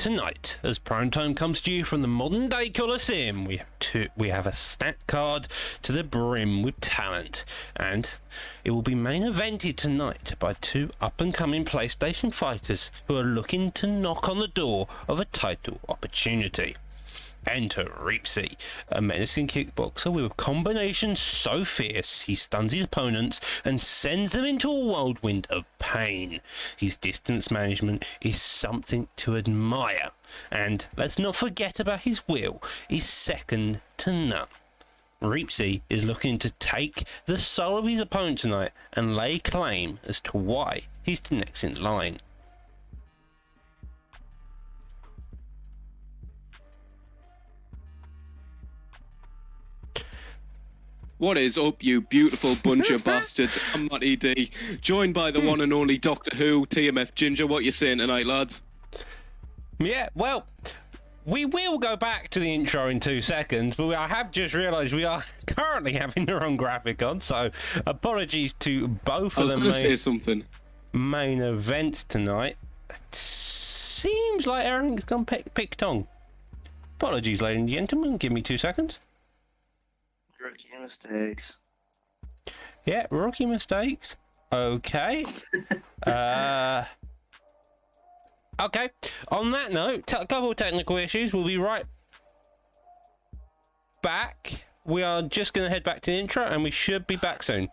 tonight, as prime time comes to you from the modern day Colosseum, we have a stacked card to the brim with talent, and it will be main evented tonight by two up-and-coming PlayStation fighters who are looking to knock on the door of a title opportunity. Enter Reapsy, a menacing kickboxer with a combination so fierce he stuns his opponents and sends them into a whirlwind of pain. His distance management is something to admire, and let's not forget about his will is second to none. Reapsy is looking to take the soul of his opponent tonight and lay claim as to why he's the next in line. What is up, you beautiful bunch of bastards? I'm Matty D, joined by the one and only Doctor Who, TMF Ginger. What you saying tonight, lads? Yeah, well, we will go back to the intro in 2 seconds, but I have just realised we are currently having the wrong graphic on, so apologies to both of the main events tonight. It seems like everything's gone picked on. Apologies, ladies and gentlemen, give me 2 seconds. Rookie mistakes. Yeah, rookie mistakes. Okay. Okay. On that note, a couple of technical issues. We'll be right back. We are just going to head back to the intro, and we should be back soon.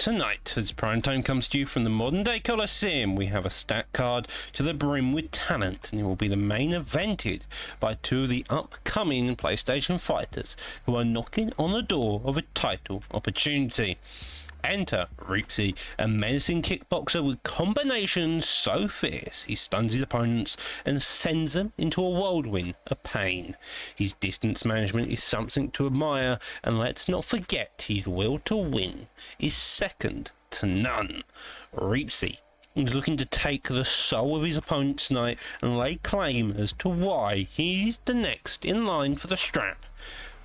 Tonight, as Primetime comes to you from the modern day Coliseum, we have a stat card to the brim with talent, and it will be the main evented by two of the upcoming PlayStation fighters who are knocking on the door of a title opportunity. Enter Reapsy, a menacing kickboxer with combinations so fierce he stuns his opponents and sends them into a whirlwind of pain. His distance management is something to admire, and let's not forget his will to win is second to none. Reapsy is looking to take the soul of his opponent tonight and lay claim as to why he's the next in line for the strap.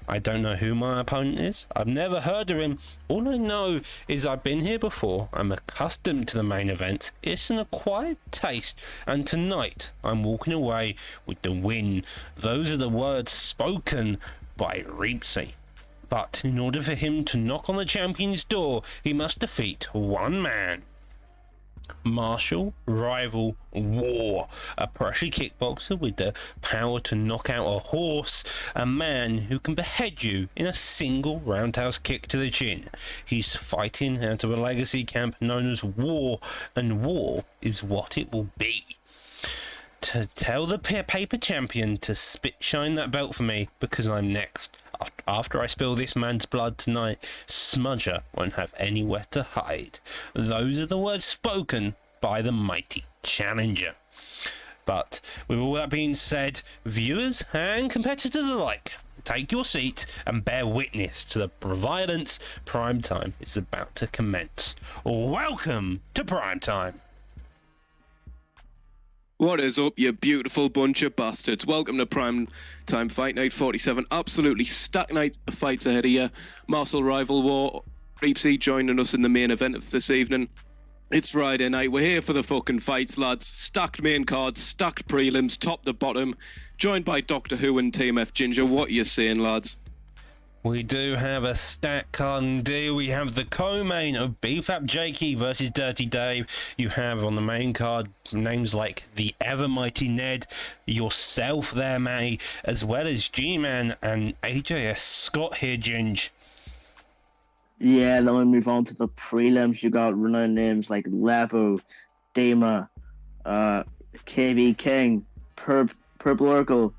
I don't know who my opponent is. I've never heard of him. All I know is I've been here before. I'm accustomed to the main events. It's an acquired taste. And tonight, I'm walking away with the win. Those are the words spoken by Reapsy. But in order for him to knock on the champion's door, he must defeat one man. Martial Rival War, a Prussian kickboxer with the power to knock out a horse, a man who can behead you in a single roundhouse kick to the chin. He's fighting out of a legacy camp known as War, and War is what it will be. To tell the paper champion to spit shine that belt for me, because I'm next. After I spill this man's blood tonight, Smudger won't have anywhere to hide. Those are the words spoken by the mighty challenger. But with all that being said, viewers and competitors alike, take your seat and bear witness to the violence Primetime is about to commence. Welcome to Primetime. What is up, you beautiful bunch of bastards? Welcome to Prime Time Fight Night 47. Absolutely stacked night of fights ahead of you. Martial Rival War, Reapsy joining us in the main event of this evening. It's Friday night. We're here for the fucking fights, lads. Stacked main cards, stacked prelims, top to bottom. Joined by Doctor Who and TMF Ginger. What are you saying, lads? We do have a stat card indeed. We have the co-main of BFAP Jakey versus Dirty Dave. You have on the main card names like the ever mighty Ned, yourself there, Matty, as well as G-Man and AJS Scott here, Ginge. Yeah, then we move on to the prelims. You got renowned names like Lepo, Dema, KB King, Purple Oracle.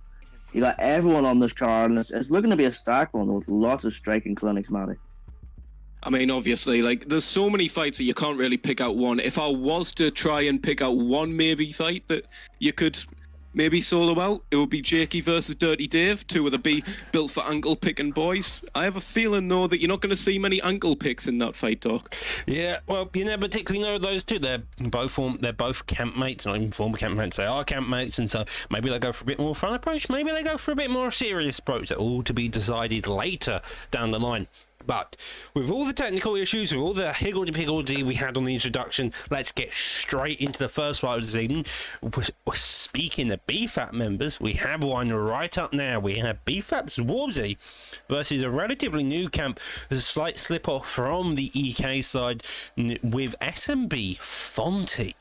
You got everyone on this card, and it's looking to be a stacked one with lots of striking clinics, Matty. I mean, obviously, like, there's so many fights that you can't really pick out one. If I was to try and pick out one maybe fight that you could maybe solo out, it would be Jakey versus Dirty Dave, two of the built for ankle picking boys. I have a feeling, though, that you're not going to see many ankle picks in that fight, Doc. Yeah, well, you never particularly know those two. They're both campmates, not even former campmates. They are campmates, and so maybe they go for a bit more fun approach. Maybe they go for a bit more serious approach. That all to be decided later down the line. But with all the technical issues, with all the higgledy-piggledy we had on the introduction, let's get straight into the first part of the season. Speaking of BFAP members, we have one right up now. We have BFAP's Warbsy versus a relatively new camp, a slight slip-off from the EK side with SMB Fonty.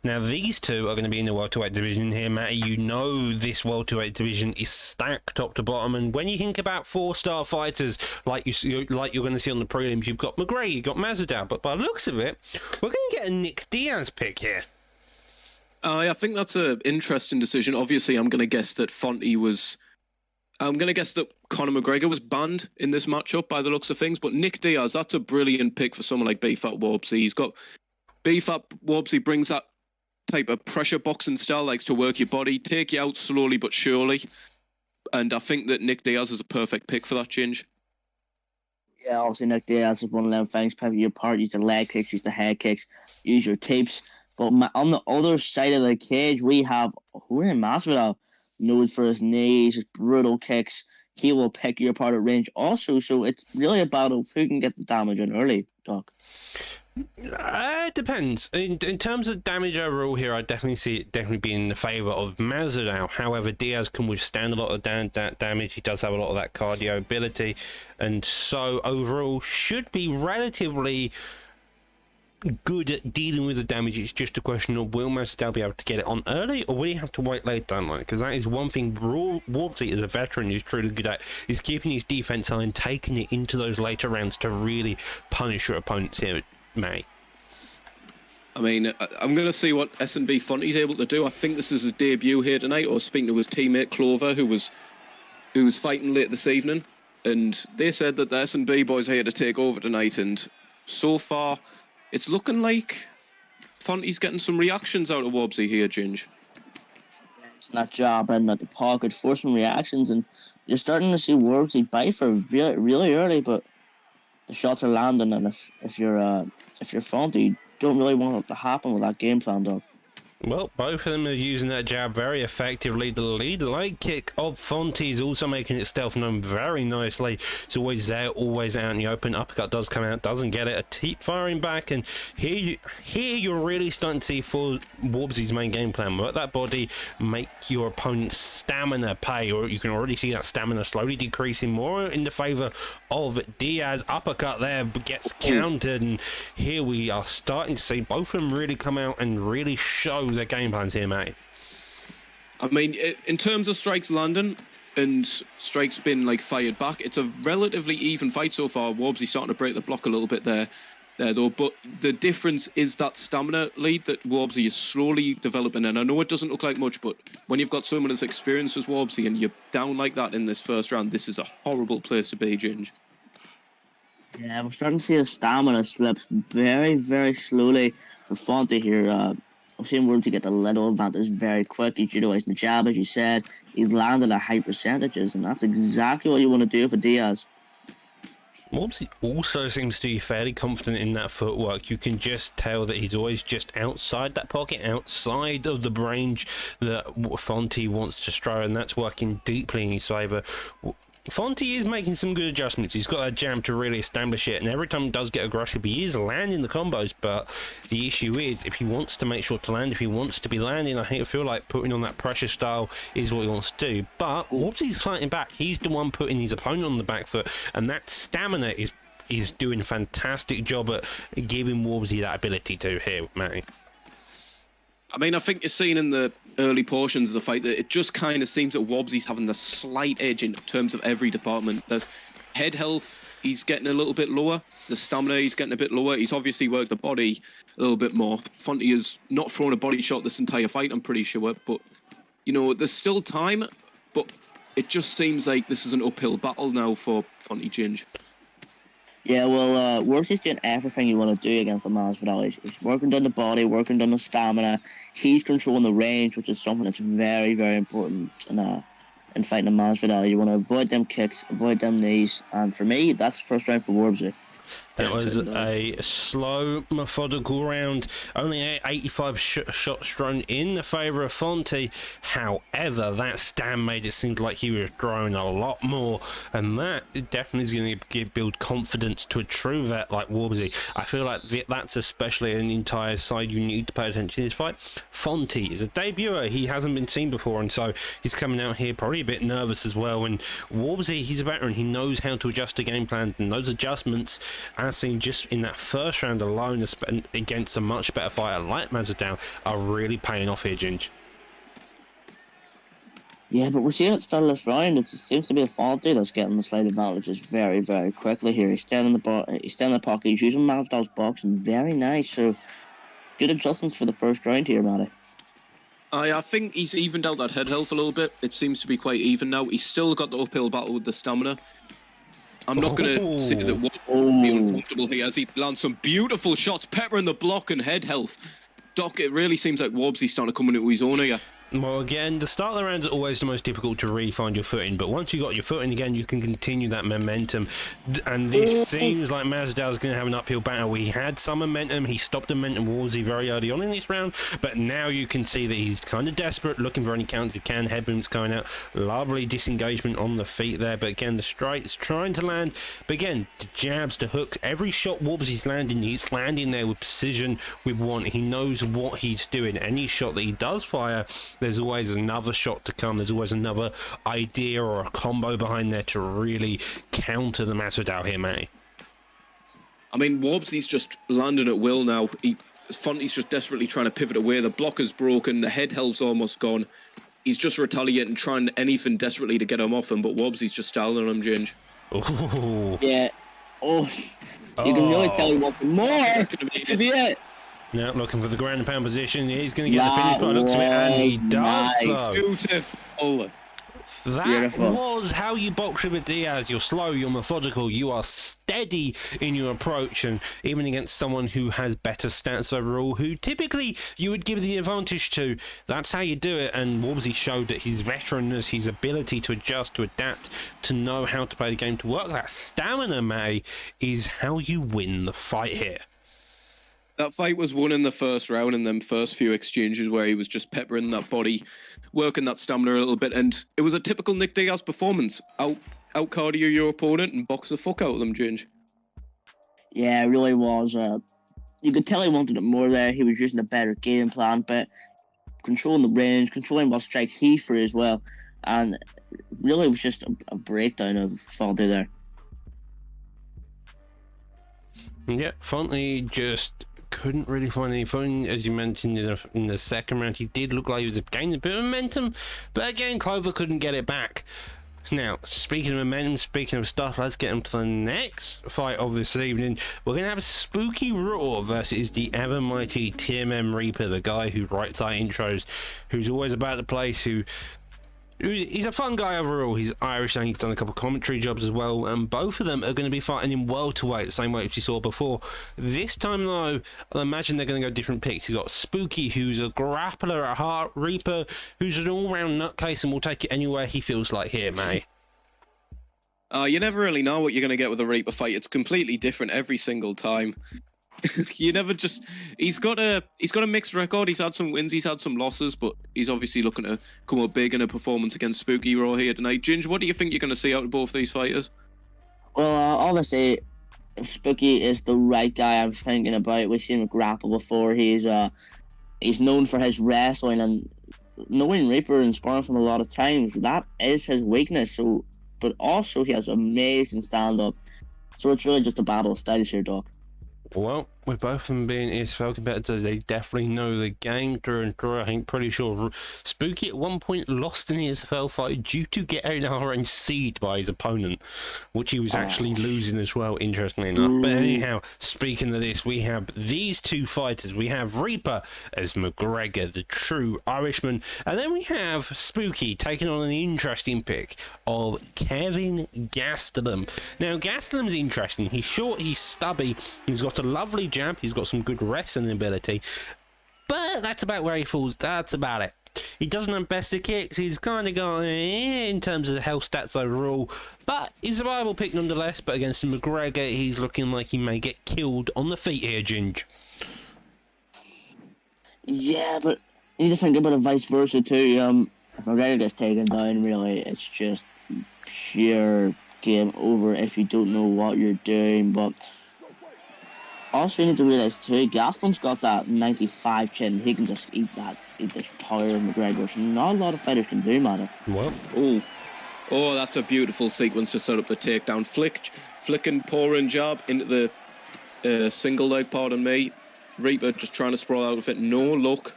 Now, these two are going to be in the welterweight division here, Matty. You know this welterweight division is stacked top to bottom, and when you think about four-star fighters like you're going to see on the prelims, you've got McGregor, you've got Masvidal, but by the looks of it, we're going to get a Nick Diaz pick here. I think that's an interesting decision. Obviously, I'm going to guess that I'm going to guess that Conor McGregor was banned in this matchup by the looks of things, but Nick Diaz, that's a brilliant pick for someone like BFAP Warbsy. He's got BFAP Warbsy brings that type of pressure boxing style, likes to work your body, take you out slowly but surely. And I think that Nick Diaz is a perfect pick for that, Ginge. Yeah, obviously Nick Diaz is one of them things. Pick your part, use the leg kicks, use the head kicks, use your tapes. But on the other side of the cage, we have Jorge Masvidal, known for his knees, his brutal kicks. He will pick you apart at range also, so it's really a battle of who can get the damage in early, Doc. It depends. In terms of damage overall here, I definitely see it definitely being in the favour of Masvidal. However, Diaz can withstand a lot of damage. He does have a lot of that cardio ability, and so overall should be relatively good at dealing with the damage. It's just a question of will Masvidal be able to get it on early, or will he have to wait late down line? Because that is one thing Warbsy, as a veteran, is truly good at, is keeping his defense high and taking it into those later rounds to really punish your opponents here, May. I mean, I'm going to see what S&B Fonte's able to do. I think this is his debut here tonight, or speaking to his teammate Clover, who was fighting late this evening, and they said that the S&B boys are here to take over tonight, and so far, it's looking like Fonte's getting some reactions out of Warbsy here, Ginge. It's that job and at the pocket, forcing reactions, and you're starting to see Warbsy bite for really, really early, but the shots are landing, and if you're Fonte, you don't really want it to happen with that game plan, dog. Well, both of them are using that jab very effectively. The lead leg kick of Fonte is also making itself known very nicely. It's always there, always out in the open. Uppercut does come out, doesn't get it. A keep firing back, and here you're really starting to see for Warbsy's main game plan. Work that body, make your opponent's stamina pay, or you can already see that stamina slowly decreasing more in the favor of Diaz. Uppercut there gets countered, and here we are starting to see both of them really come out and really show their game plans here, mate. I mean, in terms of strikes landing and strikes being like fired back, it's a relatively even fight so far. Warbsy's starting to break the block a little bit there though. But the difference is that stamina lead that Warbsy is slowly developing. And I know it doesn't look like much, but when you've got someone as experienced as Warbsy and you're down like that in this first round, this is a horrible place to be, Ginge. Yeah, we're starting to see the stamina slips very, very slowly for Fonte here. I've seen Warbsy get the little advantage very quick. He's utilizing the jab, as you said. He's landing at high percentages, and that's exactly what you want to do for Diaz. Warbsy also seems to be fairly confident in that footwork. You can just tell that he's always just outside that pocket, outside of the range that Fonte wants to throw, and that's working deeply in his favour. Fonte is making some good adjustments. He's got that jam to really establish it, and every time he does get aggressive, he is landing the combos. But the issue is, if he wants to make sure to land, if he wants to be landing, I feel like putting on that pressure style is what he wants to do. But Warbsy's fighting back. He's the one putting his opponent on the back foot, and that stamina is doing a fantastic job at giving Warbsy that ability to here, Matty. I mean, I think you're seeing in the early portions of the fight that it just kind of seems that Warbsy's having the slight edge in terms of every department. There's head health, he's getting a little bit lower. The stamina, he's getting a bit lower. He's obviously worked the body a little bit more. Fonte has not thrown a body shot this entire fight, I'm pretty sure. But, you know, there's still time, but it just seems like this is an uphill battle now for Fonte Ginge. Yeah, well, Warbsy's doing everything you want to do against the Masvidal. He's working down the body, working down the stamina. He's controlling the range, which is something that's very, very important in fighting a Masvidal. You want to avoid them kicks, avoid them knees, and for me, that's the first round for Warbsy. That was a slow, methodical round. Only 85 shots thrown in the favour of Fonte. However, that stand made it seem like he was throwing a lot more, and that definitely is going to build confidence to a true vet like Warbsy. I feel like that's especially an entire side you need to pay attention to this fight. Fonte is a debuter. He hasn't been seen before, and so he's coming out here probably a bit nervous as well. And Warbsy, he's a veteran. He knows how to adjust a game plan, and those adjustments, as seen just in that first round alone against a much better fighter like Masvidal, are really paying off here, Ginge. Yeah, but we're seeing at the start of this round, it seems to be a Fonte that's getting the slight advantages very, very quickly here. He's staying in the pocket, he's using Masvidal's boxing, very nice. So good adjustments for the first round here, Matty. I think he's evened out that head health a little bit. It seems to be quite even now. He's still got the uphill battle with the stamina. I'm not going to say that Warbsy be uncomfortable here as he lands some beautiful shots, peppering the block and head health. Doc, it really seems like Warbsy's starting to come into his own here. Well, again, the start of the round is always the most difficult to really find your footing, but once you got your footing again, you can continue that momentum. And this seems like Masvidal's going to have an uphill battle. He had some momentum. He stopped the momentum Warbsy very early on in this round, but now you can see that he's kind of desperate, looking for any counters he can. Head booms going out. Lovely disengagement on the feet there, but again, the strikes trying to land. But again, the jabs, the hooks, every shot Warbsy's landing, he's landing there with precision, with one. He knows what he's doing. Any shot that he does fire, there's always another shot to come. There's always another idea or a combo behind there to really counter the Masvidal here, Matty. I mean, Wobbsy's just landing at will now. Fonte's just desperately trying to pivot away. The blocker's broken. The head health's almost gone. He's just retaliating, trying anything desperately to get him off him, but Wobbsy's just stalling on him, Ginge. Ooh. Yeah. Oh, you can really tell he wants more. That's gonna be This could be it. Now looking for the ground and pound position. He's going to get the finish by the looks of it, and he does nice. so. Beautiful. That Beautiful. was how you box Ripper Diaz. You're slow, you're methodical, you are steady in your approach, and even against someone who has better stats overall, who typically you would give the advantage to, that's how you do it. And Wobbsy showed that his veteranness, his ability to adjust, to adapt, to know how to play the game, to work that stamina, May, is how you win the fight here. That fight was won in the first round in them first few exchanges where he was just peppering that body, working that stamina a little bit, and it was a typical Nick Diaz performance. Out cardio your opponent and box the fuck out of them, Ginge. Yeah, it really was. You could tell he wanted it more there. He was using a better game plan, but controlling the range, controlling what strikes he threw as well, and really it was just a breakdown of Fonte there. Yeah, Fonte just couldn't really find any fun, as you mentioned in the second round. He did look like he was gaining a bit of momentum, but again, Clover couldn't get it back. Now, speaking of momentum, speaking of stuff, let's get into the next fight of this evening. We're going to have Spooky Raw versus the ever mighty TMM Reaper, the guy who writes our intros, who's always about the place, he's a fun guy overall. He's Irish and he's done a couple of commentary jobs as well, and both of them are going to be fighting in welterweight, the same way as you saw before. This time though, I imagine they're going to go different picks. You've got Spooky, who's a grappler at heart, Reaper, who's an all-round nutcase and will take it anywhere he feels like here, May. You never really know what you're going to get with a Reaper fight. It's completely different every single time. You never just. He's got a mixed record. He's had some wins, he's had some losses, but he's obviously looking to come up big in a performance against Spooky Raw here tonight. Ginge, what do you think you're going to see out of both these fighters? Well, honestly, Spooky is the right guy I'm thinking about. We've seen him grapple before. He's known for his wrestling, and knowing Reaper and sparring from a lot of times, that is his weakness. So, but also he has amazing stand-up. So it's really just a battle of styles here, Doc. Well, with both of them being ESFL competitors, they definitely know the game through and through. I think pretty sure Spooky at one point lost an ESFL fight due to getting RNC'd by his opponent, which he was actually losing as well, interestingly enough. But anyhow, speaking of this, we have these two fighters. We have Reaper as McGregor, the true Irishman, and then we have Spooky taking on an interesting pick of Kevin Gastelum. Now, Gastelum's interesting. He's short, he's stubby, he's got a lovely jab, he's got some good wrestling ability, but that's about where he falls. That's about it. He doesn't have best of kicks. He's kind of got in terms of the health stats overall, but he's a viable pick nonetheless. But against McGregor, he's looking like he may get killed on the feet here, Ginge. Yeah, but you need to think about it vice versa too. If McGregor gets taken down, really, it's just pure game over if you don't know what you're doing. But also, you need to realize too, Gastelum's got that 95 chin. He can just eat this power of McGregor's. Not a lot of fighters can do, man. Well, Oh, that's a beautiful sequence to set up the takedown. Flicking, pouring jab into the single leg, pardon me. Reaper just trying to sprawl out of it. No luck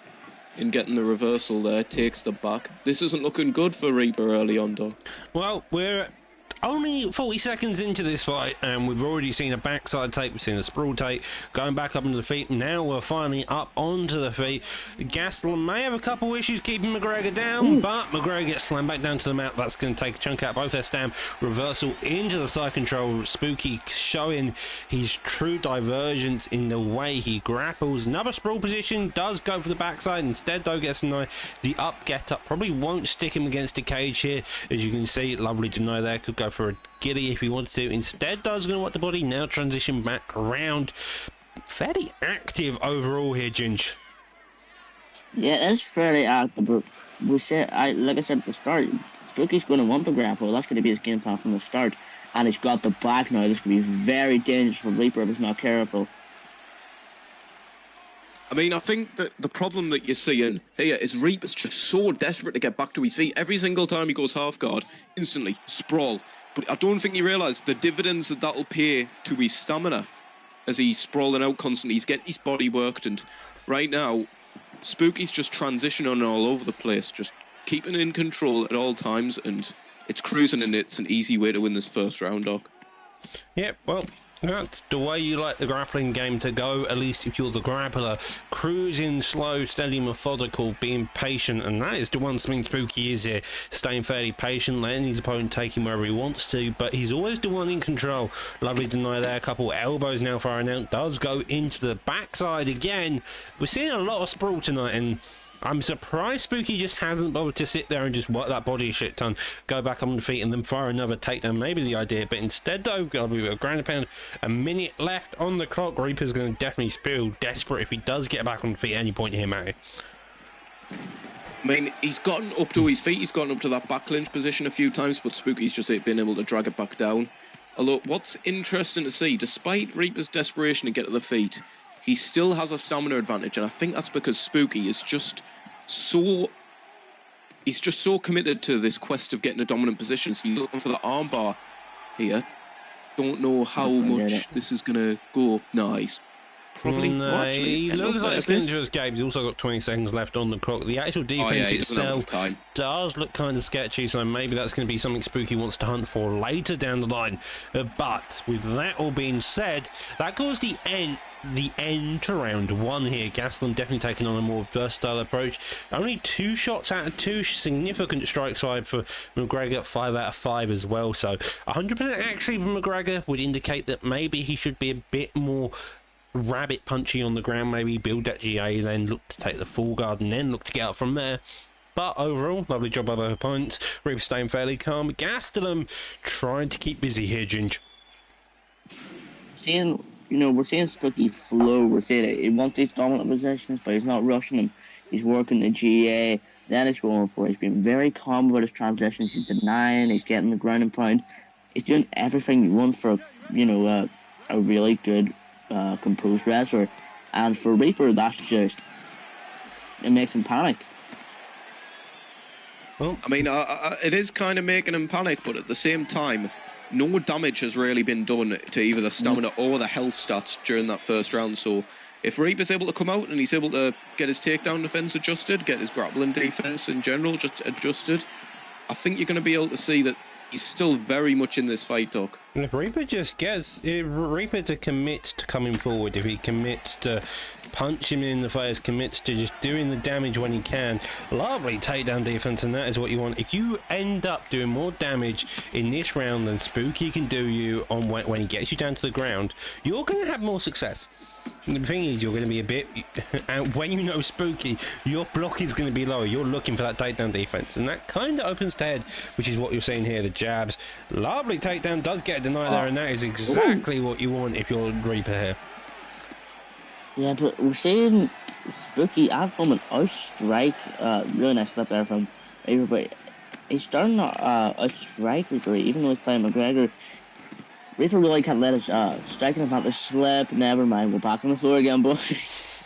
in getting the reversal there. Takes the back. This isn't looking good for Reaper early on, though. well, we're only 40 seconds into this fight, and we've already seen a backside take, we've seen a sprawl take, going back up into the feet. Now we're finally up onto the feet. Gastelum may have a couple issues keeping McGregor down, but McGregor gets slammed back down to the mat. That's going to take a chunk out both their stam. Reversal into the side control. Spooky showing his true divergence in the way he grapples. Another sprawl position, does go for the backside. Instead, though, gets the up, get up. Probably won't stick him against the cage here. As you can see, lovely to know there. Could go for a giddy if he wanted to. Instead, does going to want the body. Now transition back around. Fairly active overall here, Ginge. Yeah, it's fairly active, but like I said at the start, Spooky's going to want the grapple. That's going to be his game plan from the start, and he's got the back now. This could be very dangerous for Reaper if he's not careful. I mean, I think that the problem that you're seeing here is Reaper's just so desperate to get back to his feet. Every single time he goes half guard, instantly sprawl. But I don't think he realised the dividends that'll pay to his stamina. as he's sprawling out constantly. He's getting his body worked, and right now, Spooky's just transitioning all over the place, just keeping it in control at all times, and it's cruising, and it's an easy way to win this first round, Doc. Yep, well, that's the way you like the grappling game to go, at least if you're the grappler. Cruising slow, steady, methodical, being patient, and that is the one thing Spooky is here. Staying fairly patient, letting his opponent take him wherever he wants to, but he's always the one in control. Lovely deny there, a couple elbows now firing out, does go into the backside again. We're seeing a lot of sprawl tonight, and I'm surprised Spooky just hasn't bothered to sit there and just work that body a shit ton, go back on the feet and then fire another takedown, maybe the idea, but instead though, gonna be a ground and pound, a minute left on the clock. Reaper's gonna definitely feel desperate if he does get back on the feet at any point here, Matty. I mean, he's gotten up to his feet, he's gotten up to that back clinch position a few times, but Spooky's just been able to drag it back down. Although, what's interesting to see, despite Reaper's desperation to get to the feet, he still has a stamina advantage, and I think that's because Spooky is just so committed to this quest of getting a dominant position. So he's looking for the armbar here. Don't know how much this is going to go. Nice. Probably. He looks like it's going to escape. He's also got 20 seconds left on the clock. The actual defense itself does look kind of sketchy, so maybe that's going to be something Spooky wants to hunt for later down the line. But with that all being said, that calls the end to round one here. Gastelum definitely taking on a more versatile approach. Only 2 shots out of 2, significant strike side for McGregor, 5 out of 5 as well. So 100% actually from McGregor would indicate that maybe he should be a bit more rabbit punchy on the ground, maybe build that GA, then look to take the full guard and then look to get up from there. But overall, lovely job by both opponents. Reaper staying fairly calm. Gastelum trying to keep busy here, Ginge. We're seeing Spooky flow. We're seeing he wants these dominant positions, but he's not rushing them. He's working the GA. Then he's going for it. He's been very calm about his transitions. He's denying. He's getting the ground and pound. He's doing everything you want for a really good composed wrestler. And for Reaper, that's just, it makes him panic. Well, I mean, it is kind of making him panic, but at the same time, no damage has really been done to either the stamina or the health stats during that first round. So if Reaper's able to come out and he's able to get his takedown defense adjusted, get his grappling defense in general just adjusted, I think you're going to be able to see that he's still very much in this fight, Doc. And if Reaper just gets Reaper to commit to coming forward, if he commits to punch him in the face, commits to just doing the damage when he can, lovely takedown defense, and that is what you want. If you end up doing more damage in this round than Spooky can do you on when he gets you down to the ground, you're going to have more success. And the thing is, you're going to be a bit, and when you know Spooky, your block is going to be lower. You're looking for that takedown defense, and that kind of opens the head, which is what you're seeing here. The jabs, lovely takedown, does get a deny there, and that is exactly what you want if you're Reaper here. Yeah, but we're seeing Spooky at the moment outstrike. Really nice flip there from Reaper, but he's starting to outstrike Reaper, even though it's time McGregor. Reaper really can't let his striking advantage slip. Never mind, we're back on the floor again, boys.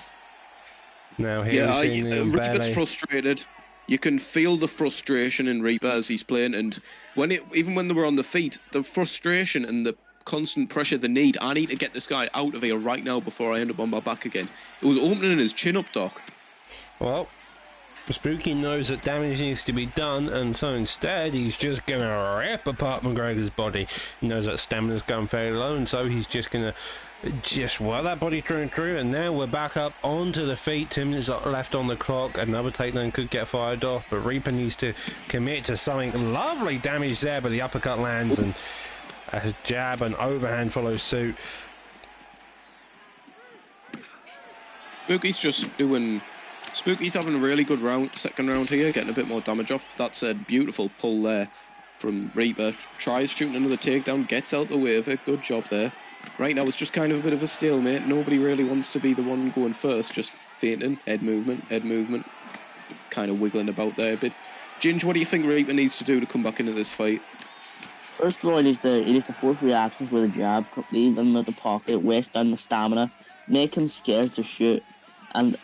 Now here we're seeing Reaper's frustrated. You can feel the frustration in Reaper as he's playing, and even when they were on the feet, the frustration and the constant pressure, the need, I need to get this guy out of here right now before I end up on my back again. It was opening his chin up, Doc. Well, Spooky knows that damage needs to be done, and so instead he's just going to rip apart McGregor's body. He knows that stamina's going fairly low, and so he's just going to work that body through and through. And now we're back up onto the feet. 2 minutes left on the clock. Another takedown could get fired off, but Reaper needs to commit to something. Lovely damage there, but the uppercut lands, and a jab and overhand follows suit. Spooky's having a really good second round here, getting a bit more damage off. That's a beautiful pull there from Reaper. Tries shooting another takedown, gets out the way of it. Good job there. Right now it's just kind of a bit of a stalemate. Nobody really wants to be the one going first, just feinting, head movement, kind of wiggling about there a bit. Ginge, what do you think Reaper needs to do to come back into this fight? First of all, he needs to force reactions with a jab, leave him at the pocket, waste down the stamina, make him scared to shoot. And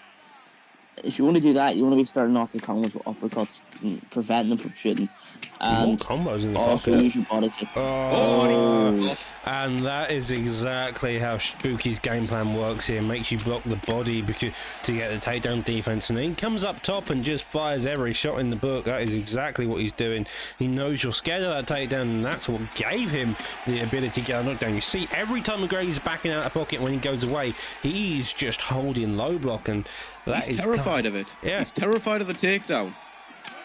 if you want to do that, you want to be starting off your combos with uppercuts and preventing them from shooting. and combos in the also pocket. use your body kick. Oh, and that is exactly how Spooky's game plan works here. Makes you block the body because to get the takedown defense, and then he comes up top and just fires every shot in the book. That is exactly what he's doing. He knows you're scared of that takedown, and that's what gave him the ability to get a knockdown. You see, every time McGregor's backing out of pocket when he goes away, he's just holding low block, and he's terrified of it. Yeah. He's terrified of the takedown.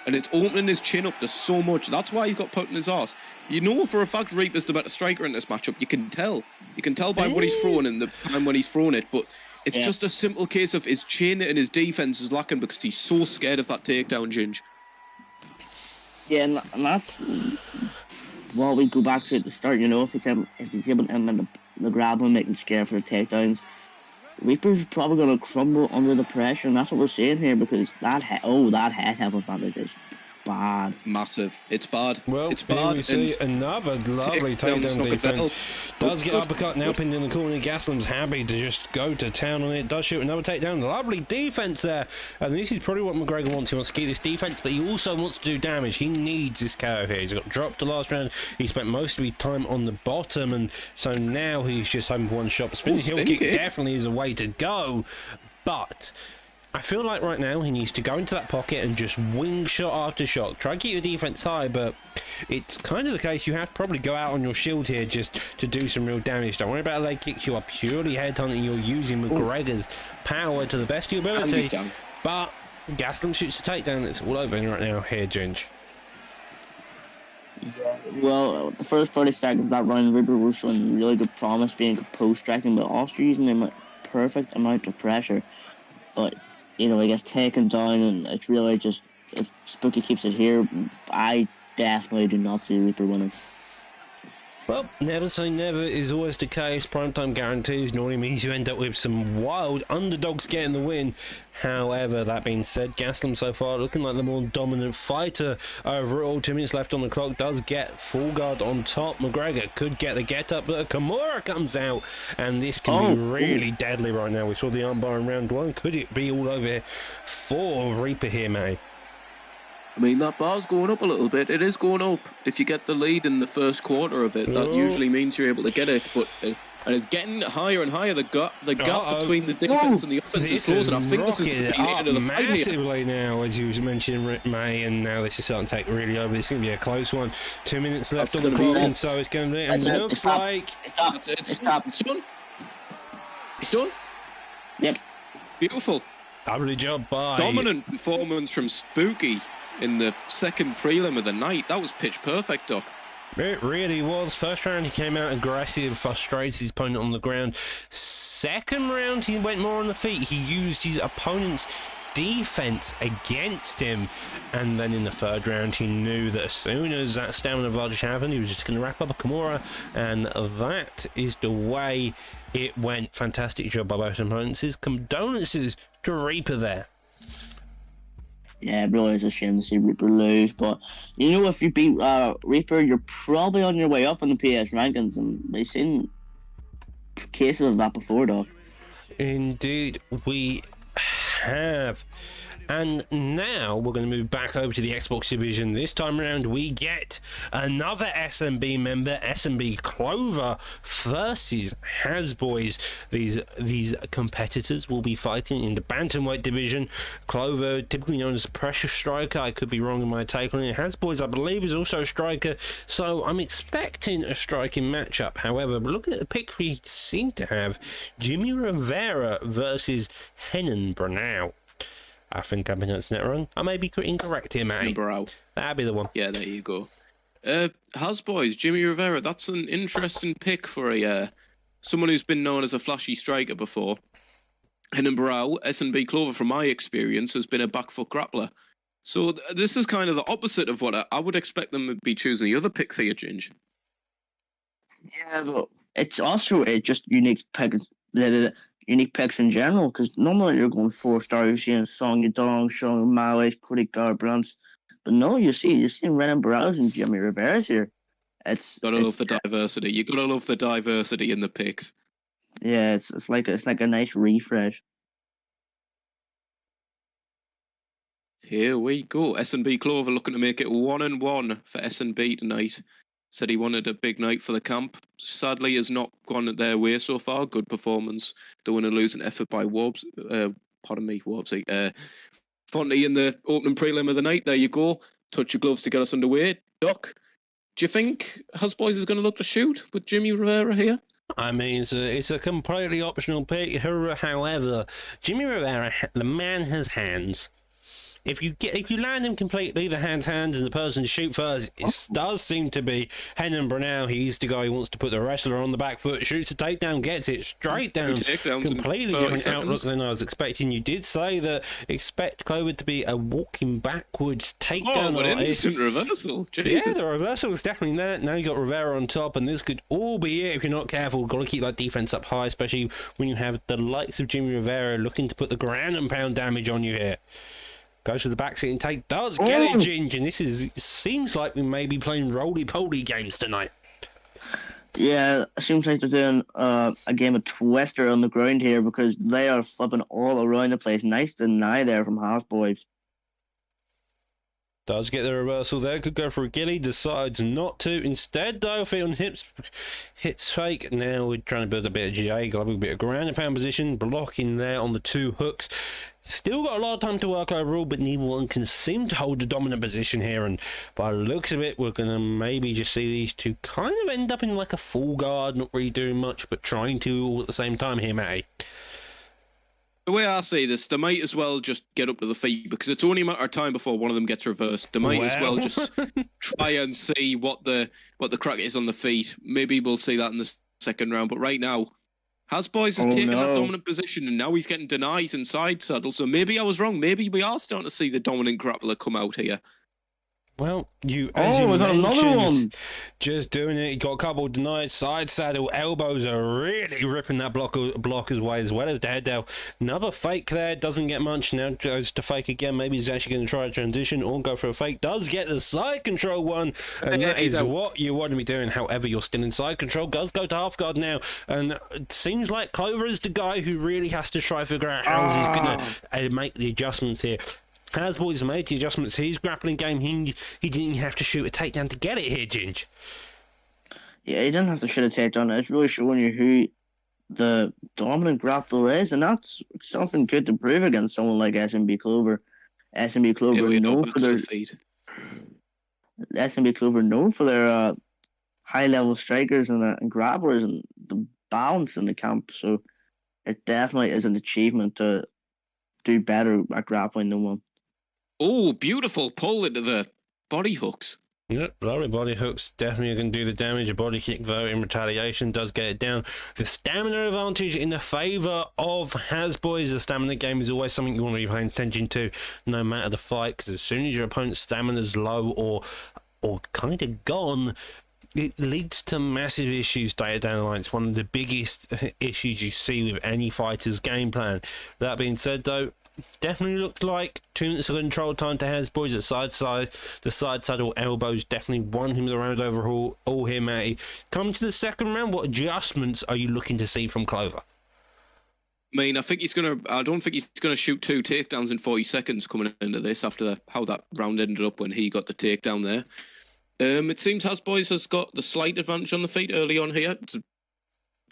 And it's opening his chin up to so much. That's why he's got put in his arse. You know for a fact Reaper's the better striker in this matchup. You can tell. You can tell by what he's throwing and the time when he's throwing it. But it's just a simple case of his chin and his defense is lacking because he's so scared of that takedown, Ginge. Yeah, and that's what we go back to at the start. You know, if he's able to implement the grab and make him scared for the takedowns, Reaper's probably going to crumble under the pressure, and that's what we're seeing here because that head have advantage is bad. Massive. It's bad. Well, it's here bad. we see another lovely takedown defense. Does get uppercut now pinned in the corner. Gaslam's happy to just go to town on it. Does shoot another takedown. Lovely defense there. And this is probably what McGregor wants. He wants to keep this defense, but he also wants to do damage. He needs this KO here. He's got dropped the last round. He spent most of his time on the bottom, and so now he's just hoping for one shot. Spinning heel kick definitely is a way to go, but I feel like right now he needs to go into that pocket and just wing shot after shot. Try and keep your defense high, but it's kind of the case you have to probably go out on your shield here just to do some real damage. Don't worry about leg kicks. You are purely headhunting. You're using McGregor's power to the best of your ability. But Gaslam shoots a takedown. It's all over right now here, Ginge. Yeah, well, the first 30 seconds of that round, Reaper was showing really good promise, being good post striking, but also using the perfect amount of pressure. But you know, he gets taken down, and it's really just, if Spooky keeps it here, I definitely do not see Reaper winning. Well, never say never is always the case. Primetime guarantees normally means you end up with some wild underdogs getting the win. However, that being said, Gaslam so far looking like the more dominant fighter overall. 2 minutes left on the clock. Does get full guard on top. McGregor could get the get up, but Kimura comes out, and this can be really deadly right now. We saw the armbar in round one. Could it be all over for Reaper here, mate? I mean, that bar's going up a little bit. It is going up. If you get the lead in the first quarter of it, that usually means you're able to get it. But and it's getting higher and higher. The gap between the defense and the offense is closing. I think this is the beginning of the fight massively now, as you mentioned, May, and now this is starting to take really over. This is going to be a close one. 2 minutes left on the clock, and so it's going to be. And it looks like it's done. It's done. Yep. Beautiful. Lovely job by dominant performance from Spooky in the second prelim of the night. That was pitch perfect, Doc. It really was. First round, he came out aggressive, frustrated his opponent on the ground. Second round, he went more on the feet. He used his opponent's defense against him. And then in the third round, he knew that as soon as that stamina advantage happened, he was just going to wrap up a Kimura. And that is the way it went. Fantastic job by both opponents. Condolences to Reaper there. Yeah, it really is a shame to see Reaper lose, but you know, if you beat Reaper, you're probably on your way up in the PS rankings, and we've seen cases of that before, Doc. Indeed, we have. And now we're going to move back over to the Xbox division. This time around, we get another SMB member, SMB Clover versus Hasboys. These competitors will be fighting in the bantamweight division. Clover, typically known as a pressure striker. I could be wrong in my take on it. Hasboys, I believe, is also a striker. So I'm expecting a striking matchup. However, looking at the pick we seem to have, Jimmy Rivera versus Henan Brunau. I think I'm pronouncing that wrong. I may be incorrect here, mate. That'd be the one. Yeah, there you go. Hasboys, Jimmy Rivera. That's an interesting pick for a someone who's been known as a flashy striker before. Henan Barao, S&B Clover, from my experience, has been a back foot grappler. So this is kind of the opposite of what I would expect them to be choosing the other picks here, Ginge. Yeah, but it's also just unique picks in general, because normally you're going 4-star, you're seeing Song Yadong, Sean Malice, Cody Garbrandt, but no, you're seeing Renan Barrows and Jimmy Rivera's here. Gotta love the diversity. You gotta love the diversity in the picks. Yeah, it's like a nice refresh. Here we go. S&B Clover looking to make it 1-1 for S&B tonight. Said he wanted a big night for the camp. Sadly, has not gone their way so far. Good performance. The win and losing effort by Wobbs. Wobbsy. Fonty in the opening prelim of the night. There you go. Touch your gloves to get us underway. Doc, do you think Hasboys is going to look to shoot with Jimmy Rivera here? I mean, it's a completely optional pick. However, Jimmy Rivera, the man has hands. If you land him completely, the hands, and the person to shoot first, it does seem to be Henan Brunel. He's the guy who wants to put the wrestler on the back foot, shoots a takedown, gets it straight down. Completely different outlook than I was expecting. You did say that expect Clover to be a walking backwards takedown. Oh, an instant reversal. Jesus. Yeah, the reversal was definitely there. Now you got Rivera on top, and this could all be it if you're not careful. Got to keep that defense up high, especially when you have the likes of Jimmy Rivera looking to put the ground and pound damage on you here. Goes to the backseat and take. Does get it, Ginge. And it seems like we may be playing roly-poly games tonight. Yeah, it seems like they're doing a game of Twister on the ground here because they are flipping all around the place. Nice deny there from Hasboys. Does get the reversal there. Could go for a gilly. Decides not to. Instead, though, feet on hips. Hits fake. Now we're trying to build a bit of J. Got a bit of ground and pound position. Blocking there on the two hooks. Still got a lot of time to work overall, but neither one can seem to hold the dominant position here. And by the looks of it, we're going to maybe just see these two kind of end up in like a full guard, not really doing much, but trying to all at the same time here, Matty. The way I see this, they might as well just get up to the feet because it's only a matter of time before one of them gets reversed. They might as well just try and see what the crack is on the feet. Maybe we'll see that in the second round. But right now, Hasboys has taken that dominant position and now he's getting denies and side saddles. So maybe I was wrong. Maybe we are starting to see the dominant grappler come out here. Well, as you we got another one. Just doing it. You got a couple of denied side saddle. Elbows are really ripping that block away as well as the head down. Another fake there. Doesn't get much. Now goes to fake again. Maybe he's actually going to try a transition or go for a fake. Does get the side control one. And that is what you want to be doing. However, you're still in side control. Does go to half guard now. And it seems like Clover is the guy who really has to try to figure out how he's going to make the adjustments here. Hasboys made the adjustments. His grappling game, he didn't have to shoot a takedown to get it here, Ginge. Yeah, he didn't have to shoot a takedown. It's really showing you who the dominant grappler is, and that's something good to prove against someone like S&B Clover. S&B Clover known for their feet. S&B Clover known for their high-level strikers and grapplers and the balance in the camp. So it definitely is an achievement to do better at grappling than one. Oh, beautiful pull into the body hooks. Yep, lovely body hooks. Definitely going to do the damage. A body kick, though, in retaliation, does get it down. The stamina advantage in the favour of Hasboys. The stamina game is always something you want to be paying attention to, no matter the fight, because as soon as your opponent's stamina is low or kind of gone, it leads to massive issues later down the line. It's one of the biggest issues you see with any fighter's game plan. That being said, though, definitely looked like 2 minutes of control time to Hasboys at the side saddle elbows definitely won him the round overall. All here, Matty. Come to the second round, what adjustments are you looking to see from Clover? I mean, I don't think he's gonna shoot 2 takedowns in 40 seconds coming into this after how that round ended up when he got the takedown there. It seems Hasboys has got the slight advantage on the feet early on here. It's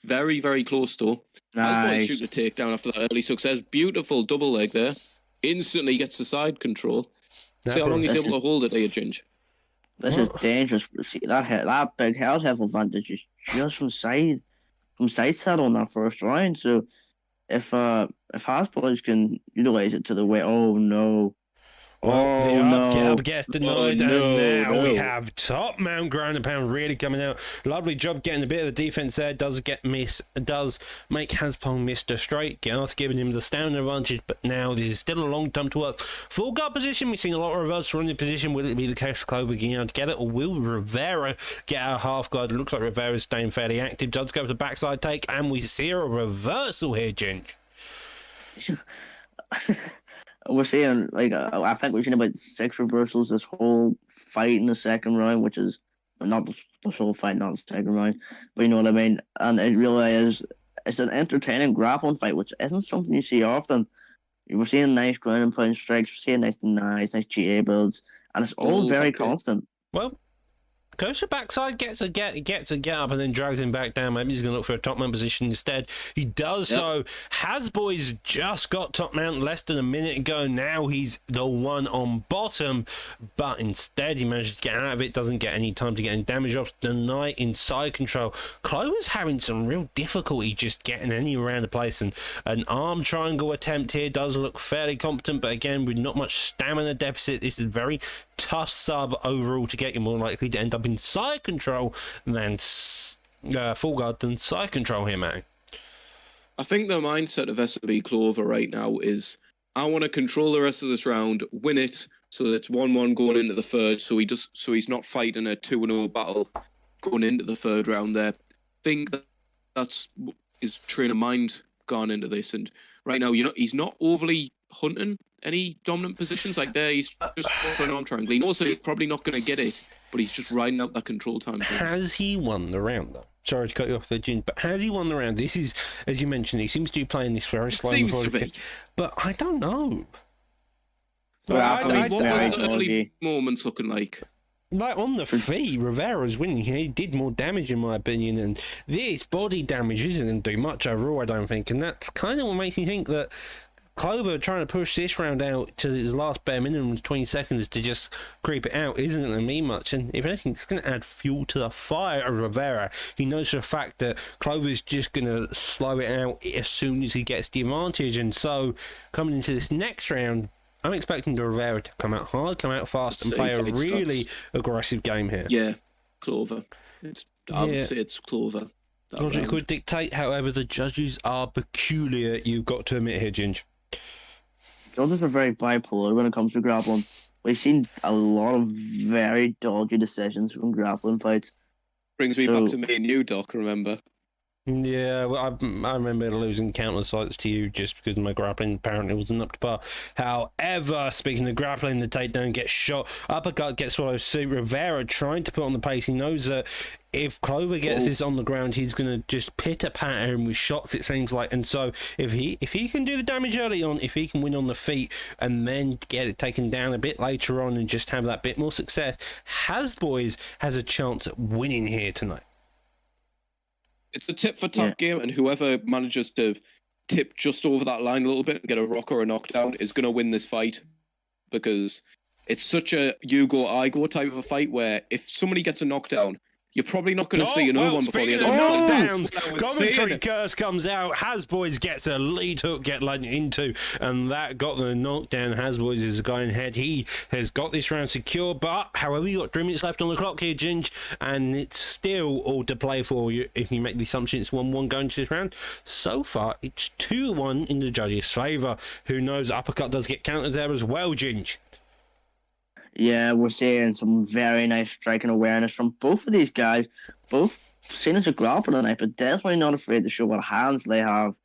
very, very close though. Nice. Hasboys shoot the takedown after that early success. Beautiful double leg there. Instantly gets the side control. See how long he's able to hold it here, Ginge. This is dangerous. See, that big health advantage is just from side saddle in that first round. So if Hasboys can utilize it to the way, oh no. The up gets denied, and now we have top mount ground and pound really coming out. Lovely job getting a bit of the defense there. Does make Haspong miss the straight. Garth giving him the stamina advantage, but now this is still a long time to work. Full guard position, we've seen a lot of reverse running position. Will it be the case for Clover getting able to get it, or will Rivera get out of half guard? It looks like Rivera's staying fairly active. Does go for the backside take, and we see a reversal here, Ginge. We're seeing, I think we've seen about 6 reversals this whole fight in the second round, which is not this whole fight, not the second round, but you know what I mean. And it really is, it's an entertaining grappling fight, which isn't something you see often. We're seeing nice ground and pound strikes. We're seeing nice denies, nice GA builds, and it's all very constant. Well, goes to backside, gets a get up, and then drags him back down. Maybe he's going to look for a top mount position instead. He does so. Hasboy's just got top mount less than a minute ago. Now he's the one on bottom, but instead he manages to get out of it. Doesn't get any time to get any damage off. The Knight inside control. Clover's having some real difficulty just getting any around the place, and an arm triangle attempt here does look fairly competent, but again, with not much stamina deficit, this is very tough sub overall to get. You more likely to end up in side control than full guard than side control here, man. I think the mindset of SMB Clover right now is, I want to control the rest of this round, win it, so that it's 1-1 going into the third, so he's not fighting a 2-0 battle going into the third round there. I think that's his train of mind gone into this, and right now, he's not overly hunting any dominant positions like there. He's just putting on triangle. He knows that he's probably not going to get it, but he's just riding out that control time. Has he won the round, though? Sorry to cut you off there, Jin, but has he won the round? This is, as you mentioned, he seems to be playing this very slow. Seems to be. But I don't know. What was the early moments looking like? Like, on the feet, Rivera's winning. He did more damage, in my opinion, and this body damage isn't going to do much overall, I don't think, and that's kind of what makes me think that Clover trying to push this round out to his last bare minimum of 20 seconds to just creep it out isn't going to mean much, and if anything, it's going to add fuel to the fire of Rivera. He knows for the fact that Clover's just going to slow it out as soon as he gets the advantage, and so coming into this next round, I'm expecting the Rivera to come out hard, come out fast, and play a really aggressive game here. Yeah, Clover. I would say it's Clover. Logic would dictate, however, the judges are peculiar, you've got to admit here, Ginge. Judges are very bipolar when it comes to grappling. We've seen a lot of very dodgy decisions from grappling fights. Brings me back to me and you, Doc, remember? Yeah, well, I remember losing countless fights to you just because my grappling apparently wasn't up to par. However, speaking of grappling, the takedown gets shot, uppercut gets swallowed suit. Rivera trying to put on the pace. He knows that if Clover gets this on the ground, he's going to just pitter-patter him with shots, it seems like. And so if he can do the damage early on, if he can win on the feet and then get it taken down a bit later on and just have that bit more success, Hasboys has a chance at winning here tonight. It's a tip for top game, and whoever manages to tip just over that line a little bit and get a rock or a knockdown is going to win this fight, because it's such a you go, I go type of a fight where if somebody gets a knockdown, you're probably not going to see another one before the end of the knockdowns. Commentary curse comes out. Hasboys gets a lead hook get led into, and that got the knockdown. Hasboys is going ahead. He has got this round secure, but however, you got 3 minutes left on the clock here, Ginge, and it's still all to play for you if you make the assumption it's 1-1 going to this round. So far, it's 2-1 in the judges' favour. Who knows? Uppercut does get counted there as well, Ginge. Yeah, we're seeing some very nice striking awareness from both of these guys. Both seen as a grappler tonight, but definitely not afraid to show what hands they have.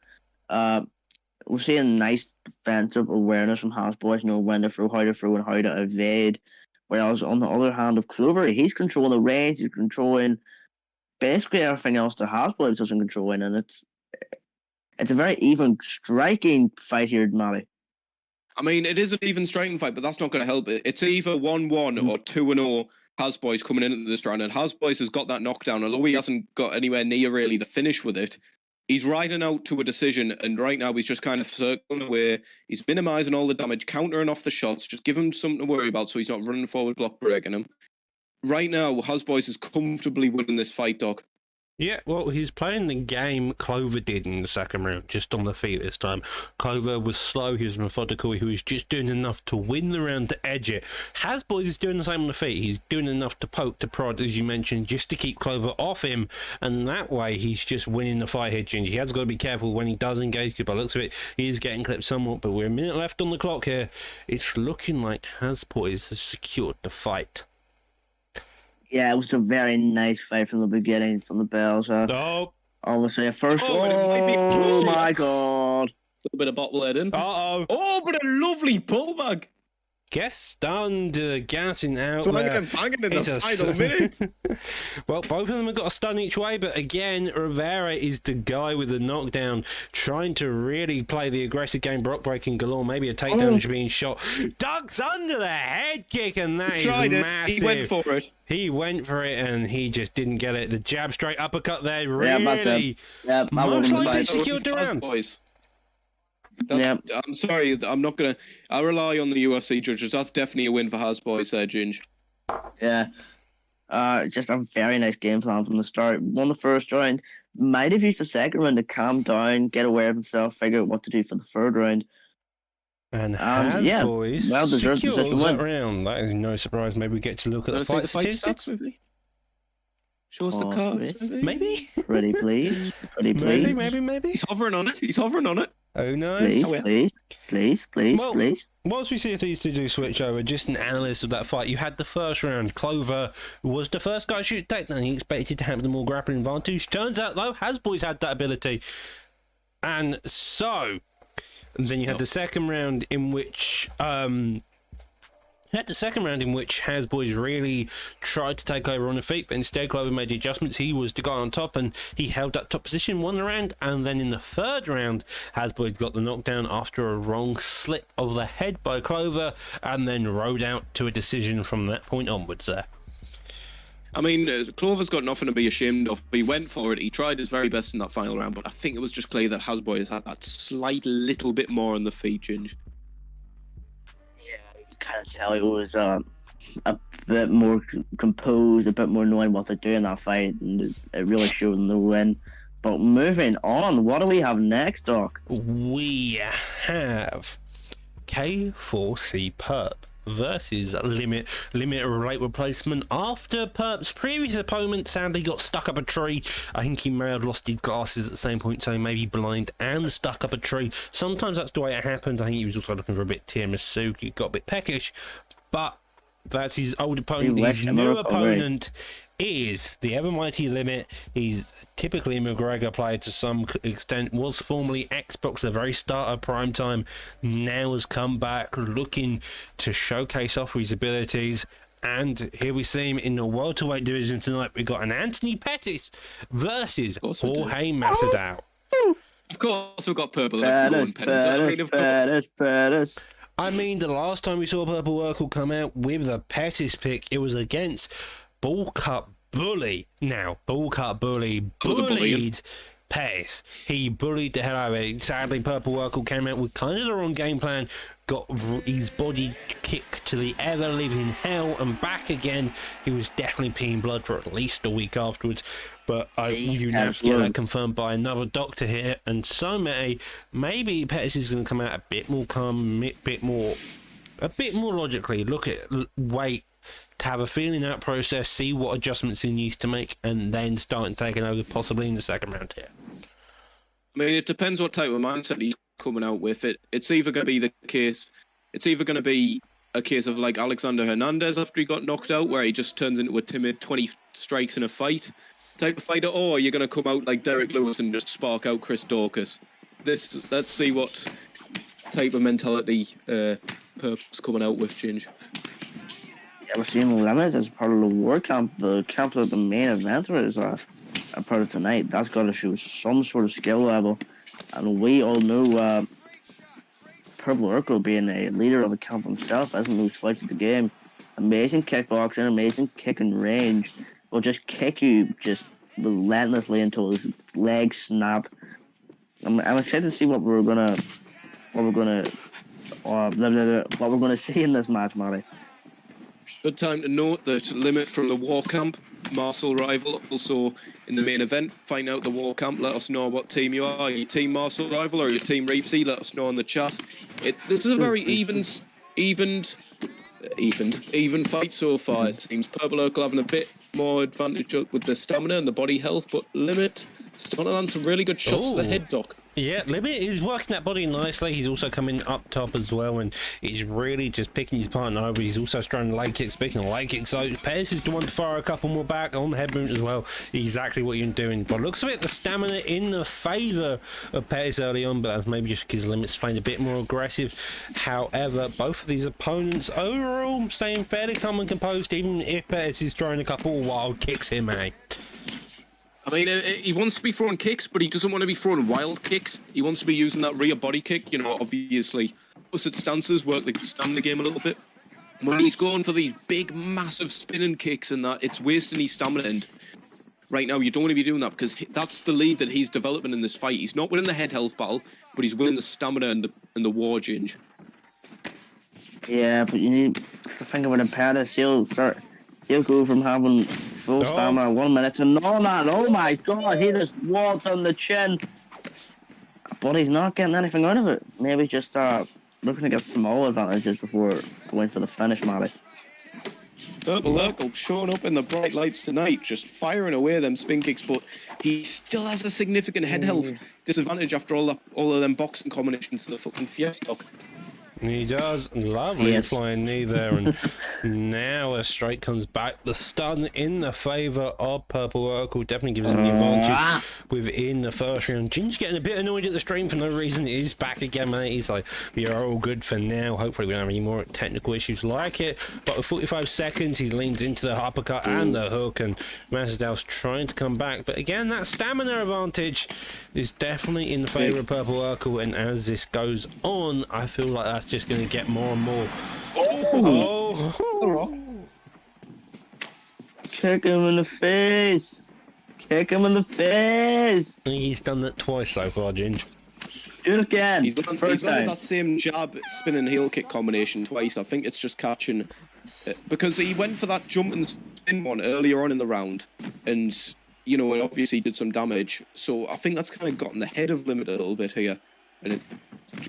We're seeing nice defensive awareness from Hasboys, know when to throw, how to throw, and how to evade. Whereas on the other hand of Clover, he's controlling the range, he's controlling basically everything else that Hasboys doesn't control in, and it's a very even striking fight here, Matty. I mean, it is an even striking fight, but that's not going to help it. It's either 1-1 or 2-0 Hasboys coming into this round, and Hasboys has got that knockdown, although he hasn't got anywhere near really the finish with it. He's riding out to a decision, and right now he's just kind of circling away. He's minimising all the damage, countering off the shots, just give him something to worry about so he's not running forward, block breaking him. Right now, Hasboys is comfortably winning this fight, Doc. Yeah, well, he's playing the game Clover did in the second round, just on the feet this time. Clover was slow, he was methodical, he was just doing enough to win the round, to edge it. Hasboys is doing the same on the feet. He's doing enough to poke, to prod, as you mentioned, just to keep Clover off him, and that way he's just winning the fight here, Ginger. He has got to be careful when he does engage, because by the looks of it, he is getting clipped somewhat, but we're a minute left on the clock here. It's looking like Hasboys has secured the fight. Yeah, it was a very nice fight from the beginning, from the bells. Obviously, at first, oh my God. A little bit of bottle head in. Uh-oh. Oh, but a lovely pullback. Guest under gassing out Swinging there. and banging in It's the a final minute. Well, both of them have got a stun each way, but again, Rivera is the guy with the knockdown, trying to really play the aggressive game, block breaking galore. Maybe a takedown is being shot. Ducks under the head kick, and that is Tried it. massive. He went for it. He went for it, and he just didn't get it. The jab straight uppercut there, Yeah, that's really. it. Yeah, I Most wouldn't likely fight. secured the round. Boys. I'm sorry, I'm not gonna. I rely on the UFC judges. That's definitely a win for Hasboys there, Ginge. Yeah. Just a very nice game plan from the start. Won the first round. Might have used the second round to calm down, get aware of himself, figure out what to do for the third round. And yeah, Hasboys well-deserved secures position that win. round. That is no surprise. Maybe we get to look at the Wanna see fight statistics. maybe? Show us the Possibly. cards, maybe? Maybe. Pretty please. Pretty please. Maybe. He's hovering on it. He's hovering on it. Oh no. Please, Oh, yeah. please, Well, please. Whilst we see if these two do switch over, just an analyst of that fight, you had the first round. Clover was the first guy to shoot a takedown. He expected to have the more grappling advantage. Turns out, though, Hasboys had that ability. And so, then you had the second round in which... Hasboys really tried to take over on the feet, but instead Clover made the adjustments. He was the guy on top, and he held that top position, won the round. And then in the third round, Hasboys got the knockdown after a wrong slip of the head by Clover, and then rode out to a decision from that point onwards there. I mean, Clover's got nothing to be ashamed of. He went for it. He tried his very best in that final round, but I think it was just clear that Hasboys had that slight little bit more on the feet, Ginge. Yeah, you can kind of tell it was a bit more composed, a bit more knowing what to do in that fight, and it really showed in the win. But moving on, what do we have next, Doc? We have K4C Perp versus Limit Relate Replacement after Perp's previous opponent sadly got stuck up a tree. I think he may have lost his glasses at the same point, so he may be blind and stuck up a tree. Sometimes that's the way it happened. I think he was also looking for a bit tiramisu. He got a bit peckish, but that's his old opponent. His new opponent is the ever mighty Limit. He's typically a McGregor player to some extent, was formerly Xbox at the very start of Primetime, now has come back looking to showcase off his abilities. And here we see him in the welterweight division tonight. We've got an Anthony Pettis versus Jorge Masvidal. Of course, we've got Purple. Pettis. I mean, the last time we saw Purple Urkel come out with a Pettis pick, it was against Ball Cut Bully. Now, Ball Cut Bully bullied Pettis. He bullied the hell out of it. Sadly, Purple Urkel came out with kind of the wrong game plan, got his body kicked to the ever-living hell and back again. He was definitely peeing blood for at least a week afterwards. But you now get that confirmed by another doctor here, and so maybe Pettis is going to come out a bit more calm, a bit more logically. Wait to have a feeling out process, see what adjustments he needs to make, and then start taking over possibly in the second round here. I mean, it depends what type of mindset he's coming out with. It's either going to be the case. It's either going to be a case of like Alexander Hernandez after he got knocked out, where he just turns into a timid 20 strikes in a fight type of fighter, or you're going to come out like Derek Lewis and just spark out Chris Daukaus. Let's see what type of mentality Perp's coming out with, Ginge. Yeah, we're seeing Limit as part of the war camp. The camp that the main event is a part of tonight. That's got to show some sort of skill level. And we all know Purple Urkel, being a leader of the camp himself, hasn't lost fights at the game. Amazing kickboxing, amazing kicking range. Will just kick you just relentlessly until his legs snap. I'm excited to see what we're gonna see in this match, Matty. Good time to note that Limit from the War Camp, Marcel rival, also in the main event. Find out the War Camp. Let us know what team you are. Are you team Marcel rival or are you team Reepsy? Let us know in the chat. This is a very even fight so far. It seems Purple Urkel having a bit more advantage with the stamina and the body health, but Limit Starting on some really good shots to the Ooh. head, Doc. Yeah, Limit is working that body nicely. He's also coming up top as well, and he's really just picking his partner over. He's also throwing leg kicks. Speaking of leg kicks, so Pettis is the one to fire a couple more back on the head movement as well. Exactly what you're doing. But looks of it, the stamina in the favour of Pettis early on, but that's maybe just because Limit's playing a bit more aggressive. However, both of these opponents overall staying fairly calm and composed, even if Pettis is throwing a couple of wild kicks here, mate. I mean, he wants to be throwing kicks, but he doesn't want to be throwing wild kicks. He wants to be using that rear body kick. You know, obviously, opposite stances work the stamina game a little bit. When he's going for these big, massive spinning kicks and that, it's wasting his stamina. And right now, you don't want to be doing that because that's the lead that he's developing in this fight. He's not winning the head health battle, but he's winning the stamina and the war ginge. Yeah, but you need to think about Pettis. He'll go from having full stamina 1 minute to none. Oh my god, he just walked on the chin. But he's not getting anything out of it. Maybe just looking to get small advantages before going for the finish, Matty. Purple Urkel showing up in the bright lights tonight, just firing away them spin kicks, but he still has a significant head health disadvantage after all of them boxing combinations to the fucking Fiesta. He does. Lovely Yes. flying knee there. And now a straight comes back. The stun in the favour of Purple Urkel definitely gives him the advantage within the first round. Ginger's getting a bit annoyed at the stream for no reason. He's back again, mate. He's like, we are all good for now. Hopefully we don't have any more technical issues like it. But with 45 seconds, he leans into the uppercut and the hook, and Masvidal's trying to come back. But again, that stamina advantage is definitely in the favour of Purple Urkel. And as this goes on, I feel like that's just going to get more and more. Oh! Kick him in the face. Kick him in the face. I think he's done that twice so far, Ginge. Do it again. He's done that same jab, spinning heel kick combination twice. I think it's just catching because he went for that jump and spin one earlier on in the round, and you know it obviously did some damage. So I think that's kind of gotten the head of Limit a little bit here, and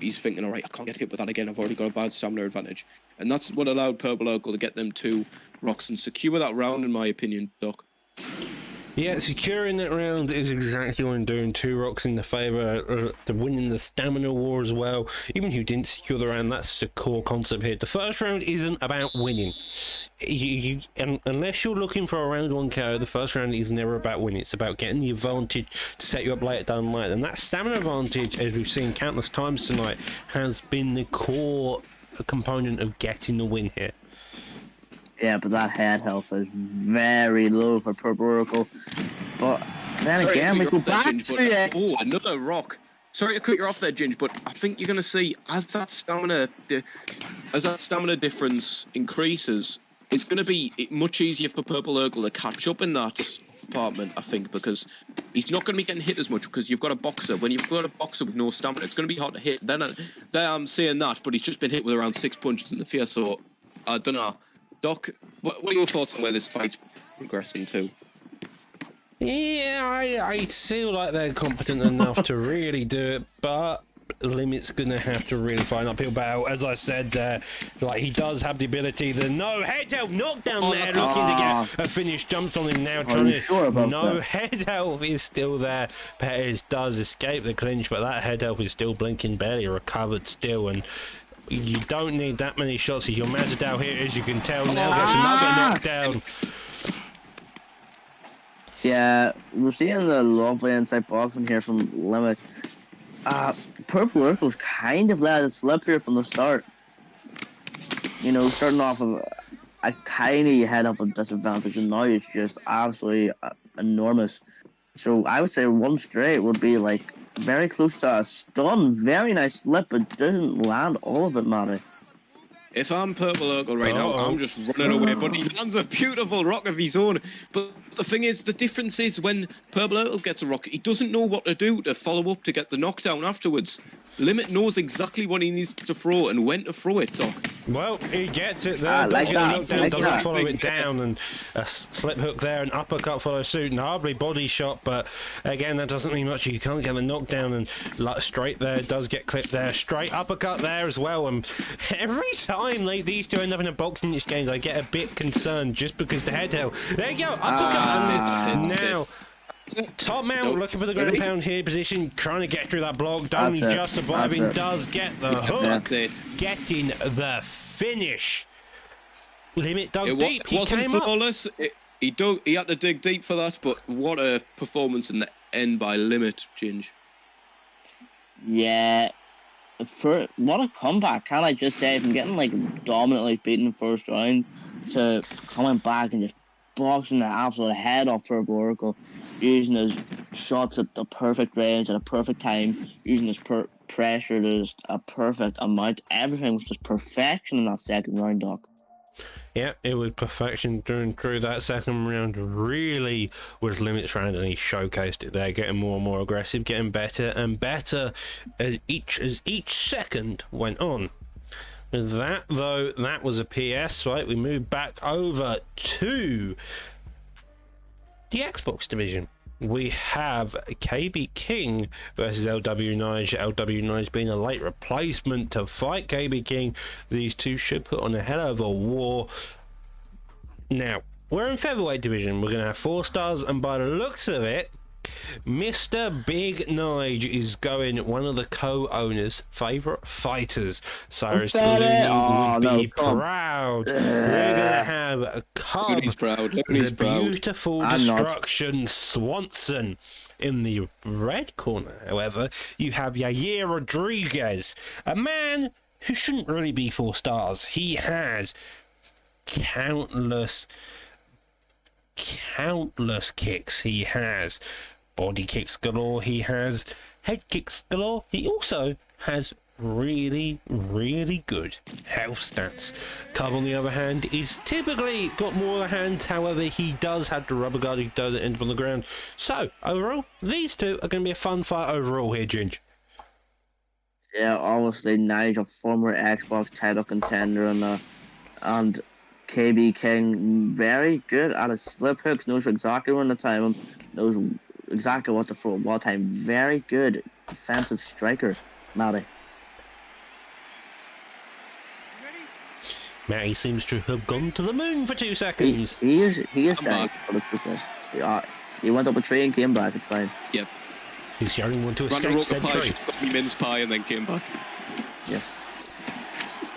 he's thinking, all right, I can't get hit with that again. I've already got a bad stamina advantage, and that's what allowed Purple Urkel to get them 2 rocks and secure that round, in my opinion, Doc. Yeah, securing that round is exactly what I'm doing. 2 rocks in the favour, the winning the stamina war as well. Even if you didn't secure the round, that's the core concept here. The first round isn't about winning. Unless you're looking for a round 1 KO, the first round is never about winning. It's about getting the advantage to set you up later down the line. And that stamina advantage, as we've seen countless times tonight, has been the core component of getting the win here. Yeah, but that head health is very low for Purple Urkel. But then again, we go back to it. Oh, another rock. Sorry to cut you off there, Ginge, but I think you're going to see as that stamina difference increases, it's going to be much easier for Purple Urkel to catch up in that department, I think, because he's not going to be getting hit as much because you've got a boxer. When you've got a boxer with no stamina, it's going to be hard to hit. Then I'm saying that, but he's just been hit with around 6 punches in the face, so I don't know. Doc, what are your thoughts on where this fight's progressing to? Yeah, I feel like they're competent enough to really do it, but Limit's gonna have to really find uphill battle. As I said there, like he does have the ability. The no head health knockdown there, looking to get a finish. Jumped on him now, trying to. No head health is still there. Pettis does escape the clinch, but that head health is still blinking, barely recovered still, and. You don't need that many shots. Your Masvidal here, as you can tell, now gets another knockdown. Yeah, we're seeing the lovely inside boxing here from Limit. Purple Urkel's kind of let it slip here from the start. You know, starting off with a tiny head of a disadvantage, and now it's just absolutely enormous. So I would say 1 straight would be like very close to a stun. Very nice slip, but doesn't land all of it, Matty. If I'm Purple Urkel right now, I'm just running away. But he lands a beautiful rock of his own. But the thing is, the difference is when Purple Urkel gets a rock, he doesn't know what to do to follow up to get the knockdown afterwards. Limit knows exactly what he needs to throw and when to throw it, Doc. Well, he gets it there. Like Doesn't follow it down, and a slip hook there, an uppercut follows suit, and hardly body shot. But again, that doesn't mean much. You can't get the knockdown, and like, straight there does get clipped there. Straight uppercut there as well. And every time like these two end up in a boxing exchange, I get a bit concerned just because the head held. There you go, uppercut. That's it. Now. Top mount, Nope. looking for the ground Ready? pound here position, trying to get through that block. Don't That's it. just surviving, That's it. does get the hook. That's it. Getting the finish. Limit dug It deep. He wasn't came up. flawless. He had to dig deep for that, but what a performance in the end by Limit, Ginge. Yeah. For what a comeback, can I just say, from getting like dominantly beaten in the first round to coming back and just boxing the absolute head off Purple Oracle, using his shots at the perfect range at a perfect time, using his pressure to just a perfect amount. Everything was just perfection in that second round, Doc. Yeah, it was perfection through that second round. Really was Limit's round, and he showcased it there, getting more and more aggressive, getting better and better as each second went on. With that, though, that was a PS, right? We moved back over to the Xbox division. We have KB King versus LW Nige. LW Nige being a late replacement to fight KB King. These two should put on a hell of a war. Now, we're in featherweight division. We're going to have 4 stars, and by the looks of it, Mr. Big Nige is going one of the co-owners' favourite fighters. Cyrus Delaney would be proud. We're going to have a Cobb, Look, he's proud. Look, he's the proud. beautiful I'm not. Destruction Swanson. In the red corner, however, you have Yair Rodriguez, a man who shouldn't really be 4 stars. He has countless kicks. He has body kicks galore. He has head kicks galore. He also has really good health stats. Cub, on the other hand, is typically got more of the hands. However, he does have the rubber guard. He does end up on the ground. So overall, these two are going to be a fun fight overall here, Ginge. Yeah, obviously Nige, a former Xbox title contender, and KB King, very good at his slip hooks, knows exactly when to time him, knows exactly what to throw at what time. Very good defensive striker, Matty. Matty seems to have gone to the moon for 2 seconds. He is I'm dead. back. For the truth. Yeah, he went up a tree and came back. It's fine. Yep. He's the only one to Ran a escape rope said pie, tree. got me mince pie, and then came back. Yes.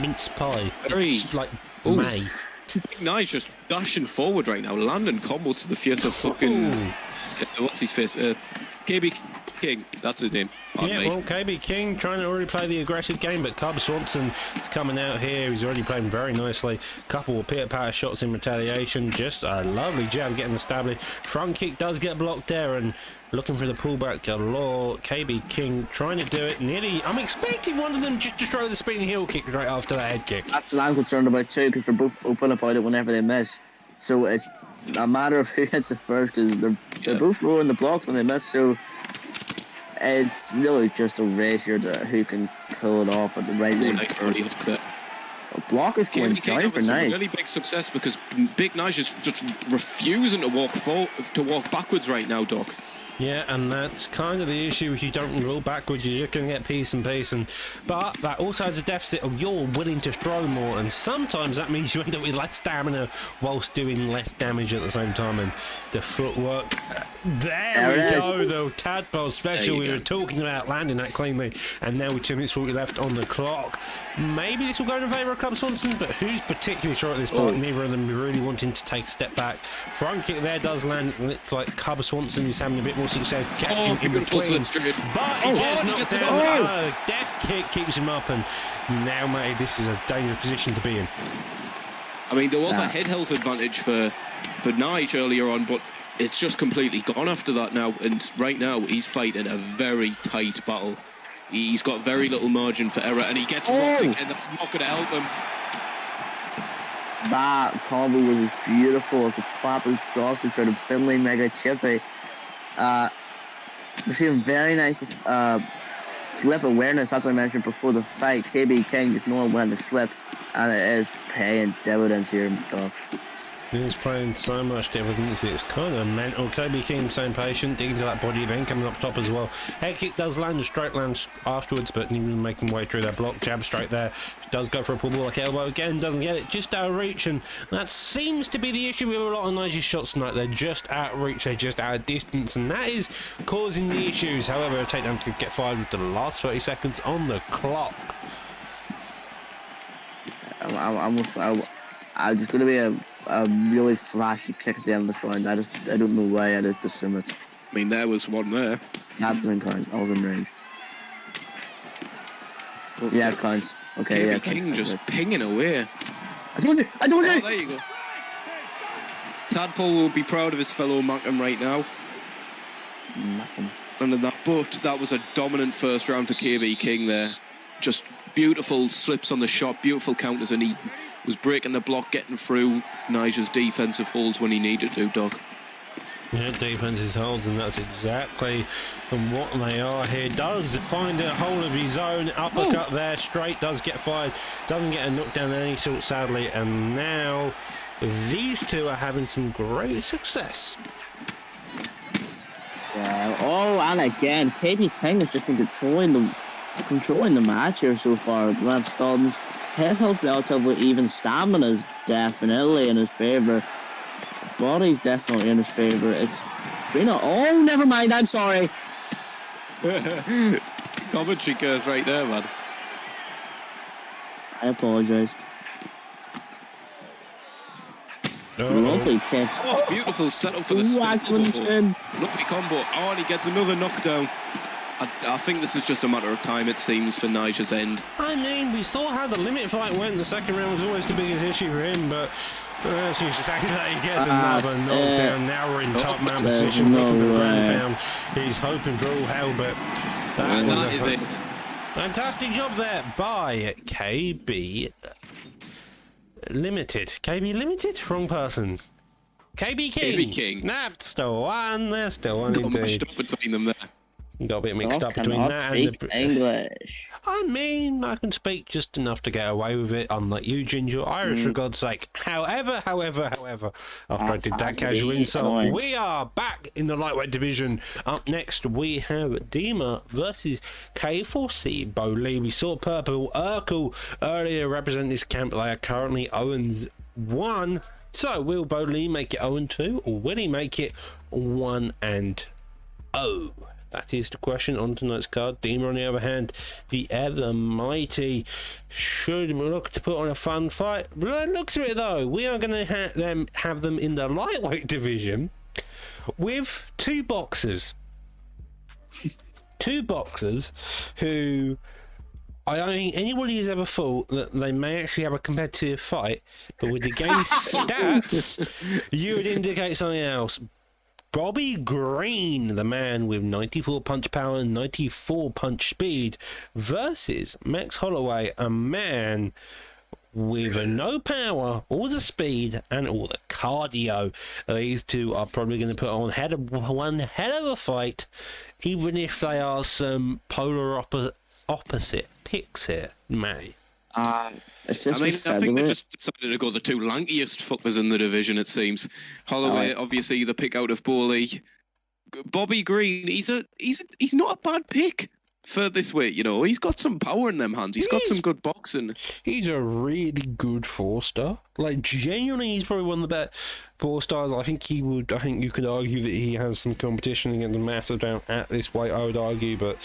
Mince pie. Very- It's like Ooh. May. Nice, just dashing forward right now, landing combos to the face of fucking what's his face? KB King. That's his name. Pardon Yeah, me. well, KB King trying to already play the aggressive game, but Cub Swanson is coming out here. He's already playing very nicely. Couple of pitter-patter shots in retaliation. Just a lovely jab getting established. Front kick does get blocked there, and looking for the pullback galore. KB King trying to do it. Nearly, I'm expecting one of them just to throw the spinning heel kick right after that head kick. That's what I'm concerned about too, because they're both open about it whenever they miss. So it's a matter of who hits it first, because they're both throwing the blocks when they miss. So it's really just a race here to who can pull it off at the right Oh, range nice first. body hook there. The block is going KB King down for having some Nige. really big success because Big Nige is just refusing to walk backwards right now, Doc. Yeah, and that's kind of the issue. If you don't roll backwards, you're just going to get piece and piece. But that also has a deficit of you're willing to throw more, and sometimes that means you end up with less stamina whilst doing less damage at the same time. And the footwork, there we it is. go, the Tadpole special. you We go. were talking about landing that cleanly, and now with 2 minutes 40 left on the clock. Maybe this will go in favour of Cub Swanson, but who's particularly sure at this point? Neither of them really wanting to take a step back. Front kick there does land. Looks like Cub Swanson is having a bit more success catching in beautiful between. straight. But he gets he knocked gets it down. off. Death kick keeps him up, and now, mate, this is a dangerous position to be in. I mean, there was Nah. a head health advantage for Nige earlier on, but it's just completely gone after that now. And right now, he's fighting a very tight battle. He's got very little margin for error, and he gets rocked again. That's not going to help him. That combo was as beautiful as a battered sausage or the Finley Mega Chippy. We're seeing very nice slip awareness, as I mentioned before the fight. KB King just knowing when to slip, and it is paying dividends here, Doc. He's playing so much difference, it's kind of mental. Kobe King staying patient, digging to that body, then coming up top as well. Head kick does land, a straight land afterwards, but even making way through that block. Jab straight there, does go for a pull block elbow again, doesn't get it, just out of reach, and that seems to be the issue with a lot of Nigel's shots tonight. They're just out of reach, they're just out of distance, and that is causing the issues. However, a takedown could get fired with the last 30 seconds on the clock. I'm just gonna be a really flashy kick at the end of the round. I don't know why. I just assume it. I mean, there was one there. That doesn't count. I was in range. Yeah, it counts. Okay, Kobe yeah. King just pinging away. I told you. Oh, there you go. Tadpole will be proud of his fellow Mackem right now. Nothing. Under that, but that was a dominant first round for KB King there. Just beautiful slips on the shot, beautiful counters, and he was breaking the block, getting through Nigel's defensive holes when he needed to, Doc. Yeah, defenses holds, and that's exactly what they are here. Does find a hold of his own uppercut there, straight, does get fired, doesn't get a knockdown of any sort, sadly, and now these two are having some great success. Yeah. Oh, and again, KB King has just been controlling the match here so far. Left stuns, head health relatively even, stamina is definitely in his favour. Body's definitely in his favour. It's Trina. Oh, never mind. I'm sorry. Commentary goes right there, man. I apologise. Lovely kicks. Oh, beautiful setup for the spin. spin. Lovely combo. Oh, and he gets another knockdown. I think this is just a matter of time, it seems, for Nigel's end. I mean, we saw how the limit fight went. The second round was always the biggest issue for him, but as you say that, he gets another knockdown. Now we're in top man position, looking for the ground pound. He's hoping for all hell, but that is it. Fantastic job there by KB Limited. KB Limited? Wrong person. KB King. KB King. That's the one. That's the one Got indeed. mashed up between them there. Got a bit mixed up between that and the English. I mean, I can speak just enough to get away with it, unlike you, Ginger. Irish, for God's sake. However, after I did that casual insult, we are back in the lightweight division. Up next, we have Dima versus K4C Bo Lee. We saw Purple Urkel earlier represent this camp. They are currently 0-1. So, will Bo Lee make it 0-2, or will he make it 1-0? That is the question on tonight's card. Dima, on the other hand, the ever mighty, should look to put on a fun fight. Looks at it though, we are going to have them in the lightweight division with two boxers. Two boxers who, I don't think anybody has ever thought that they may actually have a competitive fight, but with the game's stats, you would indicate something else. Bobby Green, the man with 94 punch power and 94 punch speed, versus Max Holloway, a man with no power, all the speed, and all the cardio. These two are probably going to put on one hell of a fight, even if they are some polar opposite picks here, May. I think they just decided to go the two lankiest fuckers in the division, it seems. Holloway, obviously, the pick out of Bowley. Bobby Green, he's not a bad pick for this weight, you know. He's got some power in them hands. He's got some good boxing. He's a really good 4-star. Like, genuinely, he's probably one of the better 4-stars. I think you could argue that he has some competition against a massive down at this weight, I would argue, but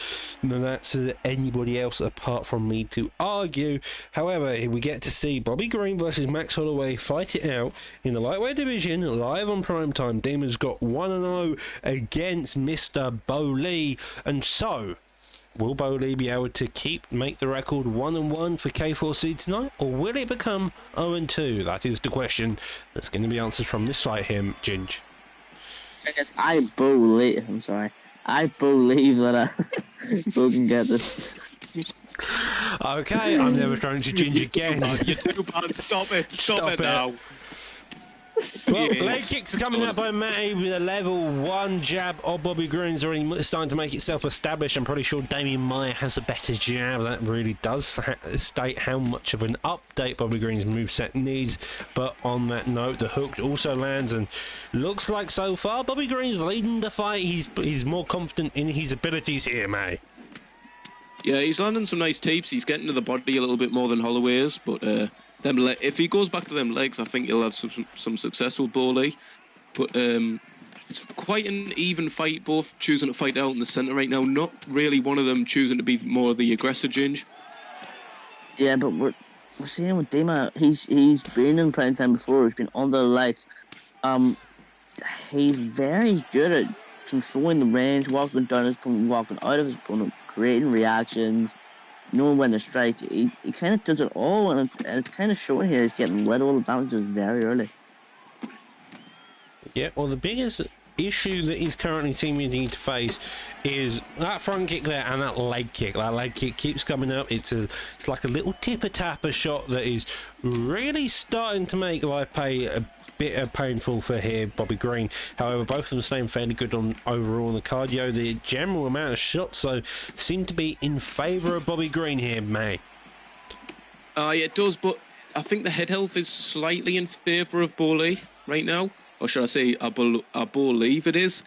that's anybody else apart from me to argue. However, we get to see Bobby Green versus Max Holloway fight it out in the lightweight division, live on primetime. Demon's got 1-0 against Mr. Bo Lee, and so will Bo Lee be able to make the record 1-1 for K4C tonight, or will it become 0-2? That is the question that's going to be answered from this fight here, Ginge. I believe that Bo can get this. Okay, I'm never trying to Ginge again. You're too bad. Stop it now. Well, Yeah. leg kicks are coming out by Matty with a level 1 jab of Bobby Green's already starting to make itself established. I'm pretty sure Damien Maya has a better jab. That really does state how much of an update Bobby Green's moveset needs. But on that note, the hook also lands, and looks like so far Bobby Green's leading the fight. He's more confident in his abilities here, May. Yeah, he's landing some nice tapes. He's getting to the body a little bit more than Holloway is, but if he goes back to them legs, I think he'll have some success with Bowley. But it's quite an even fight, both choosing to fight out in the centre right now. Not really one of them choosing to be more of the aggressor, Ginge. Yeah, but we're seeing with Dima, he's been in prime time before. He's been under the lights. He's very good at controlling the range, walking down his opponent, walking out of his opponent, creating reactions, knowing when to strike. He kind of does it all, and it's kind of showing here. He's getting little advantages very early. Yeah, well, the biggest issue that he's currently seeming to face is that front kick there and that leg kick. That leg kick keeps coming up. It's like a little tipper-tapper shot that is really starting to make life pay a bit painful for here, Bobby Green. However, both of them staying fairly good on overall on the cardio. The general amount of shots, though, seem to be in favour of Bobby Green here, May. Yeah, it does, but I think the head health is slightly in favour of Bowley right now. Or should I say, I believe it is.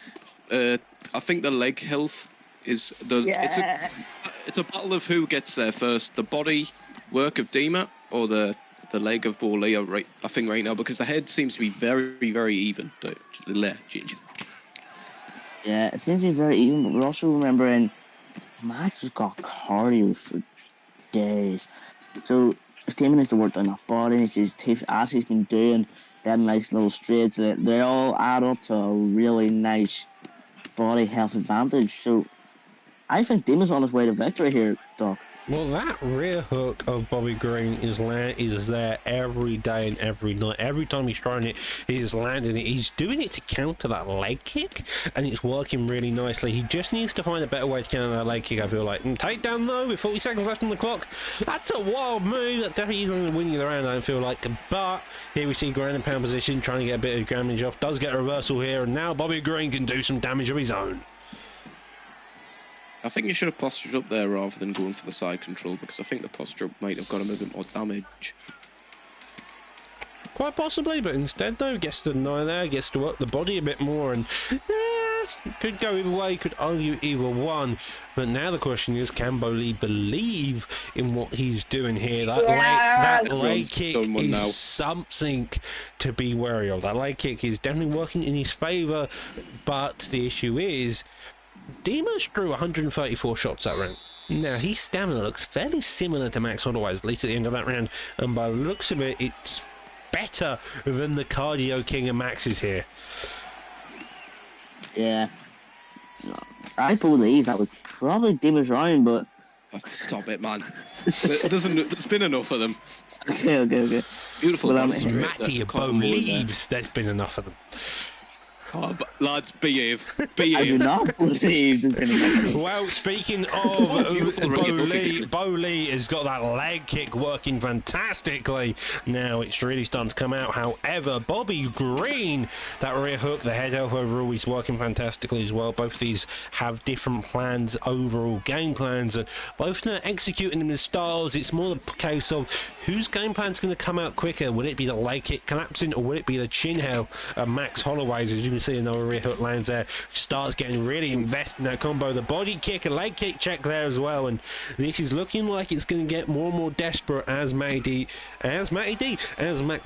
I think the leg health is it's a battle of who gets there first. The body work of Dima or the leg of Bowley, I think right now, because the head seems to be very, very even. Ginger. Yeah, it seems to be very even, but we're also remembering Max has got cardio for days. So if Damon needs to work on that body, as he's been doing them nice little straights, they all add up to a really nice body health advantage. So I think Damon's on his way to victory here, Doc. Well, that rear hook of Bobby Green is there every day and every night. Every time he's trying it, he's landing it. He's doing it to counter that leg kick, and it's working really nicely. He just needs to find a better way to counter that leg kick, I feel like. And takedown, though, with 40 seconds left on the clock. That's a wild move. That definitely isn't going to win you the round, I don't feel like. But here we see ground and pound position, trying to get a bit of damage off. Does get a reversal here, and now Bobby Green can do some damage of his own. I think you should have postured up there rather than going for the side control, because I think the posture might have got him a bit more damage. Quite possibly, but instead, though, gets to deny there, gets to work the body a bit more, and could go either way, could argue either one. But now the question is, can Bowley believe in what he's doing here? That leg kick is something to be wary of. That leg kick is definitely working in his favour, but the issue is, Demas drew 134 shots that round. Now, his stamina looks fairly similar to Max Holloway's, at least at the end of that round, and by the looks of it, it's better than the cardio king of Max's here. Yeah. I believe that was probably Demas round, but... Stop it, man. There's been enough of them. Okay. Beautiful. Well, Matty believes there's been enough of them. Oh, but lads, behave. I do not believe there's been Well, speaking of Bowley has got that leg kick working fantastically. Now it's really starting to come out. However, Bobby Green, that rear hook, the head health overall is working fantastically as well. Both of these have different plans, overall game plans, and both of them are executing them in styles. It's more the case of whose game plan's going to come out quicker. Will it be the leg kick collapsing, or will it be the chin held Max Holloway's? As you can see, another rear hook lands there, starts getting really invested in that combo. The body kick, a leg kick check there as well, and this is looking like it's going to get more and more desperate as Max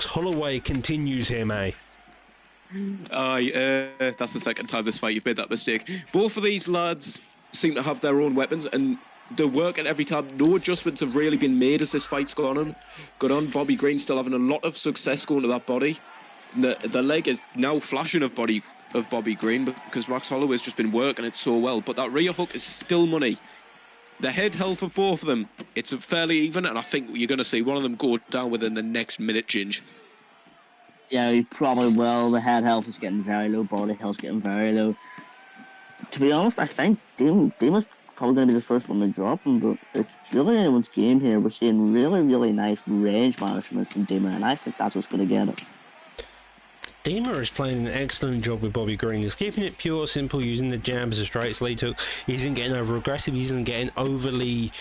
Holloway continues here, May. That's the second time this fight you've made that mistake. Both of these lads seem to have their own weapons, and they're working every time. No adjustments have really been made as this fight's gone on. Bobby Green still having a lot of success going to that body. The leg is now flashing of Bobby Green because Max Holloway's just been working it so well. But that rear hook is still money. The head health of both of them, it's fairly even, and I think you're going to see one of them go down within the next minute, Ginge. Yeah, he probably will. The head health is getting very low, body health is getting very low. To be honest, I think Demon's probably going to be the first one to drop him, but it's really anyone's game here. We're seeing really, really nice range management from Demon, and I think that's what's going to get it. Dima is playing an excellent job with Bobby Green. He's keeping it pure, simple, using the jabs as straight as lead hook. He isn't getting over aggressive. He isn't getting overly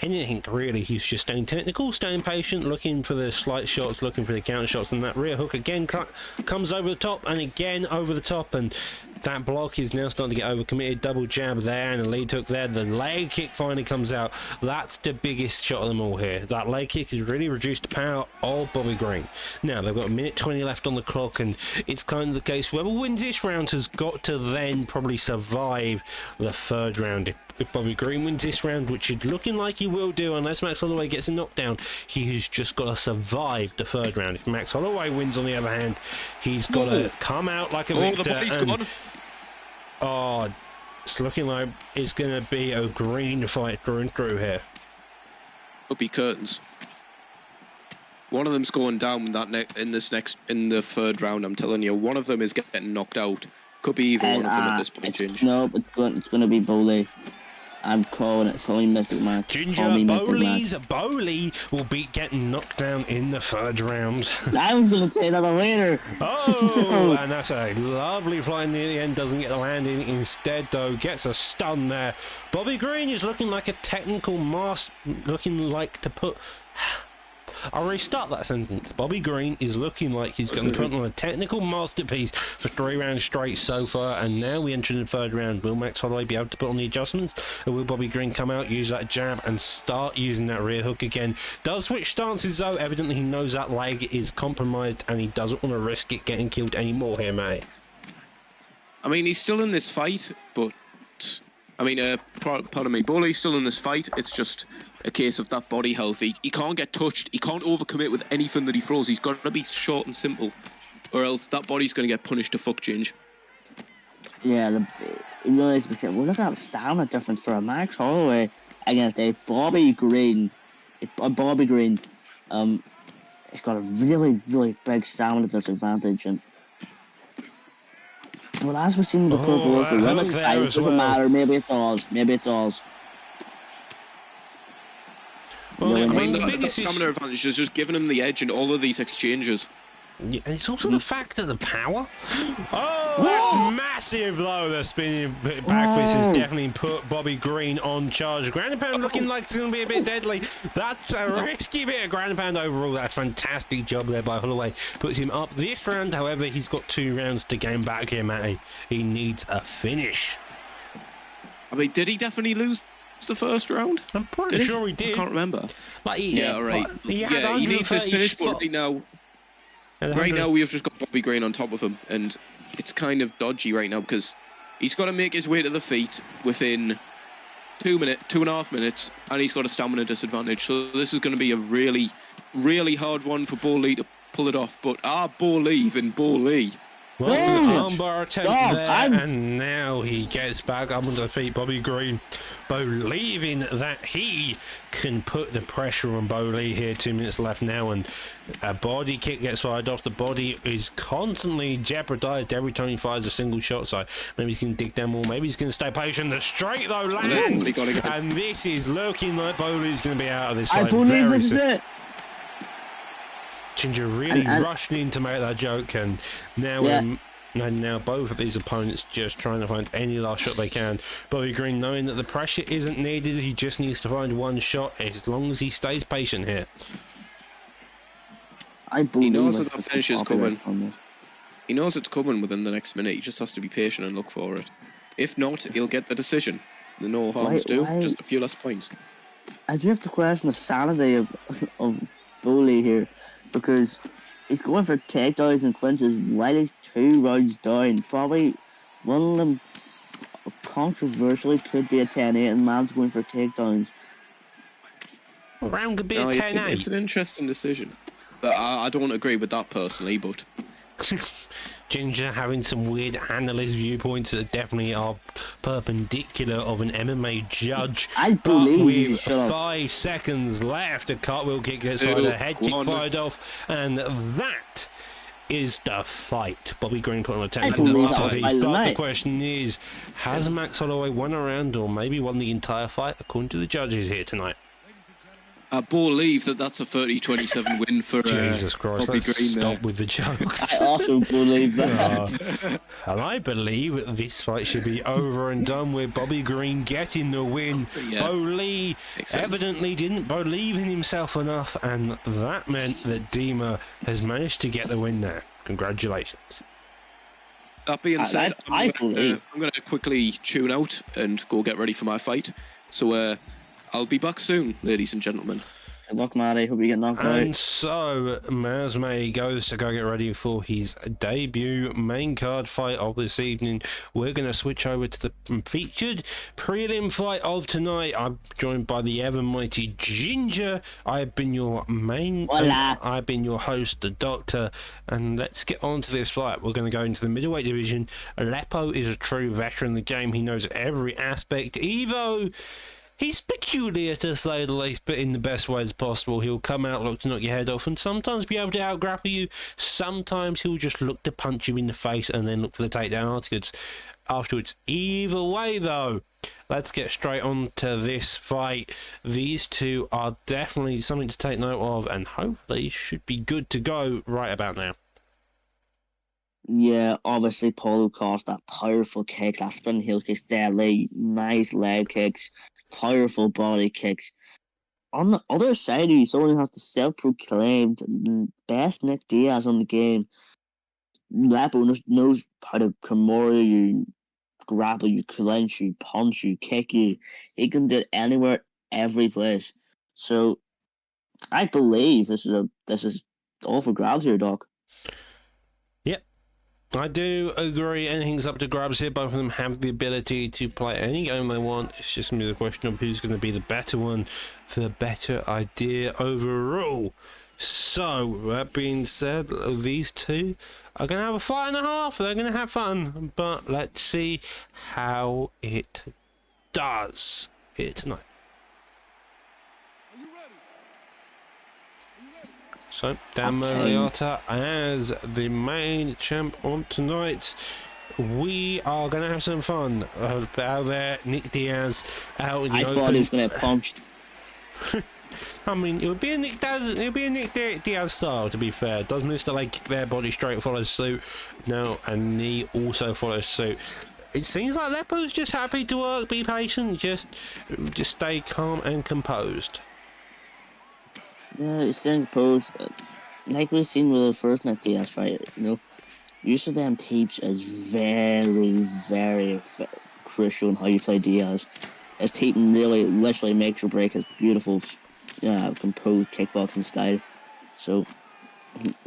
anything really. He's just staying technical, staying patient, looking for the slight shots, looking for the counter shots, and that rear hook again comes over the top and again over the top, and that block is now starting to get overcommitted. Double jab there and a lead hook there. The leg kick finally comes out. That's the biggest shot of them all here. That leg kick has really reduced the power of Bobby Green. Now they've got a minute 20 left on the clock, and it's kind of the case whoever wins this round has got to then probably survive the third round. If Bobby Green wins this round, which is looking like he will do unless Max Holloway gets a knockdown, he has just got to survive the third round. If Max Holloway wins, on the other hand, he's got to come out like a victor. The body's gone. Oh, it's looking like it's going to be a green fight through and through here. Could be curtains. One of them's going down in the third round. I'm telling you, one of them is getting knocked out. Could be either one of them at this point, Ginge. No, it's going to be Bowley. I'm calling it. Calling Mystic Man. Ginger Bowley will be getting knocked down in the third round. I was going to say that later. Oh, and that's a lovely fly near the end. Doesn't get the landing. Instead, though, gets a stun there. Bobby Green is looking like a technical master. Looking like to put... I'll restart that sentence. Bobby Green is looking like he's going to put on a technical masterpiece for 3 rounds straight so far, and now we enter the third round. Will Max Holloway be able to put on the adjustments, or will Bobby Green come out, use that jab, and start using that rear hook again? Does switch stances though. Evidently he knows that leg is compromised, and he doesn't want to risk it getting killed anymore here, mate. I mean, he's still in this fight, but... I mean, pardon me, Bowley's still in this fight. It's just a case of that body health. He can't get touched. He can't overcommit with anything that he throws. He's got to be short and simple, or else that body's going to get punished to fuck, Ginge. Yeah, it really is. Because look at the stamina difference for a Max Holloway against a Bobby Green. Bobby Green, he's got a really, really big stamina disadvantage, and but as we've seen with the purple local limit fight, it doesn't matter. Maybe it does. Maybe it does. Well, I mean, the stamina advantage is just giving him the edge in all of these exchanges. Yeah, and it's also the fact that the power. Oh, that massive blow! The spinning back fist has definitely put Bobby Green on charge. Ground and pound looking like it's going to be a bit deadly. That's a risky bit of ground and pound overall. That's a fantastic job there by Holloway. Puts him up this round. However, he's got 2 rounds to gain back here, Matty. He needs a finish. I mean, did he definitely lose the first round? I'm pretty sure he did. I can't remember. Like, Yeah, all right. He needs his finish, but right now we've just got Bobby Green on top of him, and it's kind of dodgy right now because he's got to make his way to the feet within 2.5 minutes, and he's got a stamina disadvantage. So this is going to be a really, really hard one for Bowley to pull it off. But Bowley and Bowley. Well, armbar attempt there, and now he gets back up onto the feet. Bobby Green believing that he can put the pressure on Bowley here. 2 minutes left now, and a body kick gets fired off. The body is constantly jeopardized every time he fires a single shot, so maybe he's going to dig down more, maybe he's going to stay patient. The straight though lands, and this is looking like Bowley's going to be out of this. I believe this is it. Ginger really rushing in to make that joke, and now now both of these opponents just trying to find any last shot they can. Bobby Green knowing that the pressure isn't needed, he just needs to find one shot as long as he stays patient here. I believe he knows that the finish is coming. He knows it's coming within the next minute. He just has to be patient and look for it. If not, he'll get the decision. The no harms do, just a few less points. I do have to question the sanity of Bowley here, because he's going for takedowns and clinches while he's 2 rounds down. Probably one of them controversially could be a 10-8, and man's going for takedowns. Round could be a 10-8. It's an interesting decision. But I don't agree with that personally, but... Ginger having some weird analyst viewpoints that definitely are perpendicular of an MMA judge. I believe with 5 seconds left, a cartwheel kick gets fired, a head kick fired off, and that is the fight. Bobby Green put on a technical masterpiece. But the question is, has Max Holloway won a round or maybe won the entire fight according to the judges here tonight? I believe that's a 30-27 win for Jesus Christ, Bobby let's Green stop there. with the jokes. I also believe that. And I believe this fight should be over and done with Bobby Green getting the win. Yeah. Bo Lee Makes sense. evidently didn't believe in himself enough, and that meant that Dima has managed to get the win there. Congratulations. That being said, I believe. I'm going to quickly tune out and go get ready for my fight. So I'll be back soon, ladies and gentlemen. Good luck, Matty. Hope you get knocked And out. so, Masme goes to go get ready for his debut main card fight of this evening. We're going to switch over to the featured prelim fight of tonight. I'm joined by the ever mighty Ginger. I've been your Hola. I've been your host, the Doctor. And let's get on to this fight. We're going to go into the middleweight division. Aleppo is a true veteran of the game. He knows every aspect. Evo... he's peculiar, to say the least, but in the best ways possible. He'll come out, look to knock your head off, and sometimes be able to out-grapple you. Sometimes he'll just look to punch you in the face and then look for the takedown afterwards. Either way, though, let's get straight on to this fight. These two are definitely something to take note of, and hopefully should be good to go right about now. Yeah, obviously Paulo Costa, powerful kicks, that spin heel kicks, deadly, nice leg kicks, powerful body kicks. On the other side, he only has the self-proclaimed best Nick Diaz on the game. Lapo knows how to Kimura you, grapple you, clinch you, punch you, kick you. He can do it anywhere, every place. So I believe this is all for grabs here, Doc. I do agree. Anything's up to grabs here. Both of them have the ability to play any game they want. It's just going to be the question of who's going to be the better one, the better idea overall. So, that being said, these two are going to have a fight and a half. They're going to have fun. But let's see how it does here tonight. So, Dan Moriarty as the main champ on tonight. We are going to have some fun. Out there, Nick Diaz out in the open. I thought he was going to get punched. I mean, it would be a Nick Diaz style, to be fair. Does Mr. Leg their body straight follows suit? No, and knee also follows suit. It seems like Lepo's just happy to work, be patient, just stay calm and composed. Yeah, it's staying composed. Like we've seen with the first Nick Diaz fight, use of them tapes is very, very crucial in how you play Diaz. His tape really, literally makes or break his beautiful, composed kickboxing style. So,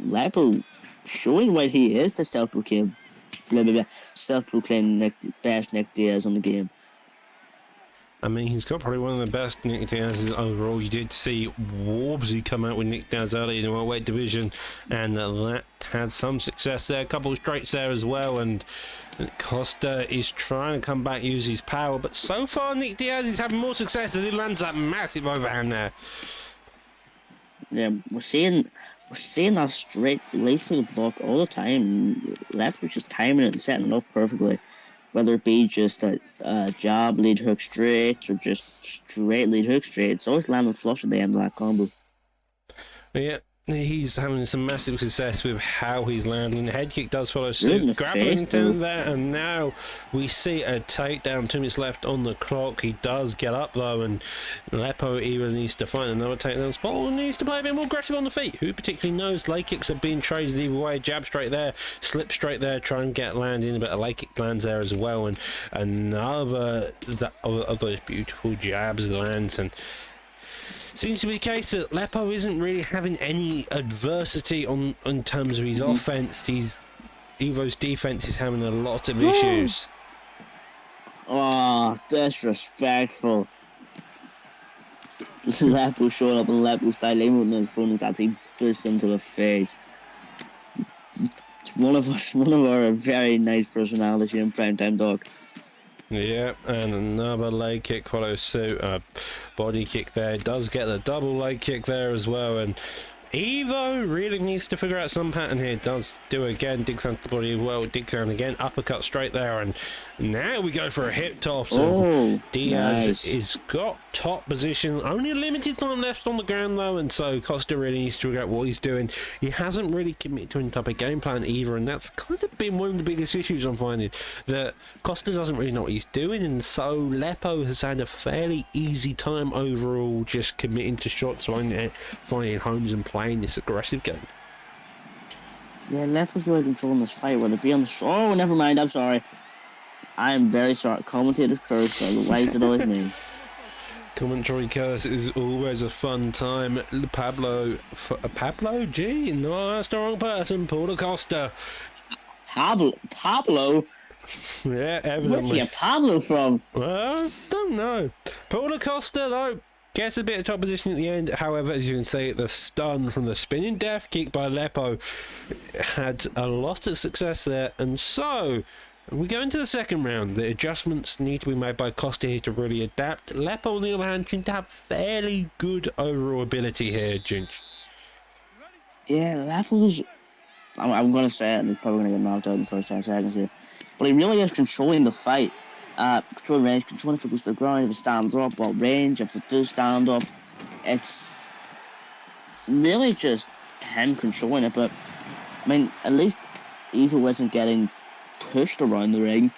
Lepo showing what he is to self-proclaim best Nick Diaz on the game. I mean, he's got probably one of the best Nick Diaz's overall. You did see Warbsy come out with Nick Diaz early in the welterweight division, and that had some success there. A couple of straights there as well, and Costa is trying to come back, use his power, but so far Nick Diaz is having more success as he lands that massive overhand there. Yeah, we're seeing that straight lead for the block all the time. Lepo's just timing it and setting it up perfectly. Whether it be just a jab, lead hook straight, or just straight lead hook straight, it's always landing flush at the end of that combo. Yeah, he's having some massive success with how he's landing. The head kick does follow suit. Grappling down there, and now we see a takedown. 2 minutes left on the clock. He does get up though, and Lepo either needs to find another takedown spot or needs to play a bit more aggressive on the feet. Who particularly knows? Leg kicks are being traded either way. Jab straight there, slip straight there, try and get landing, but a leg kick lands there as well, and another of those beautiful jabs lands, and seems to be the case that Lepo isn't really having any adversity in terms of his offense. Evo's defense is having a lot of issues. Oh, disrespectful. Lepo showing up in Lepo style, aiming with his opponents actually pushed him to the face. One of our very nice personalities here in Primetime Dog. Yeah, and another leg kick follows suit. Body kick there. Does get the double leg kick there as well, and Evo really needs to figure out some pattern here. Does do it again, digs down to the body well, digs down again, uppercut straight there, and now we go for a hip toss. Oh, Diaz nice. is got top position, only a limited time left on the ground though, and so Costa really needs to figure out what he's doing. He hasn't really committed to any type of game plan either, and that's kind of been one of the biggest issues I'm finding, that Costa doesn't really know what he's doing, and so Lepo has had a fairly easy time overall just committing to shots, finding homes and playing this aggressive game. Yeah, Left was really controlling this fight. Would it be on the Oh, never mind. I'm sorry. I am very sorry. Commentator's curse, so why is it always me? Commentary curse is always a fun time. Pablo G? No, that's the wrong person. Paulo Costa. Pablo? Yeah, Where'd you evidently. get Pablo from? Well, don't know. Paulo Costa, though, gets a bit of top position at the end. However, as you can see, the stun from the spinning death kick by Lepo had a lot of success there. And so, we go into the second round. The adjustments need to be made by Costa here to really adapt. Lepo, on the other hand, seemed to have fairly good overall ability here, Ginch. Yeah, Left was... I'm going to say it, and he's probably going to get knocked out in the first 10 seconds here. But he really is controlling the fight. Control range, control if it goes to the ground, if it stands up, well, range, if it does stand up. It's really just him controlling it, but I mean, at least Evo wasn't getting pushed around the ring.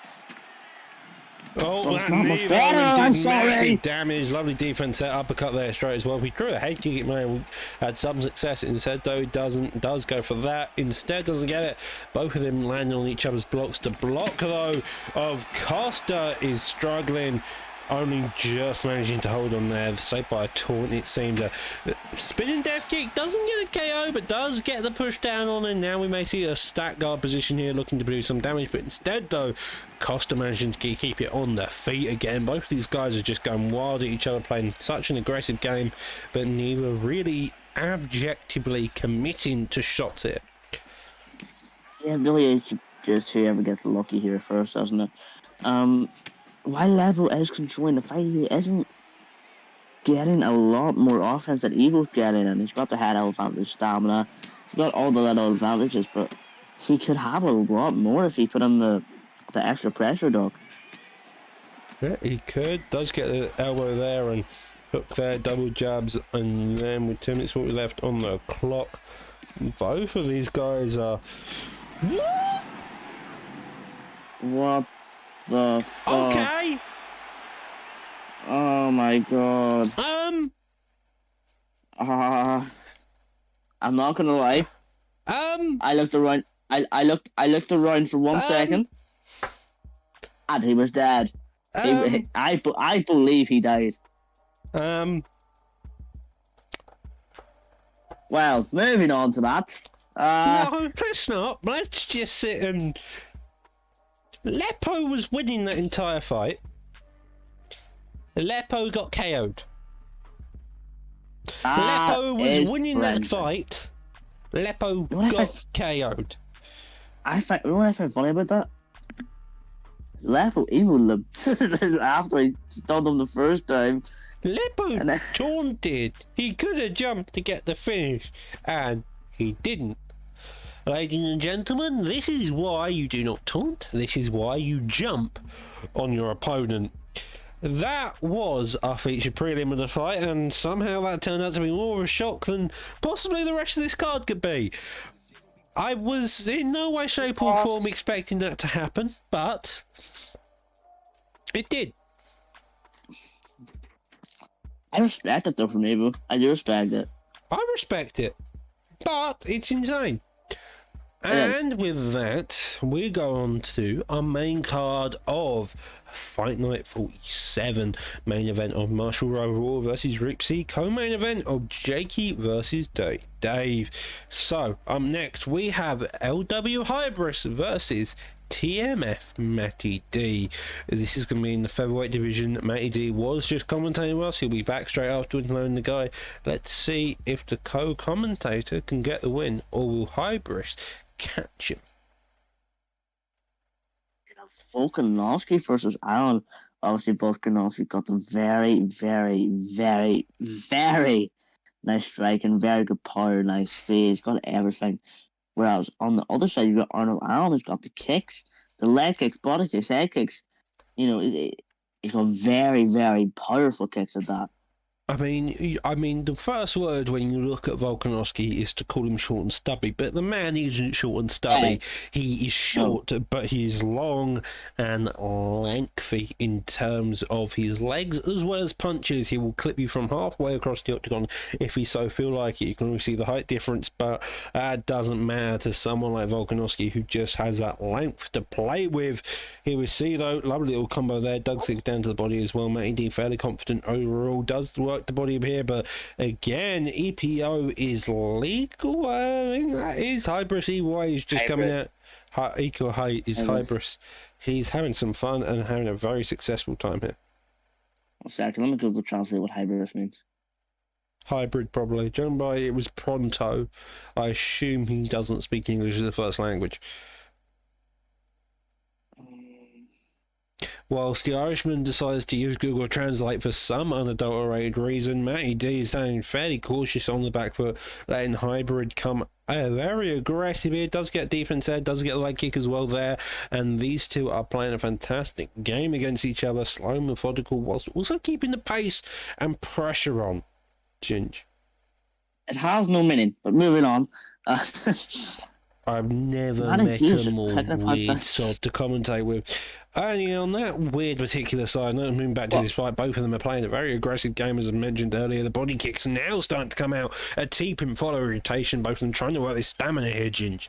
Oh, But it's that not much knee better, rolling I'm did sorry. massive damage. Lovely defense there, uppercut there straight as well. We drew a head kick, it may have had some success instead, though. It does go for that. Instead, doesn't get it. Both of them landing on each other's blocks. The block, though, of Costa is struggling. Only just managing to hold on there, saved by a taunt, it seems. A spinning death kick doesn't get a KO, but does get the push down on, and now we may see a stack guard position here looking to produce some damage, but instead, though, Costa managing to keep it on their feet again. Both of these guys are just going wild at each other, playing such an aggressive game, but neither really abjectively committing to shots here. Yeah, it really is just whoever gets lucky here first, doesn't it? While Level is controlling the fight, he isn't getting a lot more offense that Evo's getting, and he's got the head advantage, stamina. He's got all the little advantages, but he could have a lot more if he put on the extra pressure, Doc. Yeah, he could. Does get the elbow there and hook there, double jabs, and then with 2 minutes 40 left on the clock, both of these guys are... What the fuck? Okay! Oh my god. I'm not gonna lie. I looked around. I looked around for 1 second, and he was dead. I believe he died. Well, moving on to that. No, let's not. Let's just sit and... Lepo was winning that entire fight. Lepo got KO'd. Lepo was winning that fight. Lepo got KO'd. You know what I find funny about that? Lepo even looked after he stunned him the first time. Lepo taunted. He could have jumped to get the finish, and he didn't. Ladies and gentlemen, this is why you do not taunt. This is why you jump on your opponent. That was our featured prelim of the fight, and somehow that turned out to be more of a shock than possibly the rest of this card could be. I was in no way, shape or form expecting that to happen, but it did. I respect it though from Evo. I do respect it. I respect it, but it's insane. And with that, we go on to our main card of Fight Night 47. Main event of Marshall Raw versus Rixie. Co-main event of Jakey versus Dave. So, up next, we have LW Hybris versus TMF Matty D. This is going to be in the featherweight division. Matty D was just commentating with us. He'll be back straight afterwards knowing the guy. Let's see if the co-commentator can get the win, or will Hybris catch him? Volkanovski versus Allen. Obviously, Volkanovski got the very, very, very, very nice striking, very good power, nice speed. He's got everything. Whereas on the other side, you've got Arnold Allen, who's got the kicks, the leg kicks, body kicks, head kicks. He's got very, very powerful kicks at that. I mean, the first word when you look at Volkanovski is to call him short and stubby, but the man isn't short and stubby. He is short, but he's long and lengthy in terms of his legs as well as punches. He will clip you from halfway across the octagon if he so feel like it. You can only see the height difference, but that doesn't matter to someone like Volkanovski who just has that length to play with. Here we see, though, lovely little combo there. Doug sits down to the body as well. Matty D fairly confident overall, does work the body up here, but again, EPO is legal. Is Hybris EY is just coming out. Eco Height is Hybris. He's having some fun and having a very successful time here. One second, let me Google translate what hybris means. Hybrid, probably. Judging by it was pronto, I assume he doesn't speak English as a first language. Whilst the Irishman decides to use Google Translate for some unadulterated reason, Matty D is sounding fairly cautious on the back foot, letting Hybrid come very aggressive here. Does get defense there, does get a leg kick as well there, and these two are playing a fantastic game against each other, slow and methodical, whilst also keeping the pace and pressure on. Ginge. It has no meaning, but moving on. I've never met a more weird sod to commentate with. Only on that weird particular side, moving back to this fight, both of them are playing a very aggressive game, as I mentioned earlier. The body kicks are now starting to come out. A deep in follow rotation, both of them trying to work this stamina here, Ginge.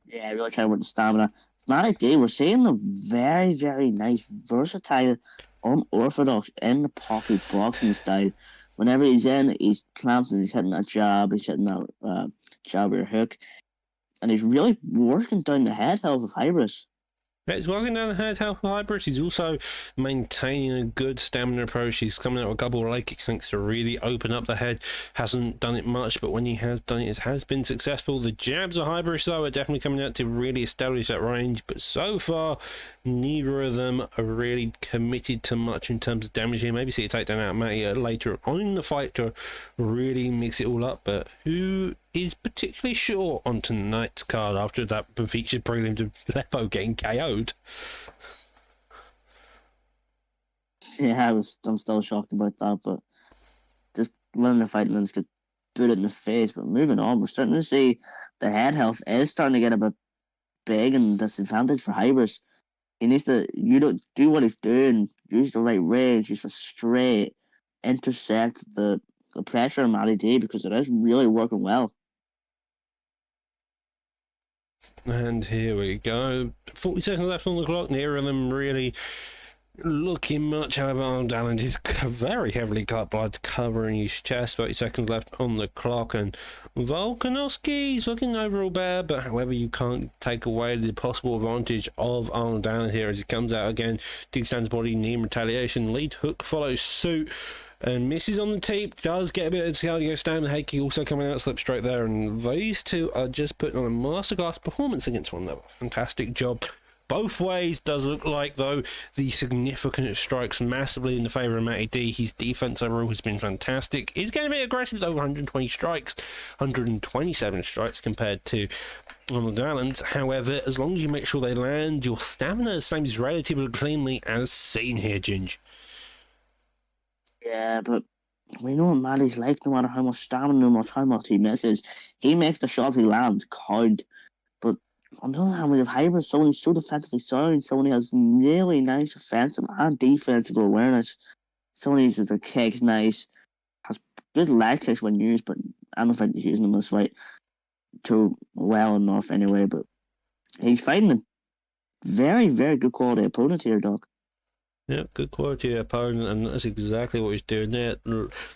Yeah, really trying to work the stamina. It's not a day. We're seeing the very, very nice, versatile, unorthodox in the pocket boxing style. Whenever he's in, he's clamping, he's hitting that jab, he's hitting that jab or hook. And he's really working down the head health of Hybris. Yeah, he's working down the head health of Hybris. He's also maintaining a good stamina approach. He's coming out with a couple of leg kicks to really open up the head. Hasn't done it much, but when he has done it, it has been successful. The jabs of Hybris, though, are definitely coming out to really establish that range. But so far, neither of them are really committed to much in terms of damage here. Maybe see a takedown out of Matty later on in the fight to really mix it all up. But who is particularly short on tonight's card after that featured prelim to Lepo getting KO'd? Yeah, I'm still shocked about that, but just winning the fight and then just get booted in the face. But moving on, we're starting to see the head health is starting to get a bit big and disadvantage for Hybris. He needs to do what he's doing, use the right range, use a straight, intersect the pressure on Matty D, because it is really working well. And here we go. 40 seconds left on the clock. Neither of them really looking much. However, Arnold Allen is very heavily cut, blood covering his chest. 30 seconds left on the clock, and Volkanovski's looking overall bad, but however, you can't take away the possible advantage of Arnold Allen here as he comes out again. Digs down his body, knee in retaliation. Lead hook follows suit and misses on the teep. Does get a bit of cardio stand. The head kick also coming out, slip straight there, and these two are just putting on a masterclass performance against one another. Fantastic job both ways. Does look like, though, the significant strikes massively in the favour of Matty D. His defense overall has been fantastic. He's getting a bit aggressive, though. 120 strikes, 127 strikes compared to Arnold Allen's. However, as long as you make sure they land, your stamina seems relatively cleanly as seen here, Ginge. Yeah, but we know what Matty's like. No matter how much stamina, no matter how much he misses, he makes the shots he lands count. But on the other hand, we have Hybris, someone who's so defensively sound, someone who has really nice offensive and defensive awareness, someone who uses their kicks nice, has good leg kicks when used, but I don't think he's using them in this fight too well enough anyway. But he's fighting a very, very good quality opponent here, Doc. Yeah, good quality opponent, and that's exactly what he's doing there.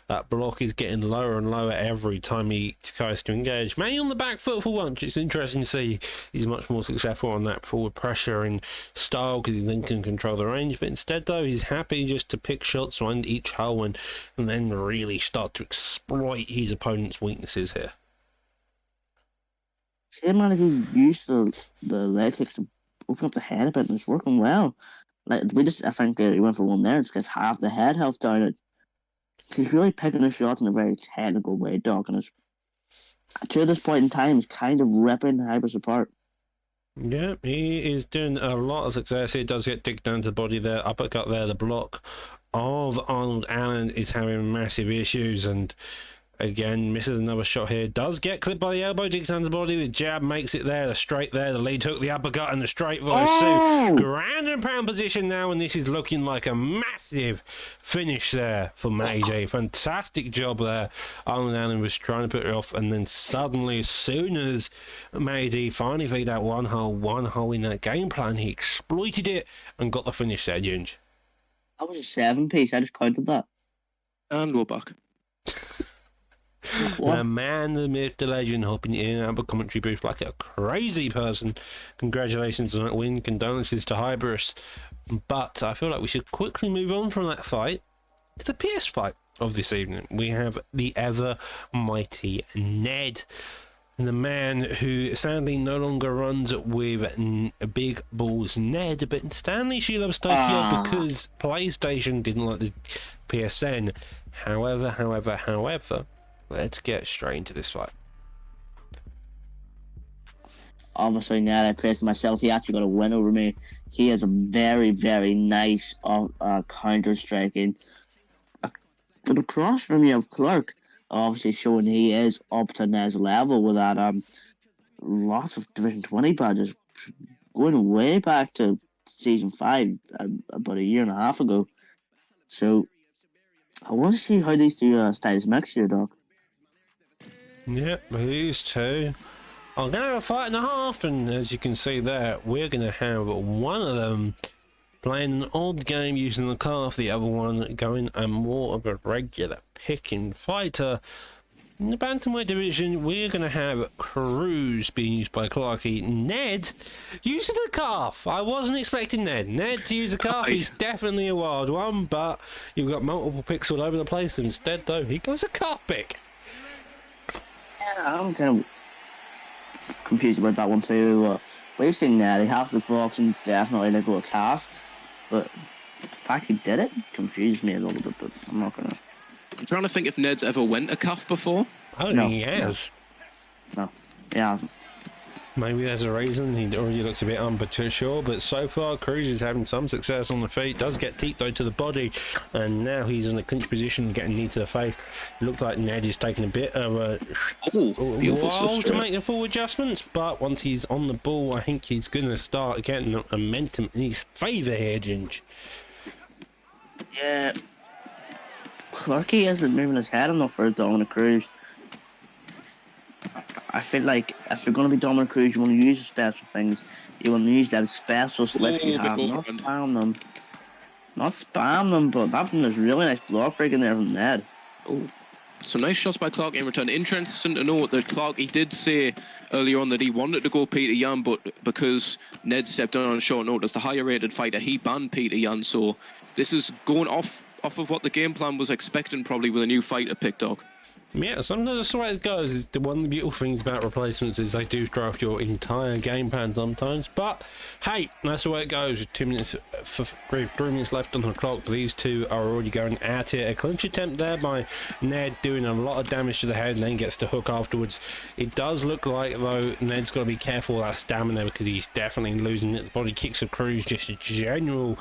That block is getting lower and lower every time he tries to engage. Matty on the back foot for once. It's interesting to see he's much more successful on that forward pressure and style, because he then can control the range. But instead, though, he's happy just to pick shots around each hole and then really start to exploit his opponent's weaknesses here. Same man, if you use the leg kicks to open up the head a bit, and it's working well. Like I think he went for one there. Just gets half the head health down it. He's really picking his shots in a very technical way, Doc, and to this point in time, he's kind of ripping Hybris apart. Yeah, he is doing a lot of success. He does get digged down to the body there, uppercut there. The block of Arnold Allen is having massive issues, and again misses another shot here. Does get clipped by the elbow, digs down to the body. The jab makes it there. The straight there. The lead hook, the uppercut, and the straight voice. Oh! Ground and pound position now, and this is looking like a massive finish there for Mayday. Fantastic job there. Arnold Allen was trying to put it off, and then suddenly, as soon as Mayday finally figured out one hole in that game plan, he exploited it and got the finish there, Ginge. That was a 7-piece. I just counted that. And we're back. The man, the myth, the legend, hopping in and out of a commentary booth like a crazy person. Congratulations on that win. Condolences to Hybris. But I feel like we should quickly move on from that fight to the PS fight of this evening. We have the ever mighty Ned, the man who sadly no longer runs with Big Balls Ned, but Stanley She Loves Tokyo because PlayStation didn't like the PSN. However, let's get straight into this fight. Obviously, now that I placed myself, he actually got a win over me. He has a very, very nice counter striking. But across from you have Clark, obviously showing he is up to Ned's level with that lots of Division 20 badges, going way back to Season 5 about a year and a half ago. So I want to see how these two styles mix here, Doc. Yep, these two are going to have a fight and a half, and as you can see there, we're going to have one of them playing an odd game using the calf, the other one going a more of a regular picking fighter. In the bantamweight division, we're going to have Cruz being used by Clarky. Ned using the calf. I wasn't expecting Ned to use a calf. He's definitely a wild one, but you've got multiple picks all over the place. Instead, though, he goes a calf pick. Yeah, I'm kind of confused about that one too. We've seen Ned. He has the boxing definitely to go a calf, but the fact he did it confuses me a little bit. But I'm not gonna. I'm trying to think if Ned's ever went a calf before. Oh, No, he has. No, he hasn't. Maybe there's a reason. He already looks a bit unsure, but so far Cruz is having some success on the feet. Does get teeth though to the body, and now he's in a clinch position, getting knee to the face. Looks like Ned is taking a bit of a while to make the full adjustments, but once he's on the ball, I think he's going to start getting the momentum in his favour here, Ginge. Yeah, Clarky isn't moving his head enough for Dominic Cruz. I feel like if you're going to be Dominic Cruz, you want to use the special things. You want to use that special slip you have. Not spam them. Not spam them, but that one is really nice block break in there from Ned. Oh, some nice shots by Clark in return. Interesting to note that Clark, he did say earlier on that he wanted to go Peter Yan, but because Ned stepped down on short notice, the higher rated fighter, he banned Peter Yan. So this is going off of what the game plan was expecting, probably with a new fighter picked up. Yeah, sometimes that's the way it goes. Is one of the beautiful things about replacements is they do draft your entire game plan sometimes. But hey, that's the way it goes. 2 minutes, 3 minutes left on the clock. But these two are already going at it. A clinch attempt there by Ned, doing a lot of damage to the head, and then gets the hook afterwards. It does look like though Ned's got to be careful with that stamina because he's definitely losing it. The body kicks of Cruz, just a general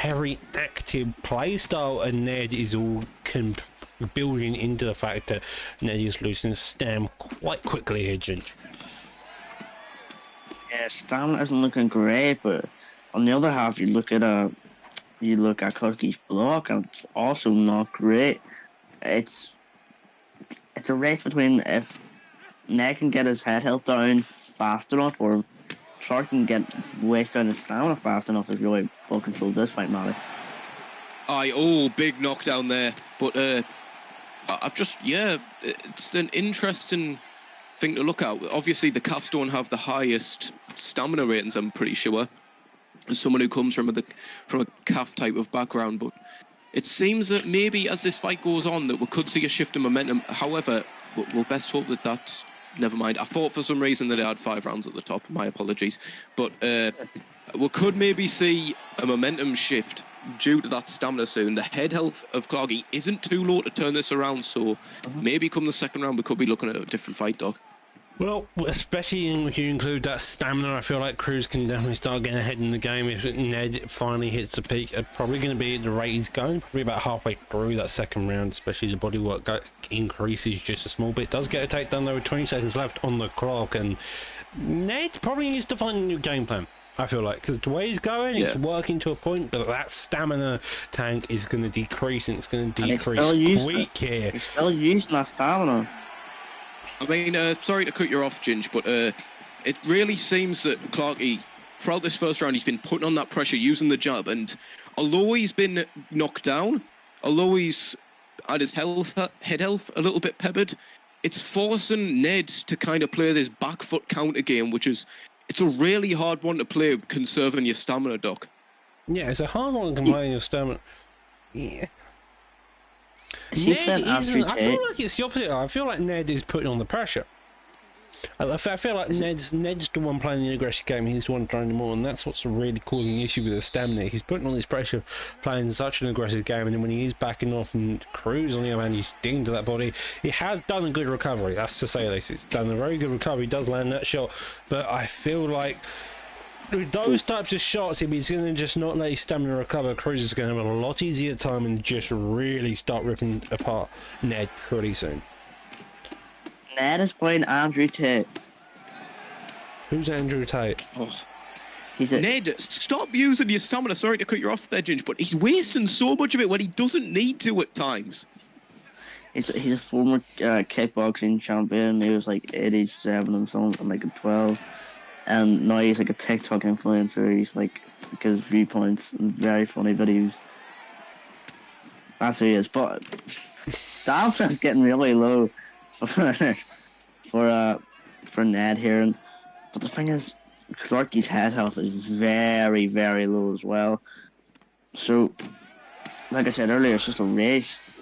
very active play style, and Ned is all building into the fact that Ned is losing stam quite quickly here, Ginge. Yeah, stamina isn't looking great, but on the other half, you look at Clarky's block, and it's also not great. It's a race between if Ned can get his head health down fast enough, or if Clark can waste down his stamina fast enough to really ball control this fight, Matty. Big knockdown there, but it's an interesting thing to look at. Obviously, the calves don't have the highest stamina ratings, I'm pretty sure, as someone who comes from a calf type of background, but it seems that maybe as this fight goes on that we could see a shift in momentum. However, we'll best hope that that's never mind. I thought for some reason that it had 5 rounds at the top. My apologies. But we could maybe see a momentum shift due to that stamina soon. The head health of Clarky isn't too low to turn this around, so maybe come the second round we could be looking at a different fight, Doc. Well, especially if you include that stamina, I feel like Cruz can definitely start getting ahead in the game if Ned finally hits the peak. Probably going to be at the rate he's going, probably about halfway through that second round, especially the bodywork increases just a small bit. Does get a takedown though with 20 seconds left on the clock, and Ned probably needs to find a new game plan. I feel like, because the way he's going, it's working to a point, but that stamina tank is going to decrease, and it's going to decrease quick here. He's still using that stamina. I mean, sorry to cut you off, Ginge, but it really seems that Clarky, throughout this first round, he's been putting on that pressure, using the jab, and although he's been knocked down, although he's had his head health a little bit peppered, it's forcing Ned to kind of play this back foot counter game, which is, it's a really hard one to play, conserving your stamina, Doc. Yeah, it's a hard one to combine your stamina. Yeah. Ned isn't, I feel like it's the opposite. I feel like Ned is putting on the pressure. I feel like Ned's the one playing the aggressive game. He's the one trying more, and that's what's really causing the issue with the stamina. He's putting on this pressure, playing such an aggressive game, and then when he is backing off and Cruz on the other hand, he's digging to that body. He has done a good recovery, that's to say this. It's done a very good recovery. He does land that shot, but I feel like with those types of shots, if he's going to just not let his stamina recover, Cruz is going to have a lot easier time and just really start ripping apart Ned pretty soon. Ned is playing Andrew Tate. Who's Andrew Tate? Oh. Ned, stop using your stamina. Sorry to cut you off there, Ginge, but he's wasting so much of it when he doesn't need to at times. He's a former kickboxing champion. He was like 87 and something, like 12. And now he's like a TikTok influencer. He's like, gives viewpoints and very funny videos. That's who he is. But stamina's getting really low for Ned here. But the thing is, Clarky's head health is very, very low as well. So, like I said earlier, it's just a race.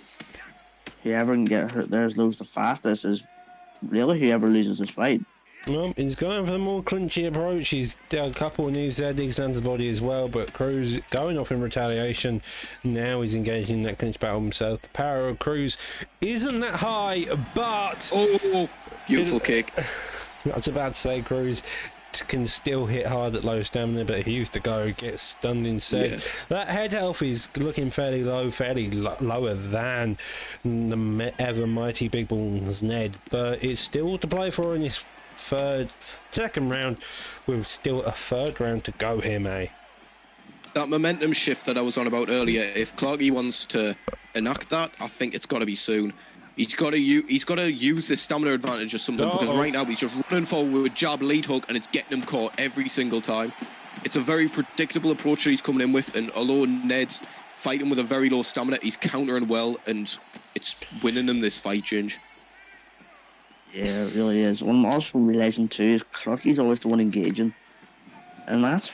Whoever can get hurt there as low as the fastest is really whoever loses this fight. Well, he's going for the more clinchy approach. He's done a couple of knee digs down to the body as well, but Cruz going off in retaliation. Now he's engaging in that clinch battle himself. The power of Cruz isn't that high, but... Oh, beautiful kick. I was about to say Cruz can still hit hard at low stamina, but he's to go, gets stunned instead. Yeah. That head health is looking fairly low, lower than the ever mighty Big Balls Ned, but it's still to play for in this second round, with still a third round to go here, May. That momentum shift that I was on about earlier, if Clarky wants to enact that, I think it's got to be soon. He's got to use this stamina advantage or something, because right now he's just running forward with jab, lead hook, and it's getting him caught every single time. It's a very predictable approach that he's coming in with, and although Ned's fighting with a very low stamina, he's countering well, and it's winning him this fight, Ginge. Yeah, it really is. What I'm also realizing too is Clarky's always the one engaging. And that's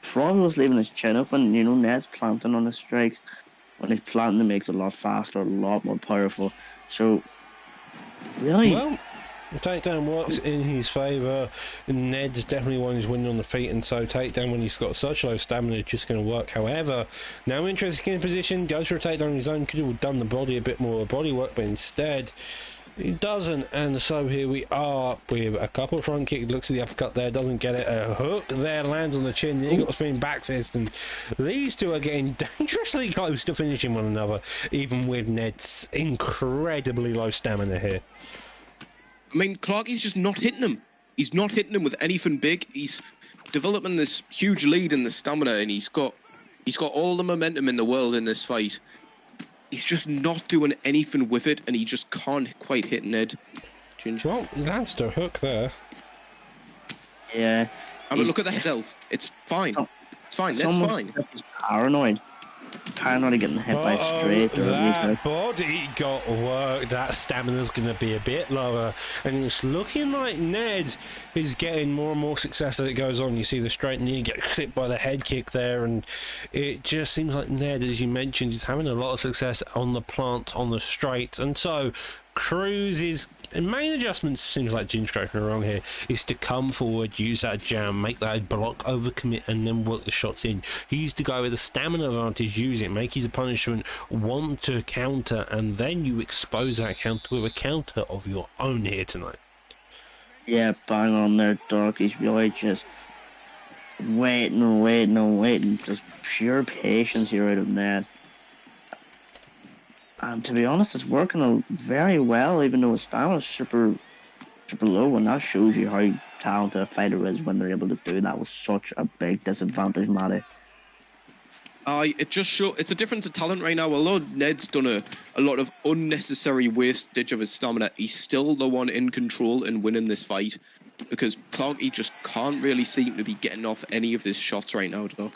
probably what's leaving his chin open. You know, Ned's planting on his strikes. When he's planting, it makes it a lot faster, a lot more powerful. So, really... Well, the takedown works in his favour. Ned's definitely one who's winning on the feet, and so takedown when he's got such low stamina is just going to work. However, now interesting in position, goes for a takedown on his own, could have done the body a bit more body work, but instead... he doesn't, and so here we are with a couple of front kicks. Looks at the uppercut there, doesn't get it. A hook there lands on the chin. Then he got a spinning back fist, and these two are getting dangerously close to finishing one another, even with Ned's incredibly low stamina here. I mean, Clarky's just not hitting him. He's not hitting him with anything big. He's developing this huge lead in the stamina, and he's got all the momentum in the world in this fight. He's just not doing anything with it, and he just can't quite hit Ned. Ginge. Well, he lands a hook there. Yeah. I mean, look at the head health. It's fine. It's fine. That's fine. He's paranoid. Paranoid getting hit by a straight. That body got worked. That stamina's going to be a bit lower. And it's looking like Ned is getting more and more success as it goes on. You see the straight knee get clipped by the head kick there. And it just seems like Ned, as you mentioned, is having a lot of success on the plant, on the straight. And so Cruz's main adjustment, seems like Ginge correct me wrong here, is to come forward, use that jam, make that block, overcommit, and then work the shots in. He's the guy with the stamina advantage, use it, make his opponent want to counter, and then you expose that counter with a counter of your own here tonight. Yeah, bang on there, Doc. He's really just waiting and waiting and waiting. Just pure patience here out of Ned. And to be honest, it's working out very well, even though his stamina is super low, and that shows you how talented a fighter is when they're able to do that with such a big disadvantage, Matty. It just shows it's a difference of talent right now. Although Ned's done a lot of unnecessary wastage of his stamina, he's still the one in control and winning this fight, because Clarky just can't really seem to be getting off any of his shots right now, Doc.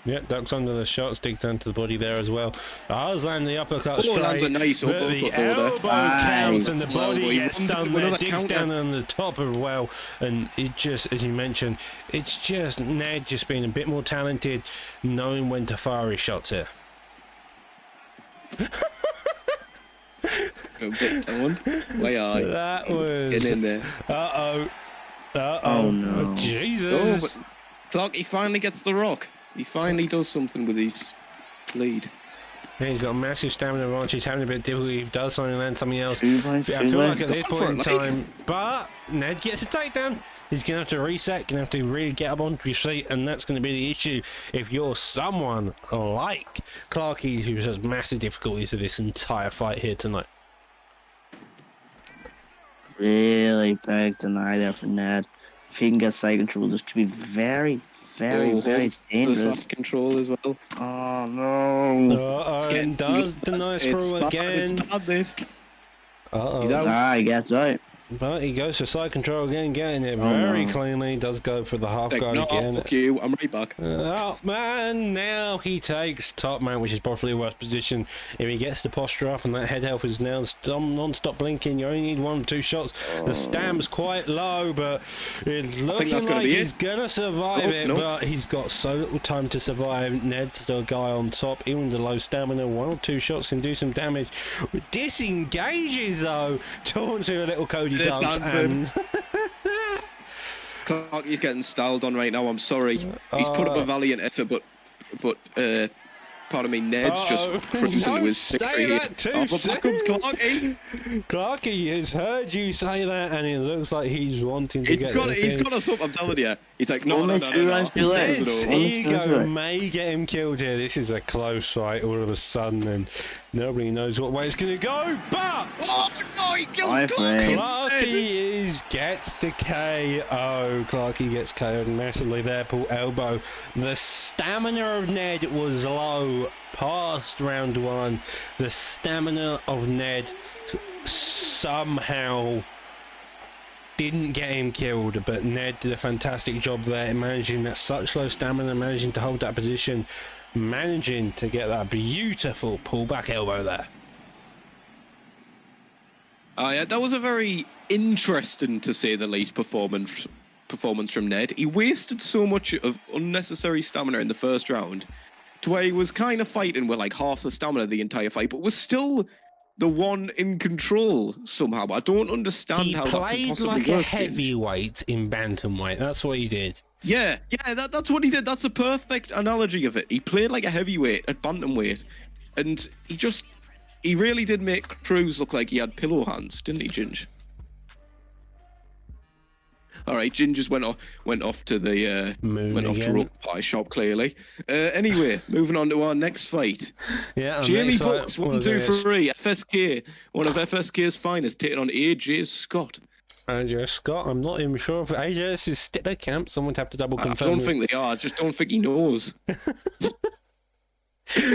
Yeah, ducks under the shot, sticks down to the body there as well. Ours land the uppercut straight, lands a nice but uppercut the there. elbow counts and the body he gets runs done into there, another digs counter. down on the top as well. And it just, as you mentioned, it's just Ned just being a bit more talented, knowing when to fire his shots here. A bit toned. Way are That was... Get in there. Uh-oh. Uh-oh. Oh, no. Jesus. Oh, but Clarky finally gets the rock. He finally does something with his lead. Yeah, he's got a massive stamina advantage. He's having a bit of difficulty. He does something and land something else. Two I points, feel two like points. at this Go point in for it, mate. time, but Ned gets a takedown. He's going to have to reset, going to have to really get up onto his feet, and that's going to be the issue if you're someone like Clarky, who has massive difficulties with this entire fight here tonight. Really big deny there for Ned. If he can get side control, this could be very dangerous. Side control as well. Oh no! Uh-oh, getting- and does deny It's screw bad, again. it's bad, this. Uh-oh. He's out. Ah, he gets out. But he goes for side control again, getting it Oh, very no. cleanly. Does go for the half Like, guard no, again. fuck you. I'm right back. Oh man, now he takes top man, which is probably a worse position. If he gets the posture up and that head health is now non-stop blinking, you only need 1 or 2 shots. The stam's quite low, but it's looking that's gonna like be he's it. gonna survive Oh, it, no. but he's got so little time to survive. Ned's the guy on top, even the low stamina, 1 or 2 shots can do some damage. Disengages though, taunts with a little Cody They're dance, dancing. and Clarky's getting styled on right now. I'm sorry. He's put up a valiant effort, but pardon me, Ned's just cruising to Don't his say victory here. that too Oh, but back comes soon. Clarky. Clarky has heard you say that, and it looks like he's wanting to He's get got the he's finish. got us up. I'm telling you. He's like, no. Only 2 rounds to left. This is His it all. ego may get him killed here. This is a close fight all of a sudden, and nobody knows what way it's going to go. But Oh, no, he killed My friend. Clarky gets the KO. Clarky gets KO'd massively there. Pull elbow. The stamina of Ned was low past round 1. The stamina of Ned somehow didn't get him killed, but Ned did a fantastic job there in managing that such low stamina, managing to hold that position, managing to get that beautiful pullback elbow there. Yeah, that was a very interesting, to say the least, performance from Ned. He wasted so much of unnecessary stamina in the first round, to where he was kind of fighting with like half the stamina the entire fight, but was still the one in control somehow. I don't understand He how that could played possibly like a work. Ginge. heavyweight in bantamweight. That's what he did. Yeah, that's what he did. That's a perfect analogy of it. He played like a heavyweight at bantamweight, and he really did make Cruz look like he had pillow hands, didn't he, Ginge? All right, Ginge just went off to the Moon went off to again. rope pie shop clearly. Anyway, moving on to our next fight. Yeah, and Jamie next fight Potts, 1, was 2, against 3. FSK, one of FSK's finest, taking on AJ Scott. AJ Scott. I'm not even sure if AJ is still at camp. Someone would have to double I confirm. don't with- think they are. I just don't think he knows.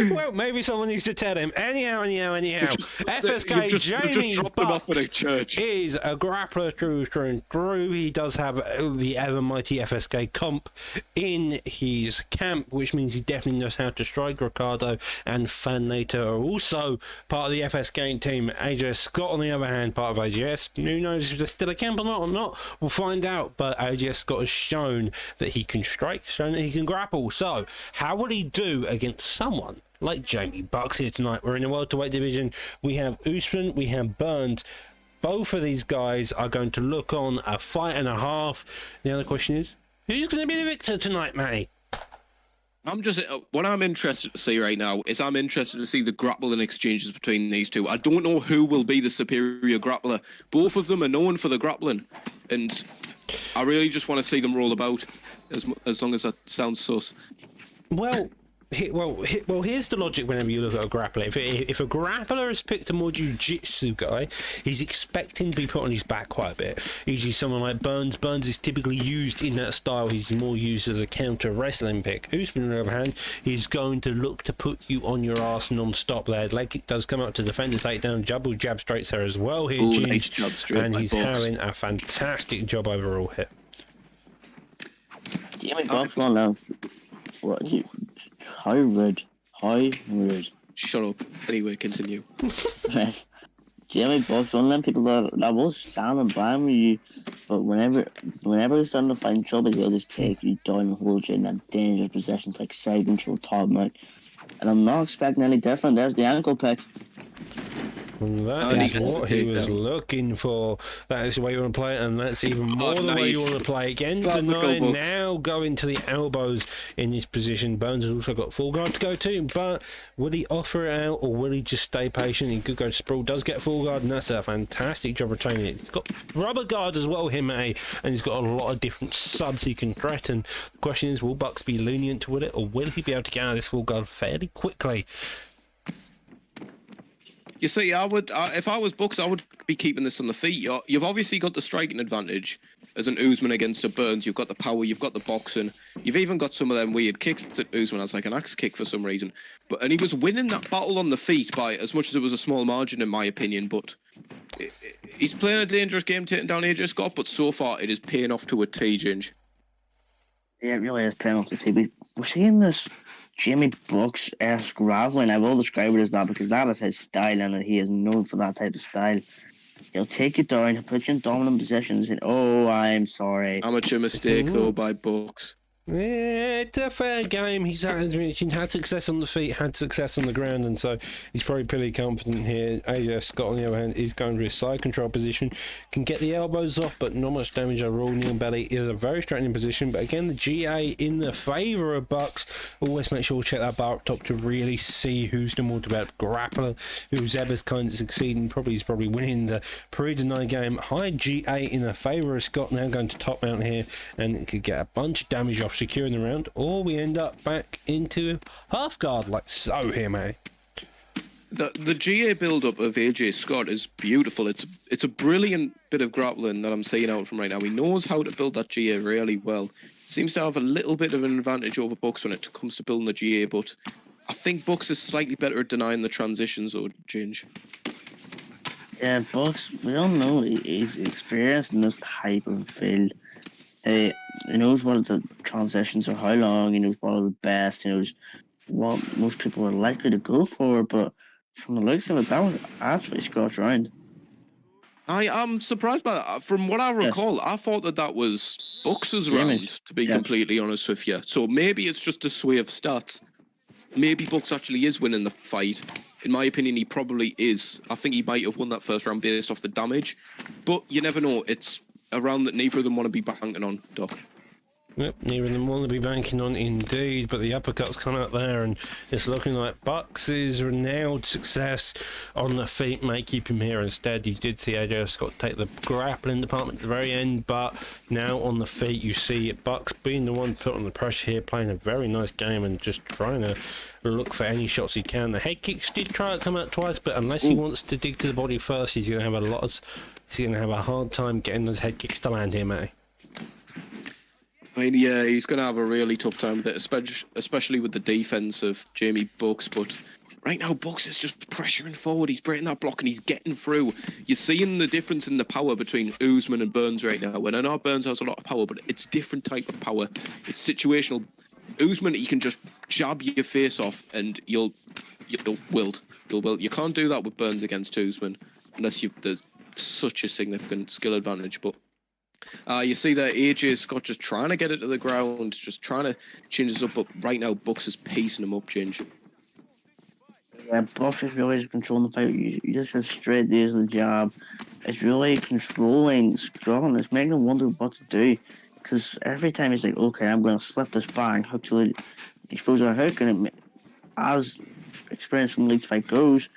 Well, maybe someone needs to tell him. Anyhow. FSK You've just Jamie dropped him off at a Potts church. is a grappler through and through. He does have the ever mighty FSK comp in his camp, which means he definitely knows how to strike. Ricardo and Fanator are also part of the FSK team. AJ Scott, on the other hand, part of AGS. Who knows if they're still a camp or not? We'll find out. But AJ Scott has shown that he can strike, shown that he can grapple. So, how would he do against someone someone like Jamie Bucks here tonight. We're in the welterweight division. We have Usman, we have Burns. Both of these guys are going to look on a fight and a half. The other question is, who's going to be the victor tonight, Matty? What I'm interested to see right now is I'm interested to see the grappling exchanges between these two. I don't know who will be the superior grappler. Both of them are known for the grappling, and I really just want to see them roll about, as long as that sounds sus. Well, here's the logic whenever you look at a grappler. If a grappler has picked a more jiu-jitsu guy, he's expecting to be put on his back quite a bit. Usually someone like Burns. Burns is typically used in that style. He's more used as a counter wrestling pick. Usman, on the other hand, is going to look to put you on your ass non-stop there. Leg kick does come up to defend the takedown. Double jab straights there as well here, Ooh, nice jab straight, and he's Bucks. having a fantastic job overall here. Jamie Bucks won now. What is it? High red. Shut up. Anyway, continue. Jamie Bucks, one of them people that will stand and by you, but whenever he's starting to find trouble, he'll just take you down and hold you in them dangerous positions like side control, top mount. And I'm not expecting any different. There's the ankle pick. And that is what he was looking for. That is the way you want to play it, and that's even more the way you want to play again. Tonight, now going to the elbows in this position. Burns has also got full guard to go to, but will he offer it out, or will he just stay patient? He could go to sprawl, does get full guard, and that's a fantastic job retaining it. He's got rubber guard as well, him, and he's got a lot of different subs he can threaten. The question is, will Bucks be lenient with it, or will he be able to get out of this full guard fairly quickly? You see, if I was Bucks, I would be keeping this on the feet. You've obviously got the striking advantage as an Usman against a Burns. You've got the power, you've got the boxing. You've even got some of them weird kicks that Usman has, like an axe kick for some reason. And he was winning that battle on the feet by as much as it was a small margin, in my opinion. But he's playing a dangerous game, taking down AJ Scott. But so far, it is paying off to a T, Ginge. Yeah, it really is paying off to see. We're seeing this Jamie Bucks-esque grappling. I will describe it as that because that is his style, and he is known for that type of style. He'll take you down, he'll put you in dominant positions, and oh, I'm sorry. Amateur mistake, though, by Bucks. Yeah, it's a fair game. He's had success on the feet, had success on the ground, and so he's probably pretty confident here. AJ Scott, on the other hand, is going to his side control position, can get the elbows off, but not much damage overall. Neil Belly is a very threatening position, but again, the GA in the favour of Bucks. Always make sure to check that bar up top to really see who's the more developed grappler, who's ever kind of succeeding. He's probably winning the pre-denied game. High GA in the favour of Scott, now going to top mount here, and it could get a bunch of damage off securing the round, or we end up back into half guard like so here, mate. The GA build-up of AJ Scott is beautiful. It's a brilliant bit of grappling that I'm seeing out from right now. He knows how to build that GA really well. Seems to have a little bit of an advantage over Bucks when it comes to building the GA, but I think Bucks is slightly better at denying the transitions, or Ginge. Yeah, Bucks, we don't know. He's experienced in this type of field. He knows what the transitions are, how long, he knows what are the best, he knows what most people are likely to go for, but from the looks of it, that was actually Scott's round. I am surprised by that. From what I recall, I thought that was Bucks' round, to be completely honest with you. So maybe it's just a sway of stats. Maybe Bucks actually is winning the fight. In my opinion, he probably is. I think he might have won that first round based off the damage, but you never know. It's a round that neither of them want to be banking on, Doc. Yep, neither of them want to be banking on indeed, but the uppercuts come out there, and it's looking like Bucks' renowned success on the feet may keep him here instead. You did see AJ Scott take the grappling department at the very end, but now on the feet you see Bucks being the one put on the pressure here, playing a very nice game and just trying to look for any shots he can. The head kicks did try to come out twice, but unless he wants to dig to the body first, he's going to have a hard time getting those head kicks to land here, mate. I mean, yeah, he's going to have a really tough time with it, especially with the defense of Jamie Bucks. But right now, Bucks is just pressuring forward. He's breaking that block and he's getting through. You're seeing the difference in the power between Usman and Burns right now. And I know Burns has a lot of power, but it's different type of power. It's situational. Usman, he can just jab your face off and you'll wilt. You can't do that with Burns against Usman unless there's such a significant skill advantage. But you see that AJ Scott just trying to get it to the ground, just trying to change this up, but right now Bucks is pacing him up, Ginge. Yeah, Bucks is really controlling the fight. You just have straight days of the jab. It's really controlling Scotland. It's making him wonder what to do. Because every time he's like, okay, I'm going to slip this bang, hook till he throws a hook. And as experience from Leeds fight goes,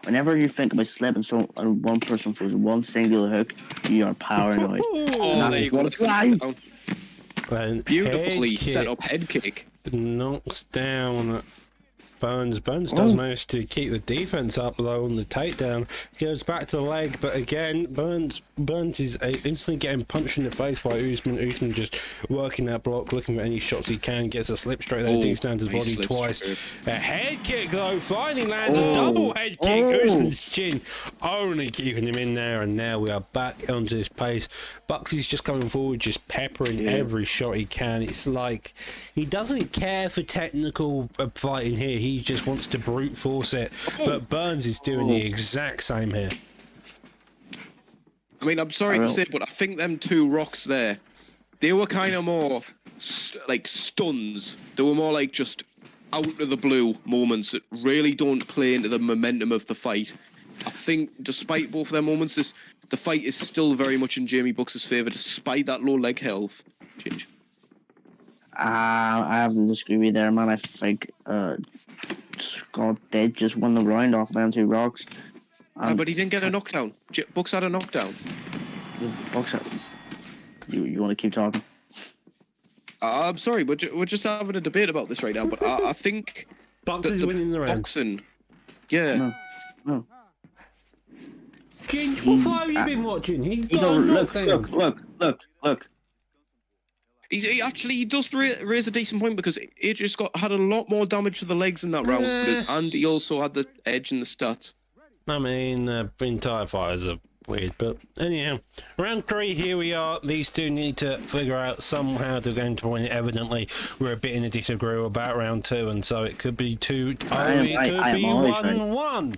whenever you think about slipping so and one person throws one singular hook, you are paranoid. Oh, there you go. Beautifully set up head kick. Knocks down Burns. Burns does manage to keep the defense up though on the takedown. Goes back to the leg, but again, Burns is instantly getting punched in the face by Usman. Usman just working that block, looking for any shots he can. Gets a slip straight there, digs down to his body twice. A head kick though, finally lands a double head kick. Usman's chin only keeping him in there, and now we are back onto this pace. Bucksy's just coming forward, just peppering every shot he can. It's like he doesn't care for technical fighting here. He just wants to brute force it. But Burns is doing the exact same here. I mean, I'm sorry to say, but I think them two rocks there, they were kind of more like stuns. They were more like just out of the blue moments that really don't play into the momentum of the fight. I think despite both of their moments, the fight is still very much in Jamie Bucks' favour, despite that low leg health. Change. I have to disagree with you there, man. I think Scott did just win the round off them two rocks. But he didn't get a knockdown. Bucks had a knockdown. Bucks. You want to keep talking? I'm sorry, we're just having a debate about this right now. But I think Bucks is winning the round. Boxing, yeah. No. Ginge, what fight have you been watching? He's got a look. He does raise a decent point because AJ Scott had a lot more damage to the legs in that round, and he also had the edge in the stats. I mean, entire fighters are weird, but anyhow, round 3, here we are. These two need to figure out somehow to going to win it. Evidently, we're a bit in a disagreement about round 2, and so it could be 2-0, it could be 1-1.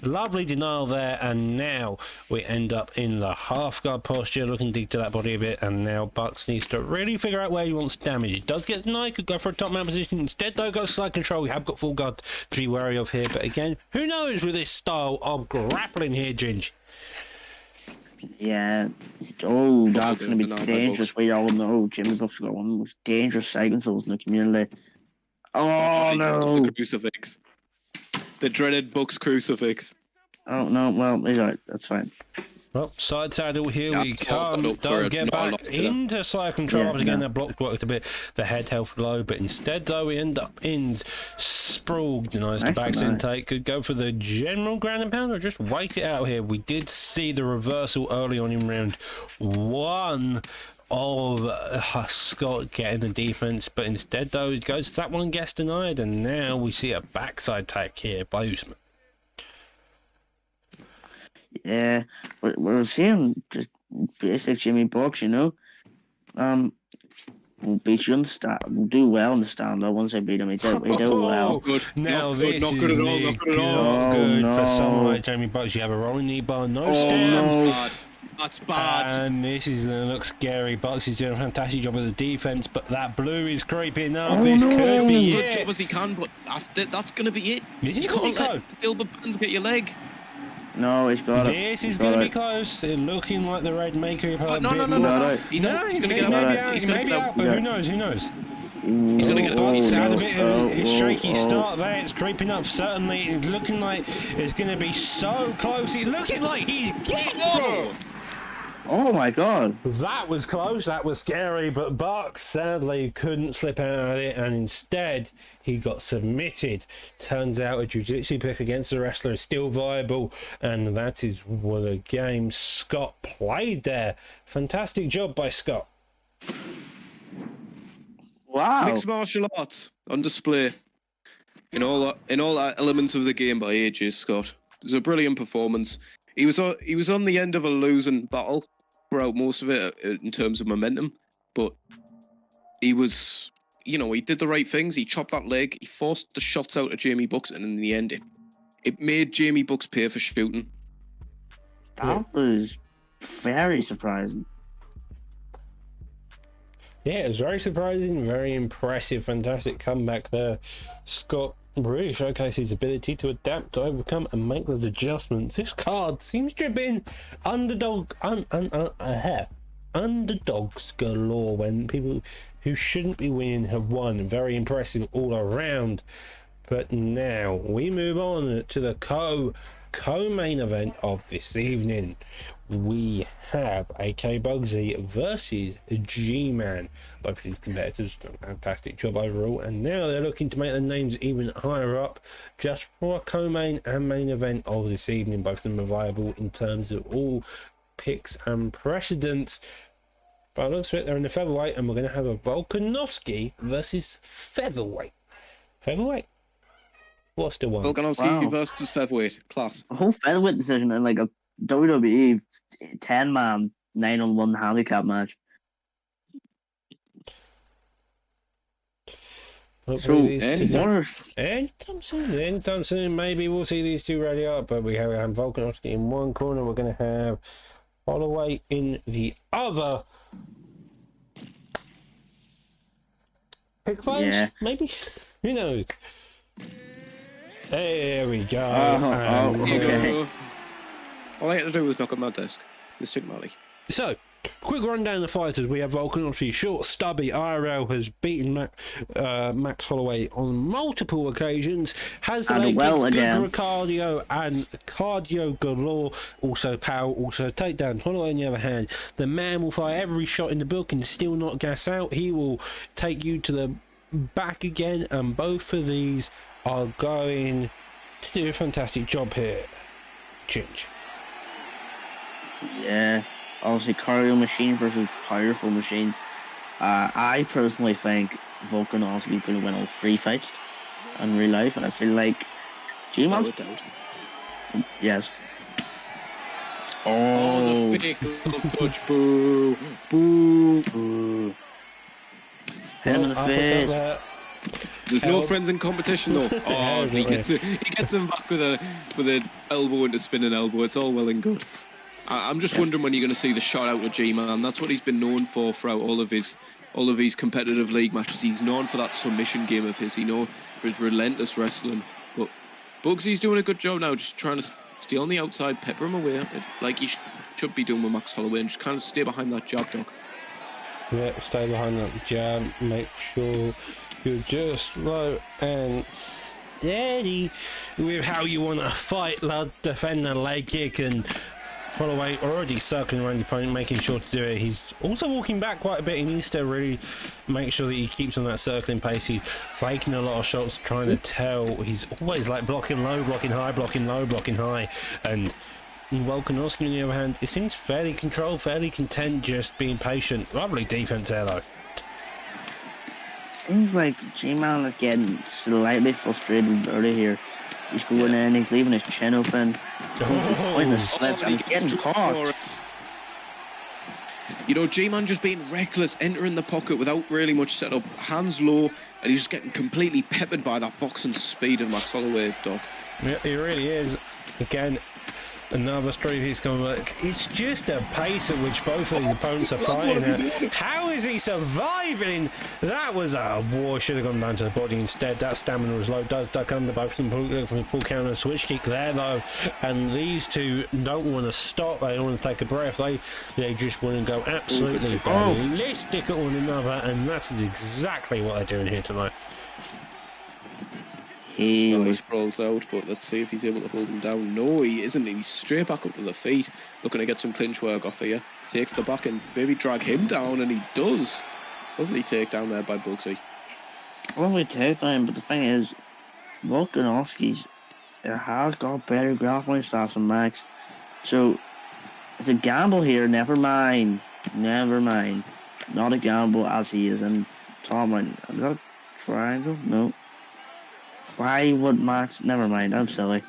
Lovely denial there, and now we end up in the half guard posture, looking deep to that body a bit, and now Bucks needs to really figure out where he wants damage. He does get denied, could go for a top man position. Instead, though, goes side control. We have got full guard to be wary of here, but again, who knows with this style of grappling here, Ginge? Yeah. Oh, that's going to be dangerous. We all know Jimmy Buff's got one of the most dangerous side controls in the community. Oh, no. The crucifix. The dreaded Bucks crucifix. Oh, no. Well, he's alright. That's fine. Well, side saddle, here we come. Does get back into side control. Yeah, Again, that block worked a bit. The head held low, but instead, though, we end up in sprawl. Denies the back intake. Could go for the general ground and pound or just wait it out here. We did see the reversal early on in round 1 of Scott getting the defense, but instead, though, he goes to that one and gets denied. And now we see a backside take here by Usman. Yeah, we're seeing just basic Jimmy Bucks, you know. We'll beat you in the stand. We'll do well in the stand. Though once I beat him, he did well. Good. Now not this good, not is good at all. Nick. Not good at all. Not good no. for someone like Jamie Bucks. You have a rolling knee bar, no stands. No. That's bad. And this is going to look scary. Bucks is doing a fantastic job of the defense, but that blue is creeping up. This could be Good it. job as he can, but after that's going to be it. This is You going can't to be let close. Gilbert Burns get your leg. No, he's got it. This is going to be close. It looking like the red maker. No. He's going to get out. He's going to get out, but who knows? Who knows? He's going to get Bucks had a out. bit of a shaky start there. It's creeping up, certainly. It's looking like it's going to be so close. It's looking like he gets it. Oh my god. That was close, that was scary, but Bucks sadly couldn't slip out of it, and instead he got submitted. Turns out a jiu-jitsu pick against the wrestler is still viable, and that is what a game Scott played there. Fantastic job by Scott. Wow. Mixed martial arts on display in all elements of the game by AJ Scott. It was a brilliant performance. He was on the end of a losing battle throughout most of it in terms of momentum, but he was, he did the right things. He chopped that leg. He forced the shots out of Jamie Bucks, and in the end, it made Jamie Bucks pay for shooting. That was very surprising. Yeah, it was very surprising, very impressive, fantastic comeback there. Scott really showcase his ability to adapt, to overcome, and make those adjustments. This card seems to have been underdogs galore when people who shouldn't be winning have won. Very impressive all around. But now we move on to the co-main event of this evening. We have AK Bugsy versus G-Man. Both of these competitors done a fantastic job overall, and now they're looking to make their names even higher up just for a co-main and main event of this evening. Both of them are viable in terms of all picks and precedents. But it looks like they're in the featherweight, and we're going to have a Volkanovski versus featherweight. Featherweight? What's the one? Volkanovski versus featherweight. Class. A whole featherweight decision in like a WWE 10-man 9-on-1 handicap match. Anytime soon, maybe we'll see these two ready up, but we have Volkanovski in one corner. We're going to have Holloway in the other. Pick close? Yeah. Maybe? Who knows? There we go. Okay. All I had to do was knock on my desk. Mr. Malley. So, quick rundown of the fighters. We have Volkanovski, short, stubby. IRL has beaten Max Holloway on multiple occasions. Has the leg kicks, good cardio, and cardio galore. Also power, also takedown. Holloway, on the other hand, the man will fire every shot in the book and still not gas out. He will take you to the back again, and both of these are going to do a fantastic job here. Ginge. Yeah, obviously cardio machine versus powerful machine. I personally think Volkanovski is going to win all 3 fights in real life, and I feel like G-Man. Yes. Oh, the fake little touch. Boo. Boo. Boo. Hit him in the face. There's no friends in competition though. Oh, he gets him back with an elbow into spinning elbow. It's all well and good. I'm just wondering when you're going to see the shot out of G-Man. That's what he's been known for throughout all of his competitive league matches. He's known for that submission game of his. For his relentless wrestling. But Bugsy's doing a good job now, just trying to stay on the outside, pepper him away, like he should be doing with Max Holloway, and just kind of stay behind that jab, dog. Yeah, stay behind that jab. Make sure you're just low and steady with how you want to fight, lad. Defend the leg kick, and Holloway already circling around the opponent, making sure to do it. He's also walking back quite a bit. He needs to really make sure that he keeps on that circling pace. He's faking a lot of shots, trying to tell. He's always like blocking low, blocking high, blocking low, blocking high. And Volkanovski, on the other hand, it seems fairly controlled, fairly content, just being patient. Lovely defense there, though. Seems like G-Man is getting slightly frustrated early here. He's going in, he's leaving his chin open. Pointing the slips, and he's getting caught. G-Man just being reckless, entering the pocket without really much setup, hands low, and he's just getting completely peppered by that boxing speed of Max Holloway, dog. Yeah, he really is. Again, another streak he's going to look. It's just a pace at which both of his opponents are fighting at. How is he surviving? That was a war. Should have gone down to the body instead. That stamina was low. Does duck under both of them. Full counter switch kick there though. And these two don't want to stop. They don't want to take a breath. They just want to go absolutely ballistic at one another. And that's exactly what they're doing here tonight. He sprawls out, but let's see if he's able to hold him down. No, he isn't. He's straight back up to the feet, looking to get some clinch work off here. Takes the back and maybe drag him down, and he does. Lovely takedown there by Bugsy. Lovely takedown, but the thing is, Volkanovski's has got better grappling stats than Max. So, it's a gamble here, never mind. Never mind. Not a gamble as he is in top line. Is that triangle? No. Why would Max? Never mind, I'm silly.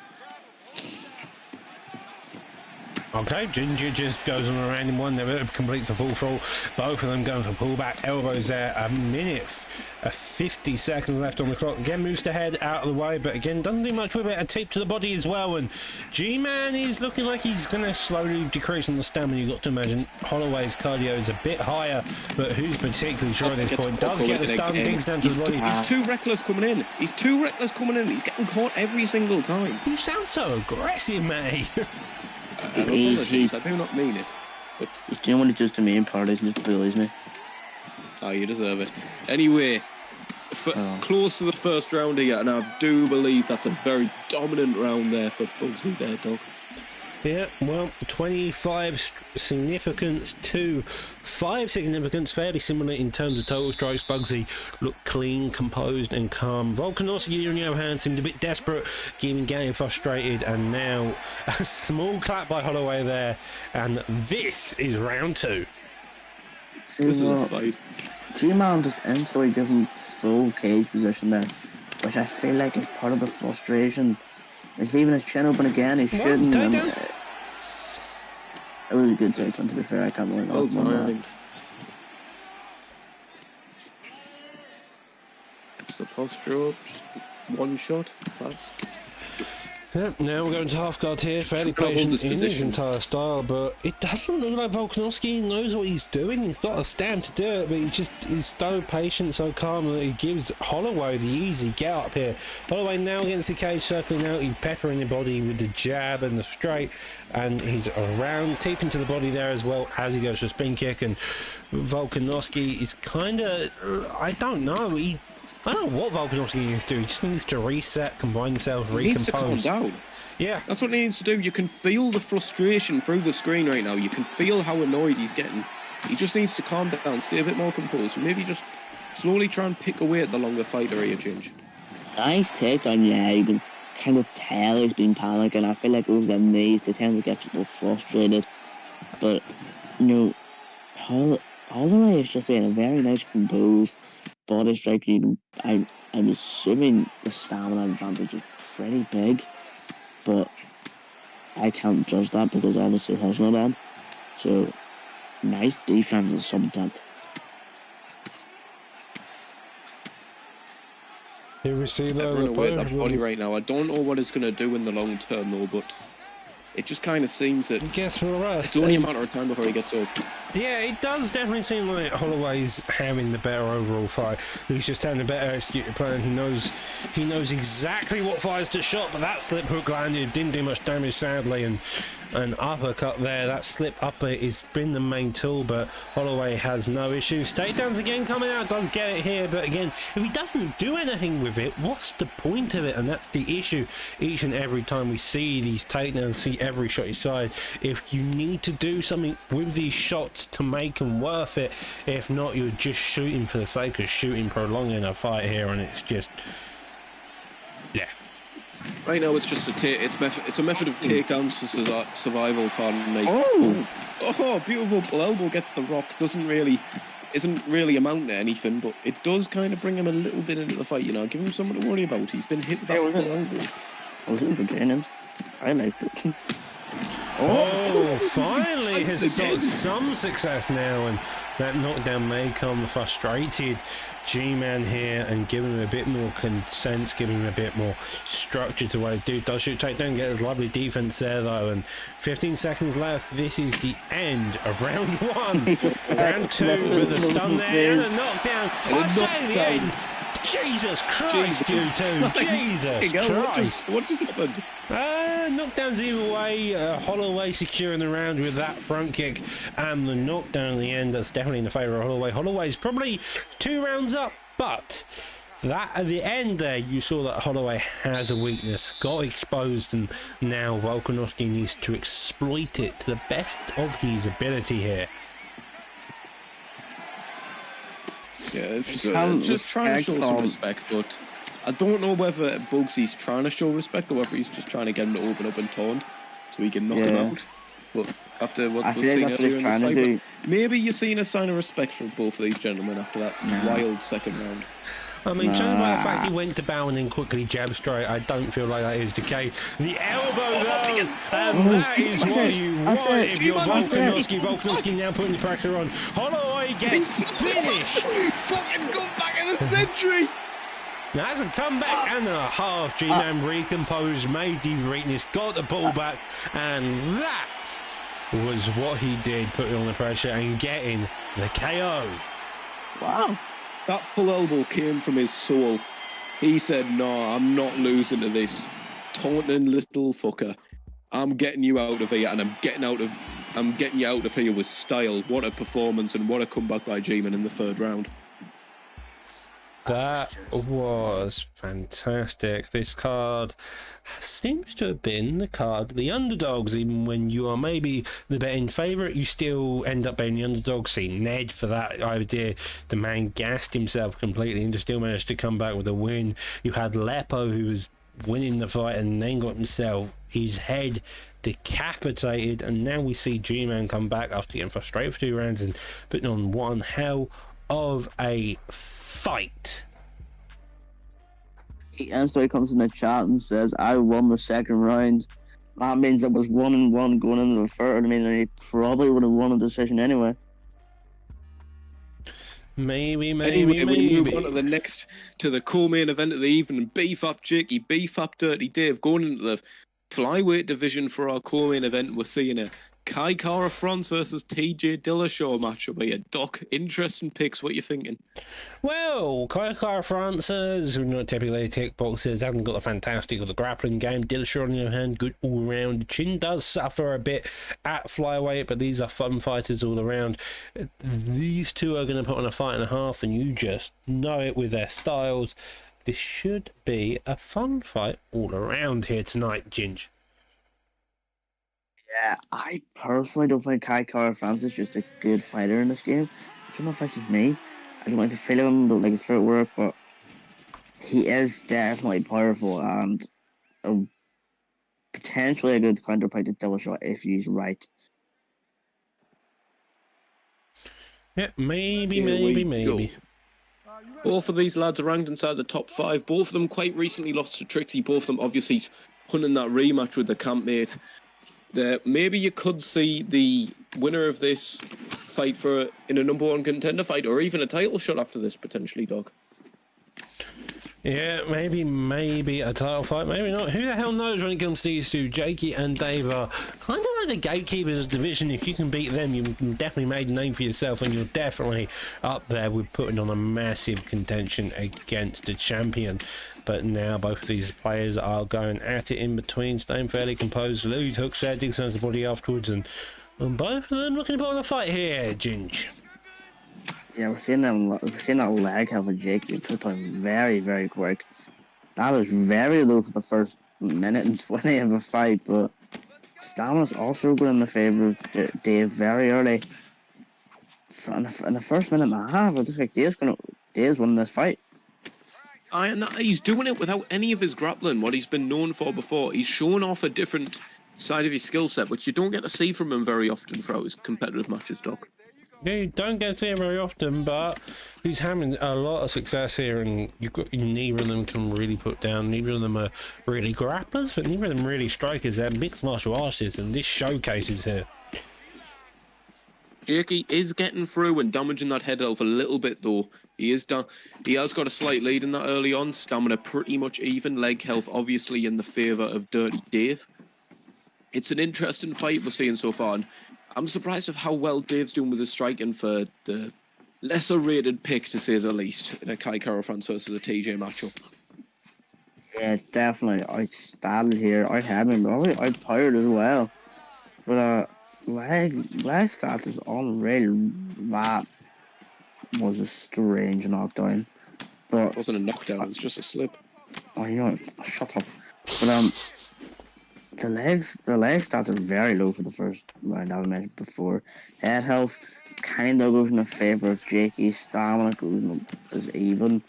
Okay, Ginger just goes on a random one. Never completes a full throw. Both of them going for pullback elbows there. A minute, 50 seconds left on the clock. Again, moves the head out of the way, but again, doesn't do much with it. A tape to the body as well. And G-Man is looking like he's going to slowly decrease on the stamina. You've got to imagine Holloway's cardio is a bit higher, but who's particularly sure at this point? Does get the stun, digs down to the body. He's too reckless coming in. He's too reckless coming in. He's getting caught every single time. You sound so aggressive, mate. I do not mean it. But He's doing what he does to me in Paradise and just bullies me. oh, you deserve it. Anyway, close to the first round here, and I do believe that's a very dominant round there for Bugsy there, dog. Yeah, well, 25 significance to 5 significance, fairly similar in terms of total strikes. Bugsy looked clean, composed and calm. Volkanovski, on the other hand, seemed a bit desperate, getting frustrated, and now a small clap by Holloway there, and this is round 2. See This is a what? fight. G-Man just instantly gives him full cage position there, which I feel like is part of the frustration. He's leaving his chin open again, he's shooting. And, it was a good takedown, to be fair. I can't really Well know on that. timed. It's the posture up, just one shot. That's Yeah, now we're going to half guard here, fairly Trying to hold patient this in his position. entire style, but it doesn't look like Volkanovski knows what he's doing. He's got a stamp to do it, but he just is so patient, so calm that he gives Holloway the easy get up here. Holloway now against the cage, circling out, he's peppering the body with the jab and the straight, and he's around, deep into the body there as well as he goes for a spin kick, and Volkanovski is kind of, I don't know, I don't know what Volkanovski needs to do. He just needs to reset, combine himself, recompose. He needs to calm down. Yeah. That's what he needs to do. You can feel the frustration through the screen right now. You can feel how annoyed he's getting. He just needs to calm down, stay a bit more composed, and maybe just slowly try and pick away at the longer fighter here, Ginge. Nice takedown, yeah. You can kind of tell he's been panicking. I feel like over the knees, they tend to get people frustrated. But, you know, Holloway is just being a very nice, composed body strike. I'm assuming the stamina advantage is pretty big, but I can't judge that because obviously it has not on. So, nice defense and subject. Here we see Everyone away that body right now. I don't know what it's going to do in the long term though, but it just kind of seems that Guess we'll rest. it's only a matter of time before he gets up. Yeah, it does definitely seem like Holloway's having the better overall fight. He's just having a better executed plan. He knows exactly what fires to shot, but that slip hook landed, didn't do much damage sadly, and an uppercut there. That slip upper has been the main tool, but Holloway has no issues. Takedowns again coming out, does get it here, but again, if he doesn't do anything with it, what's the point of it? And that's the issue. Each and every time we see these takedowns, see every shot you side, if you need to do something with these shots to make them worth it, if not, you're just shooting for the sake of shooting, prolonging a fight here, and it's just, yeah. Right now, it's just it's a method of takedowns for survival. Pardon me. Oh, beautiful elbow gets the rock. Isn't really amounting to anything, but it does kind of bring him a little bit into the fight. You know, give him something to worry about. He's been hit with that elbow. I was entertaining. I liked it. Oh, finally has sought some success now, and that knockdown may come frustrated G-Man here and give him a bit more consent, give him a bit more structure to what he do. Does shoot takedown, get a lovely defense there though, and 15 seconds left. This is the end of round 1. Round 2 with the stun there and a knockdown. I say the end. Jesus Christ, you two. Jesus Christ. What just happened? Knockdowns either way. Holloway securing the round with that front kick, and the knockdown in the end, that's definitely in the favour of Holloway. Holloway's probably 2 rounds up, but that at the end there, you saw that Holloway has a weakness, got exposed, and now Volkanovski needs to exploit it to the best of his ability here. Yeah, just trying to show some respect, but I don't know whether Bugsy's trying to show respect or whether he's just trying to get him to open up and taunt so he can knock him out. But after what we've seen earlier in this fight, maybe you're seeing a sign of respect from both of these gentlemen after that wild second round. I mean, judging by the fact he went to bow and then quickly jab straight, I don't feel like that is the case. The elbow, though, and that is what you want if you're Volkanovski now putting the pressure on. Holloway gets finished. Fucking comeback of the century. That's a comeback and a half. G-Man recomposed, made the weakness, got the ball back, and that was what he did, putting on the pressure and getting the KO. Wow. That pull elbow came from his soul. He said, "No, I'm not losing to this taunting little fucker. I'm getting you out of here, and I'm getting you out of here with style." What a performance and what a comeback by G-Man in the third round. That was fantastic. This card seems to have been the card the underdogs. Even when you are maybe the betting favourite, you still end up being the underdog. See Ned for that idea. The man gassed himself completely and still managed to come back with a win. You had Lepo, who was winning the fight and then got himself his head decapitated, and now we see G-Man come back after getting frustrated for 2 rounds and putting on one hell of a fight. And so he comes in the chat and says, "I won the second round." That means it was 1-1 going into the third. I mean, he probably would have won a decision anyway. Maybe. We move on to the co-main event of the evening. Beef up Jakey, beef up Dirty Dave. Going into the flyweight division for our co-main event, we're seeing a Kai Kara France versus TJ Dillashaw matchup here. Doc, interesting picks. What you thinking? Well, Kai Kara Francis, who not typically kickboxers, hasn't got the fantastic or the grappling game. Dillashaw, on the other hand, good all round. Chin does suffer a bit at flyweight, but these are fun fighters all around. These two are going to put on a fight and a half, and you just know it with their styles. This should be a fun fight all around here tonight, Ginge. Yeah, I personally don't think Kai Kara France is just a good fighter in this game. I don't know if that's just me. I don't like to feel him, don't like his footwork, but he is definitely powerful and potentially a good counterpart to Dillashaw if he's right. Yeah, maybe. Both of these lads are ranked inside the top 5. Both of them quite recently lost to Trixie. Both of them obviously hunting that rematch with the campmate. Maybe you could see the winner of this fight in a number 1 contender fight, or even a title shot after this, potentially, Doc. Yeah, maybe a title fight, maybe not. Who the hell knows when it comes to these two? Jakey and Dave are kind of like the gatekeepers of the division. If you can beat them, you've definitely made a name for yourself, and you're definitely up there with putting on a massive contention against the champion. But now both of these players are going at it in between, staying fairly composed. Louis hooks there, digs into the body afterwards, and both of them looking to put on a fight here, Ginge. Yeah, we're seeing that leg have a Jake. It took time very, very quick. That was very low for the first minute and 20 of a fight, but stamina's also going in the favour of Dave very early. In the first minute and a half, it looks like Dave's winning this fight. And he's doing it without any of his grappling, what he's been known for before. He's showing off a different side of his skill set, which you don't get to see from him very often throughout his competitive matches, Doc. Yeah, you don't get to see him very often, but he's having a lot of success here, and neither of them can really put down. Neither of them are really grapplers, but neither of them really strikers. They're mixed martial artists, and this showcases here. Jakey is getting through and damaging that head elf a little bit, though. He has got a slight lead in that early on. Stamina pretty much even. Leg health obviously in the favour of Dirty Dave. It's an interesting fight we're seeing so far, and I'm surprised of how well Dave's doing with his striking for the lesser rated pick, to say the least, in a Kai Kara France versus a TJ matchup. Yeah, definitely. I started here. I had him, but I tired as well. But leg stats is unreal. That was a strange knockdown. But it wasn't a knockdown, it was just a slip. Oh, you know, shut up. But the leg stats are very low for the first round, I mentioned before. Head health kind of goes in the favour of Jakey. Stamina is even.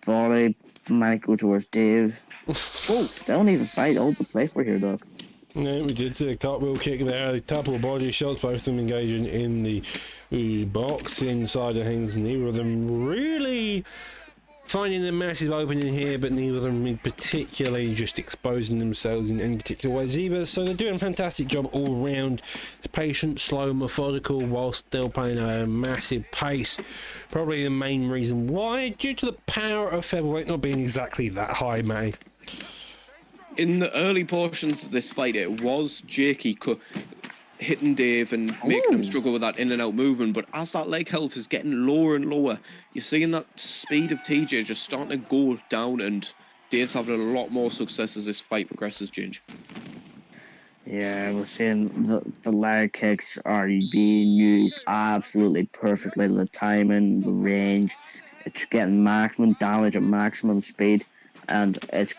Body might go towards Dave. Still don't even fight. All the play for here, Doc. Yeah, we did see a cartwheel kick there. A couple of body shots, both of them engaging in the box inside of things. Neither of them really finding a massive opening here, but neither of them particularly just exposing themselves in any particular ways either. So they're doing a fantastic job all round. It's patient, slow, methodical, while still playing at a massive pace. Probably the main reason why, due to the power of featherweight not being exactly that high, mate. In the early portions of this fight, it was Jakey hitting Dave and making him struggle with that in and out movement. But as that leg health is getting lower and lower, you're seeing that speed of TJ just starting to go down, and Dave's having a lot more success as this fight progresses, Ginge. Yeah, we're seeing the leg kicks are being used absolutely perfectly. The timing, the range, it's getting maximum damage at maximum speed, and it's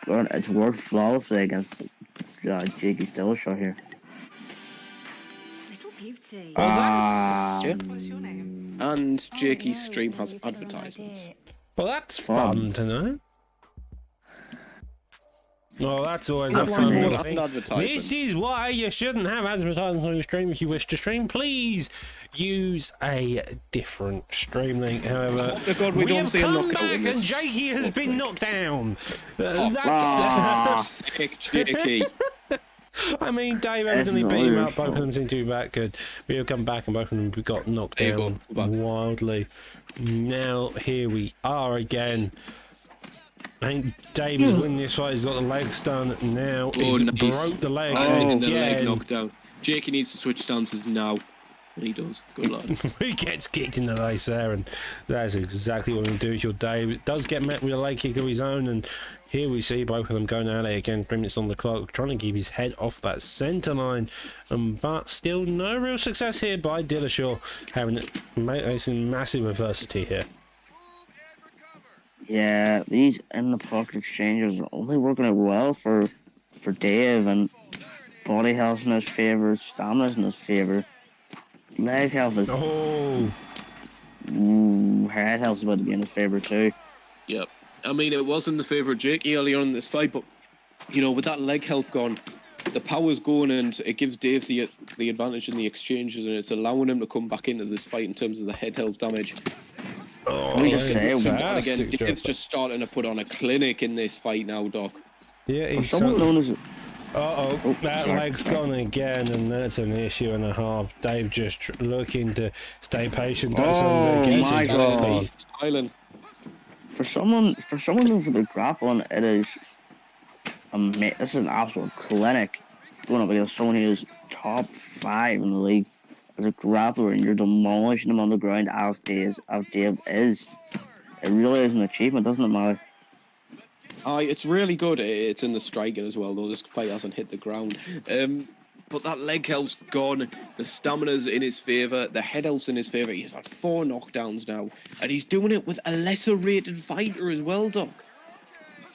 worked flawlessly against Jakey's Dillashaw here. What's your name? And Jakey's stream has advertisements. Well, that's fun to know. Well, that's always a That's fun more little than thing. advertisements. This is why you shouldn't have advertisements on your stream if you wish to stream. Please use a different stream link. However, Oh my God, we don't have see a come knockout back in and this. Jakey has been knocked down. Sick, Jakey. I mean, Dave That's evidently not beat him your up. Both of them seem to be back good. We have come back and both of them got knocked There you down go. Back. wildly. Now here we are again. I think Dave is winning this fight. He's got the leg stun now. He's nice. broke the leg And the leg again. knockdown. Jakey needs to switch stances now. And he does. Good lad. He gets kicked in the face there, and that's exactly what he'll do to your Dave. It does get met with a leg kick of his own, and here we see both of them going at it again. 3 minutes on the clock, trying to keep his head off that centre line, but still no real success here by Dillashaw, facing massive adversity here. Yeah, these in the pocket exchanges are only working out well for Dave, and body health in his favour, stamina in his favour. Leg health is Oh, head health is about to be in his favour too. Yep. I mean, it was in the favour of Jakey early on in this fight, but, you know, with that leg health gone, the power's going, and it gives Dave the advantage in the exchanges, and it's allowing him to come back into this fight in terms of the head health damage. Let me just say, And again, fantastic job. Dave's just starting to put on a clinic in this fight now, Doc. Yeah, for he's someone known as that sorry. leg's gone again, and that's an issue and a half. Dave just looking to stay patient. That's Oh, under my against God. He's styling. for someone known for their grappling, it is this is an absolute clinic going up against someone who is top 5 in the league as a grappler, and you're demolishing him on the ground as Dave is. It really is an achievement, doesn't it, Molly? It's really good. It's in the striking as well, though this fight hasn't hit the ground. But that leg health's gone. The stamina's in his favour. The head health's in his favour. He's had 4 knockdowns now. And he's doing it with a lesser rated fighter as well, Doc.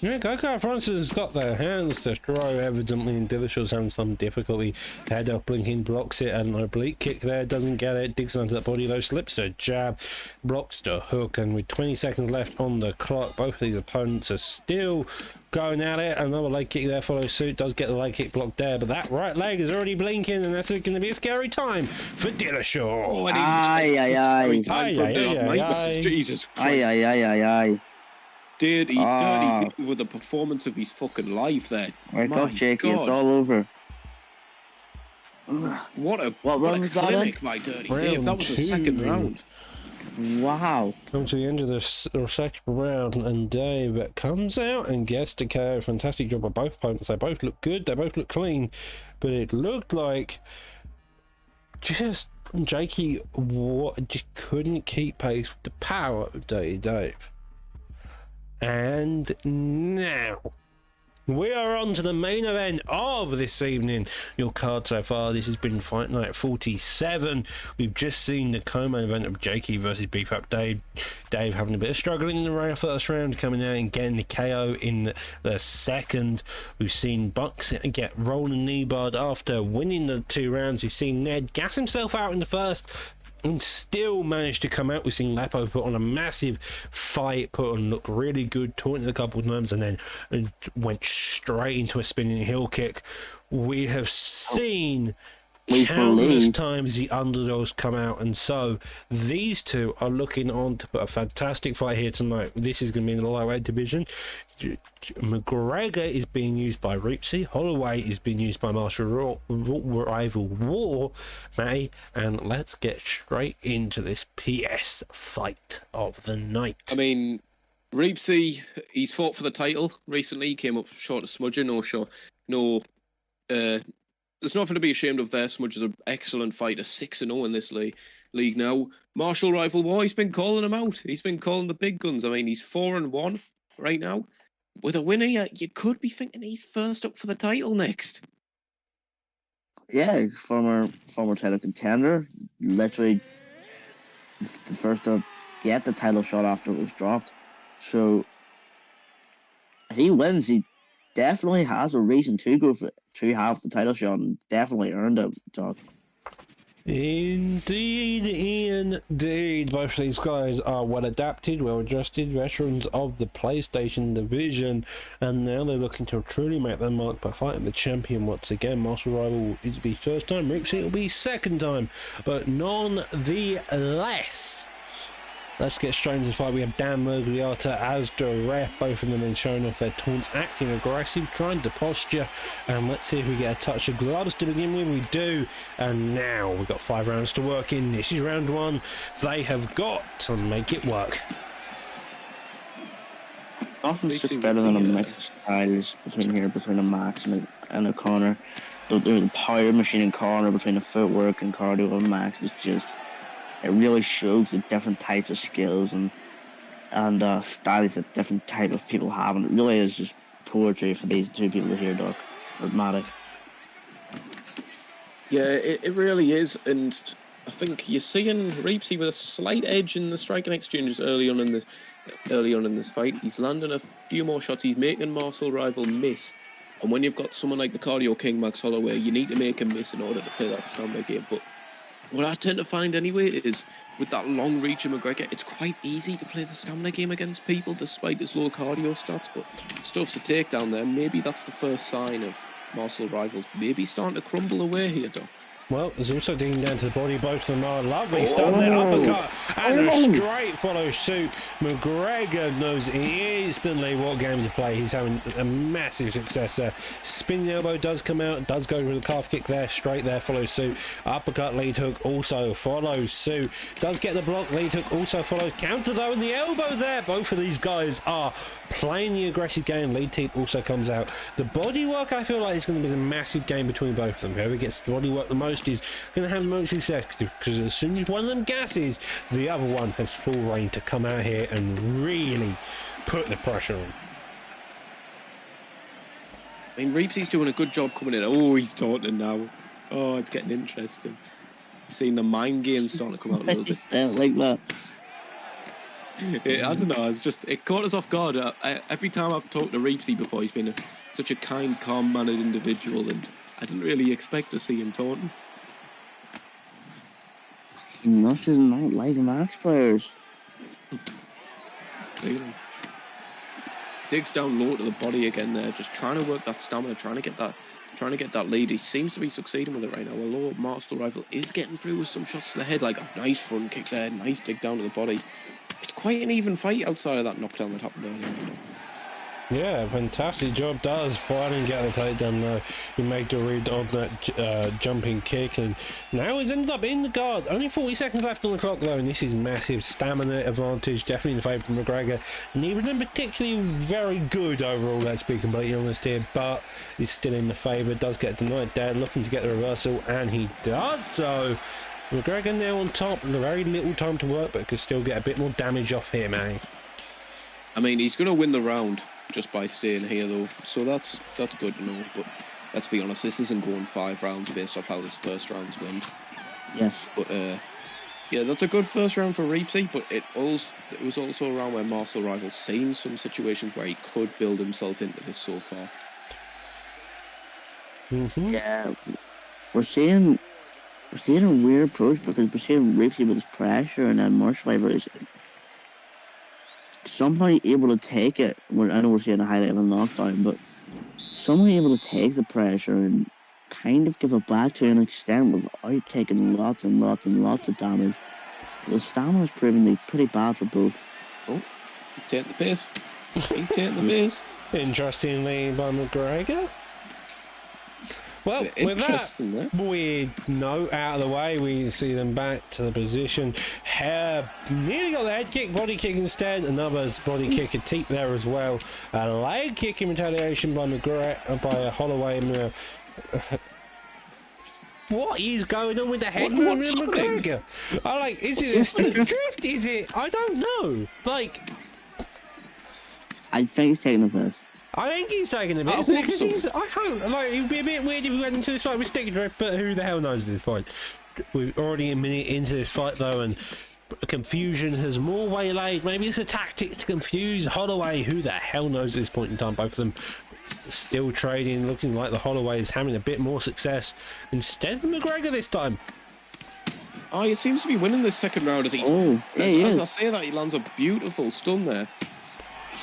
Yeah, Go-Kart Francis has got their hands to throw, evidently, and Dillashaw's having some difficulty. Head up, blinking, blocks it, and an oblique kick there, doesn't get it, digs onto that body, though, slips a jab, blocks the hook, and with 20 seconds left on the clock, both of these opponents are still going at it. Another leg kick there follows suit, does get the leg kick blocked there, but that right leg is already blinking, and that's going to be a scary time for Dillashaw. Oh, and Aye. Jesus Christ. Aye. Dirty with the performance of his fucking life there. Wake My up, Jakey, it's God. all over. What a round was that clinic in? by Dirty Round Dave. That was the 2. second round. Wow. Come to the end of the second round, and Dave comes out and gets the KO. Fantastic job by both opponents. They both look good, they both look clean, but it looked like just Jakey just couldn't keep pace with the power of Dirty Dave. And now we are on to the main event of this evening. Your card so far, this has been Fight Night 47. We've just seen the co-main event of Jakey versus Beef Up Dave. Dave having a bit of struggling in the first round, coming out and getting the KO in the second. We've seen Bucks get rolled and knee barred after winning the 2 rounds. We've seen Ned gas himself out in the first and still managed to come out. We've seen Lapo put on a massive fight, look really good, taunting a couple of times, and then went straight into a spinning heel kick. We have seen we countless believe. times the underdogs come out, and so these two are looking on to put a fantastic fight here tonight. This is going to be in the lightweight division. McGregor is being used by Ripsy. Holloway is being used by Martial Rival War, Matty, and let's get straight into this PS fight of the night. I mean, Reepsy, he's fought for the title recently. He came up short of Smudger. There's nothing to be ashamed of there. Smudger's an excellent fighter, 6-0 in this league now. Martial Rival War, he's been calling him out. He's been calling the big guns. I mean, he's 4-1 right now. With a winner, you could be thinking he's first up for the title next. Yeah, former title contender, literally the first to get the title shot after it was dropped. So if he wins, he definitely has a reason to go for to have the title shot, and definitely earned it, Doc. Indeed. Both of these guys are well adapted, well adjusted veterans of the PlayStation division, and now they're looking to truly make their mark by fighting the champion once again. Martial Rival will be first time, Ripsy will be second time, but none the less. Let's get straight into the fight. We have Dan Miragliotta as the ref, both of them in showing off their taunts, acting aggressive, trying to posture, and let's see if we get a touch of gloves to begin with. We do, and now we've got 5 rounds to work in. This is round 1. They have got to make it work. Nothing's just better than a mix of styles between a Max and a Connor. There's the power machine in Connor, between the footwork and cardio of Max. It's just, it really shows the different types of skills and styles that different type of people have, and it really is just poetry for these two people here, Doc. Matic. Yeah, it really is, and I think you're seeing Reepsy with a slight edge in the striking exchanges early on in this fight. He's landing a few more shots. He's making Martial Rival miss, and when you've got someone like the Cardio King Max Holloway, you need to make him miss in order to play that stamina game. But what I tend to find anyway is with that long reach of McGregor, it's quite easy to play the stamina game against people despite his low cardio stats, but stuff's a takedown there. Maybe that's the first sign of Martial Rivals maybe starting to crumble away here, Doc. Well, there's also digging down to the body. Both of them are lovely. Starting there, uppercut and a straight follow suit. McGregor knows instantly what game to play. He's having a massive success there. Spinning elbow does come out, does go with a calf kick there, straight there, follows suit. Uppercut, lead hook also follows suit. Does get the block, lead hook also follows. Counter though, and the elbow there. Both of these guys are playing the aggressive game. Lead teep also comes out. The body work, I feel like, is going to be the massive game between both of them. Whoever gets the body work the most is going to have the most success, because as soon as one of them gasses, the other one has full reign to come out here and really put the pressure on. I mean, Reepsy's doing a good job coming in. Oh, he's taunting now. Oh, it's getting interesting. Seeing the mind game starting to come out a little bit. Like that. I don't know, it caught us off guard. Every time I've talked to Reepsy before, he's been such a kind, calm-mannered individual, and I didn't really expect to see him taunting. He must have not like Max players. Really. Digs down low to the body again there, just trying to work that stamina, trying to get that lead. He seems to be succeeding with it right now. Although Martial Rival is getting through with some shots to the head, like a nice front kick there, nice dig down to the body. It's quite an even fight outside of that knockdown that happened earlier. Yeah, fantastic job does. Why didn't get the takedown though? He made the read on that jumping kick, and now he's ended up in the guard. Only 40 seconds left on the clock though, and this is massive stamina advantage, definitely in favour of McGregor. Neither of them particularly very good overall, let's be completely honest here, but he's still in the favour. Does get denied there, looking to get the reversal, and he does so. McGregor now on top, very little time to work, but could still get a bit more damage off here, man. I mean, he's going to win the round just by staying here, though, so that's good to know. But let's be honest, this isn't going 5 rounds based off how this first round's went. Yes. But yeah, that's a good first round for Reepsy, but it was also a round where Martial Rival's seen some situations where he could build himself into this so far. Yeah, we're seeing a weird approach, because we're seeing Reepsy with his pressure, and then Martial Rival is somehow able to take it. I know we're seeing a high level knockdown, but somehow able to take the pressure and kind of give it back to an extent without taking lots and lots and lots of damage. The stamina's proving to be pretty bad for both. Oh, he's taking the piss. He's taking the piss. Interestingly by McGregor. Well, with that weird note out of the way, we see them back to the position. Nearly got the head kick, body kick instead. Another body kick, a teep there as well. A leg kick in retaliation by Holloway. What is going on with the head movement of McGregor? Is it a stick drift? Is it? I don't know. I think he's taking the piss. I think he's taking a bit. I hope. It would be a bit weird if we went into this fight with stick drift, but who the hell knows this fight? We're already a minute into this fight though, and confusion has more waylaid. Maybe it's a tactic to confuse Holloway. Who the hell knows at this point in time? Both of them still trading, looking like the Holloway is having a bit more success instead of McGregor this time. Oh, he seems to be winning this second round as he. Oh, yeah, he as is. I say that, he lands a beautiful stun there.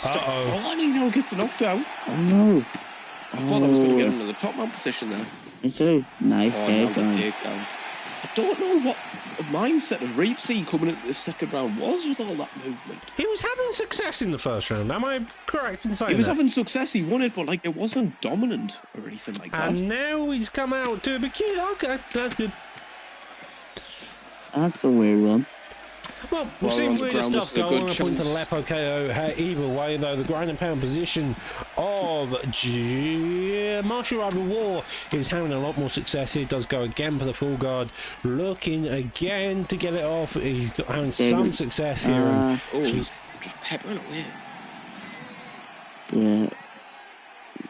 And he now gets knocked out. Oh no. I thought that was going to get him to the top man position there. Me too. Nice takedown. takedown. I don't know what the mindset of Reapsy coming into the second round was with all that movement. He was having success in the first round. Am I correct in saying He was that? having success. He won it, but it wasn't dominant or anything like that. And now he's come out to a bikini. Okay, that's good. That's a weird one. Well, we've While seen we're on the weirder ground, stuff this is a going good up into the chance. Lepo KO. Either way, though, the ground and pound position of Martial Rival War is having a lot more success here. Does go again for the full guard, looking again to get it off. He's having some success here. And Just peppering away. Yeah.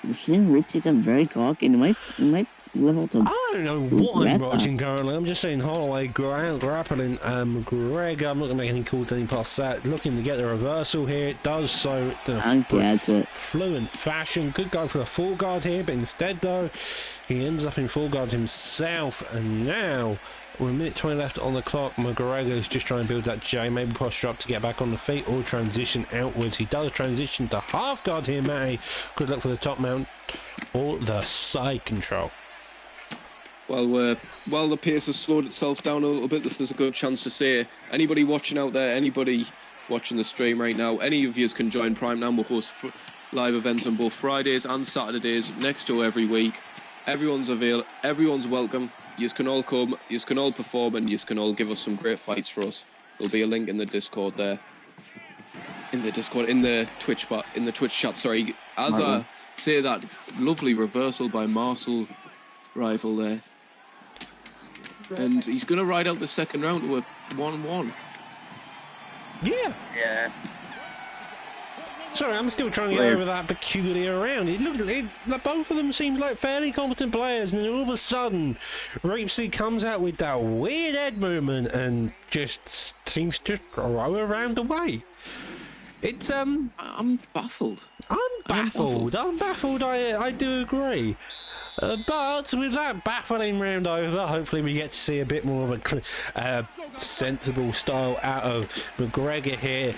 We're seeing Richie getting very cocky, and he might live up to. I don't know what I'm Greta. watching currently. I'm just saying Holloway grappling McGregor. I'm not going to make any calls any past that. Looking to get the reversal here. It does so in And gets it. fluent fashion. Could go for the full guard here, but instead though he ends up in full guard himself. And now with a minute 20 left on the clock, McGregor is just trying to build that J, maybe posture up to get back on the feet or transition outwards. He does transition to half guard here, Matty. Good luck for the top mount or the side control. Well, while the pace has slowed itself down a little bit, this is a good chance to say, anybody watching out there, anybody watching the stream right now, any of you can join Prime Now. We'll host live events on both Fridays and Saturdays next to every week. Everyone's available. Everyone's welcome. You can all come. You can all perform, and you can all give us some great fights for us. There'll be a link in the Discord there. In the Twitch chat. Sorry, as I say that, lovely reversal by Marcel Rival there. And he's going to ride out the second round to a 1-1. Yeah. Yeah. Sorry, I'm still trying to get over that peculiar round. Both of them seemed like fairly competent players, and then all of a sudden, Reapsy comes out with that weird head movement and just seems to throw around away. It's I'm baffled. I'm baffled. I do agree. But with that baffling round over, hopefully we get to see a bit more of a sensible style out of McGregor here.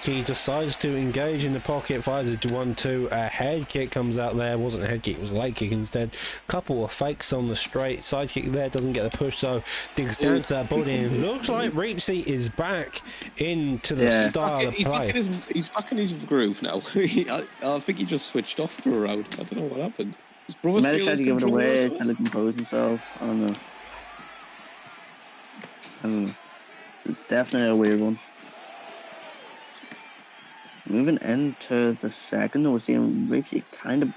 He decides to engage in the pocket, fires a 1-2, a head kick comes out there. Wasn't a head kick, it was a leg kick instead. Couple of fakes on the straight, side kick there, doesn't get the push, so digs down to that body, and looks like Reapsy is back into the style of play. He's back in his groove now. I think he just switched off for a round. I don't know what happened. His brother Might have tried to give it away, to trying to compose himself. I don't know. It's definitely a weird one. Moving into the second, we're seeing Reapsy kind of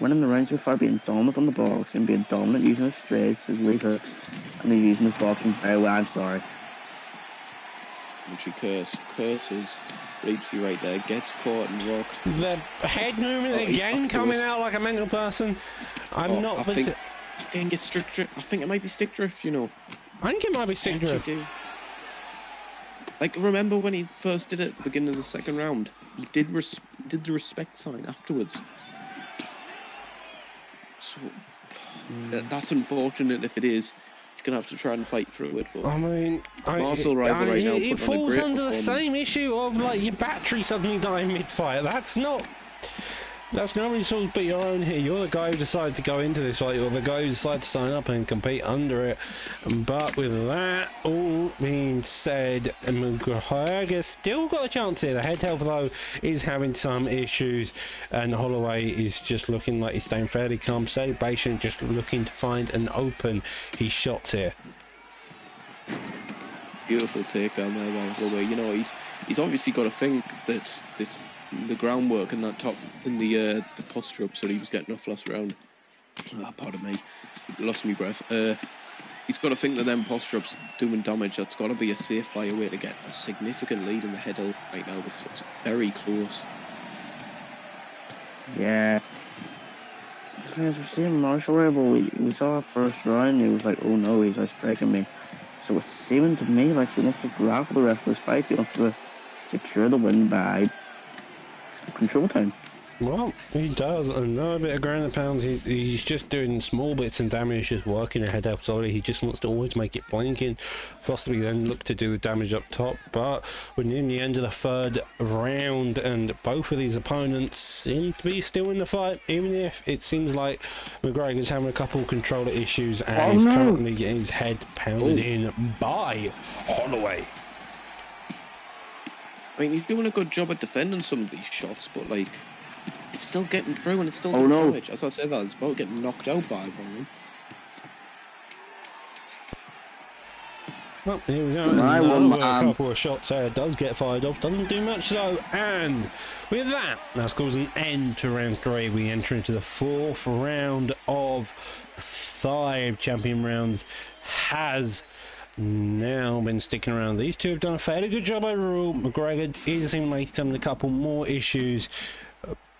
winning the round so far, being dominant on the box and being dominant using his straights, his lead hooks, and he's using his boxing very well. I'm sorry. Curses Reapsy right there, gets caught and rocked. The head movement again coming out like a mental person. I think it's stick drift. I think it might be stick drift, you know. I think it might be stick drift. Like, remember when he first did it at the beginning of the second round? He did the respect sign afterwards. So, that's unfortunate if it is. He's going to have to try and fight through it. But I mean, it falls under the same issue of, like, your battery suddenly dying mid-fight. That's not That's no reason to beat your own here. You're the guy who decided to go into this fight. You're the guy who decided to sign up and compete under it. But with that all being said, McGregor still got a chance here. The head health, though, is having some issues. And Holloway is just looking like he's staying fairly calm, fairly patient, just looking to find and open his shots here. Beautiful takedown there by Holloway. You know, he's obviously got to think that the groundwork and that top in the posture up, so he was getting off last round. Pardon me, lost me breath. He's got to think that them posture ups doing damage. That's got to be a safe fire way to get a significant lead in the head health right now, because it's very close. Yeah. As we're seeing Marshall Rival, we saw our first round, he was like, oh no, he's like striking me. So it's seeming to me like he wants to grapple the rest of this fight. He wants to secure the win by control time. Well, he does another bit of ground and pound. He's just doing small bits and damage, just working ahead up slowly. He just wants to always make it blinking, possibly then look to do the damage up top. But we're near the end of the third round, and both of these opponents seem to be still in the fight, even if it seems like McGregor's having a couple of controller issues and he's currently getting his head pounded in by Holloway. I mean, he's doing a good job at defending some of these shots, but like, it's still getting through and it's still doing damage. As I said, that it's about getting knocked out by one. Well, here we go. Another couple of shots there. Does get fired off. Doesn't do much though. And with that, that's caused an end to round 3. We enter into the 4th round of 5 champion rounds. Has now been sticking around. These two have done a fairly good job overall. McGregor is seeming like he's having a couple more issues,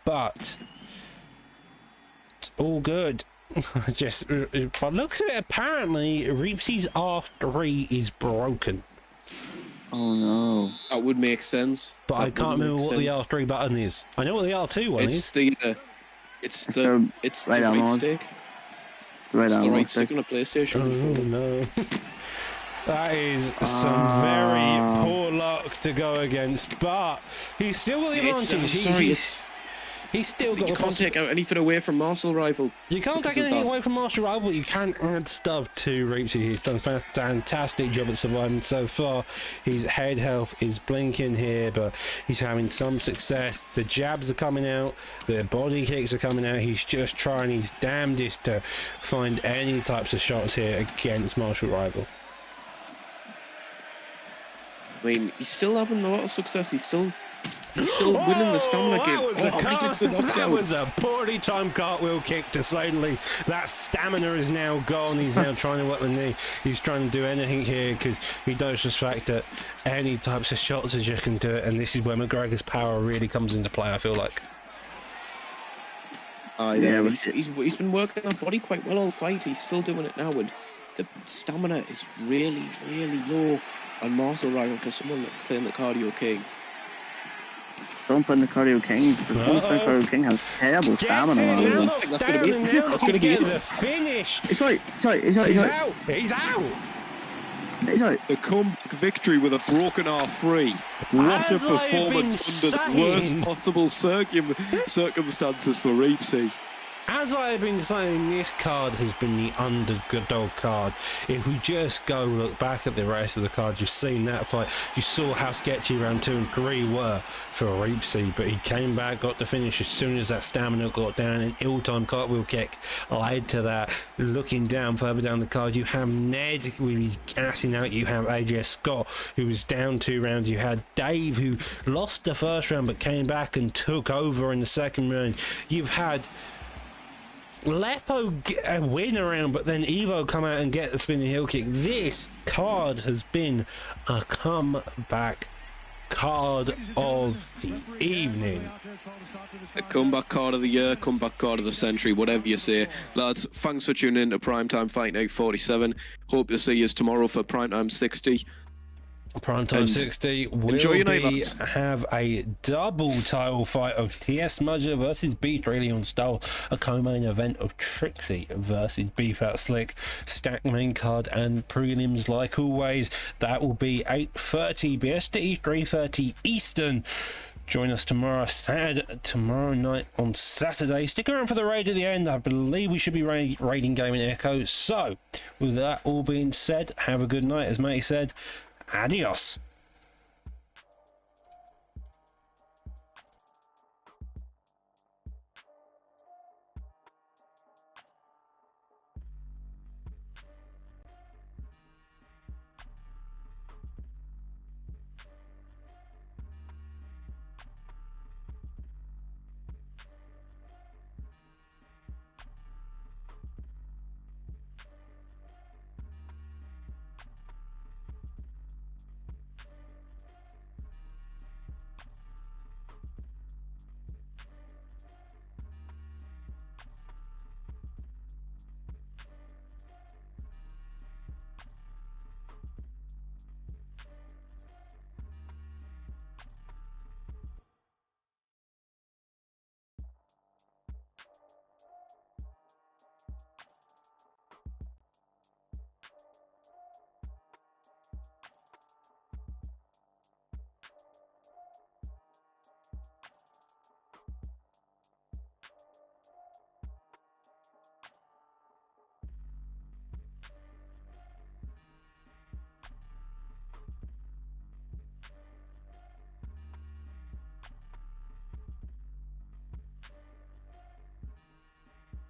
but it's all good. Just by looks of it, apparently Reepsy's R3 is broken. Oh no. That would make sense. But I can't remember what the R3 button is. I know what the R2 one is. It's the right stick. It's the right stick on a PlayStation. Oh no. That is some very poor luck to go against, but he's still got the advantage. He's still got. You can't take out anything away from Marshall Rival. You can't take anything away from Marshall Rival, but you can add stuff to Reepsy. He's done a fantastic job at surviving so far. His head health is blinking here, but he's having some success. The jabs are coming out, the body kicks are coming out. He's just trying his damnedest to find any types of shots here against Marshall Rival. I mean, he's still having a lot of success. He's still winning the stamina game. That was a poorly timed cartwheel kick to say the least. That stamina is now gone. He's now trying to work the knee. He's trying to do anything here because he knows the fact that any types of shots as you can do it, and this is where McGregor's power really comes into play, I feel like. Yeah, he's been working that body quite well all fight. He's still doing it now, and the stamina is really, really low on Marshall Rival for someone playing the Cardio King. Someone playing the Cardio King. Someone playing Cardio King has terrible stamina. I think that's going to be it. That's going to be the finish. He's out. He's out. He's out. The comeback victory with a broken R3. What a performance under the worst possible circumstances for Reepsy. As I have been saying, this card has been the underdog card. If we just go look back at the rest of the cards, you've seen that fight. You saw how sketchy round 2 and 3 were for Reepsy, but he came back, got the finish as soon as that stamina got down. An ill-timed cartwheel kick led to that. Looking down further down the card, you have Ned with his gassing out. You have AJ Scott, who was down 2 rounds. You had Dave, who lost the first round but came back and took over in the second round. You've had Lepo get a win around, but then Evo come out and get the spinning heel kick. This card has been a comeback card of the evening. A comeback card of the year, comeback card of the century, whatever you say. Lads, thanks for tuning in to Primetime Fight Night 47. Hope to see you tomorrow for Primetime 60. Primetime 60 will have a double title fight of TS Smudger versus Beef Leon Style, a co-main event of Trixie versus Beef Out Slick, stacked main card and prelims like always. That will be 8:30 BST, 3:30 Eastern. Join us tomorrow night on Saturday. Stick around for the raid at the end. I believe we should be raiding Gaming Echo. So, with that all being said, have a good night. As Matty said, adios.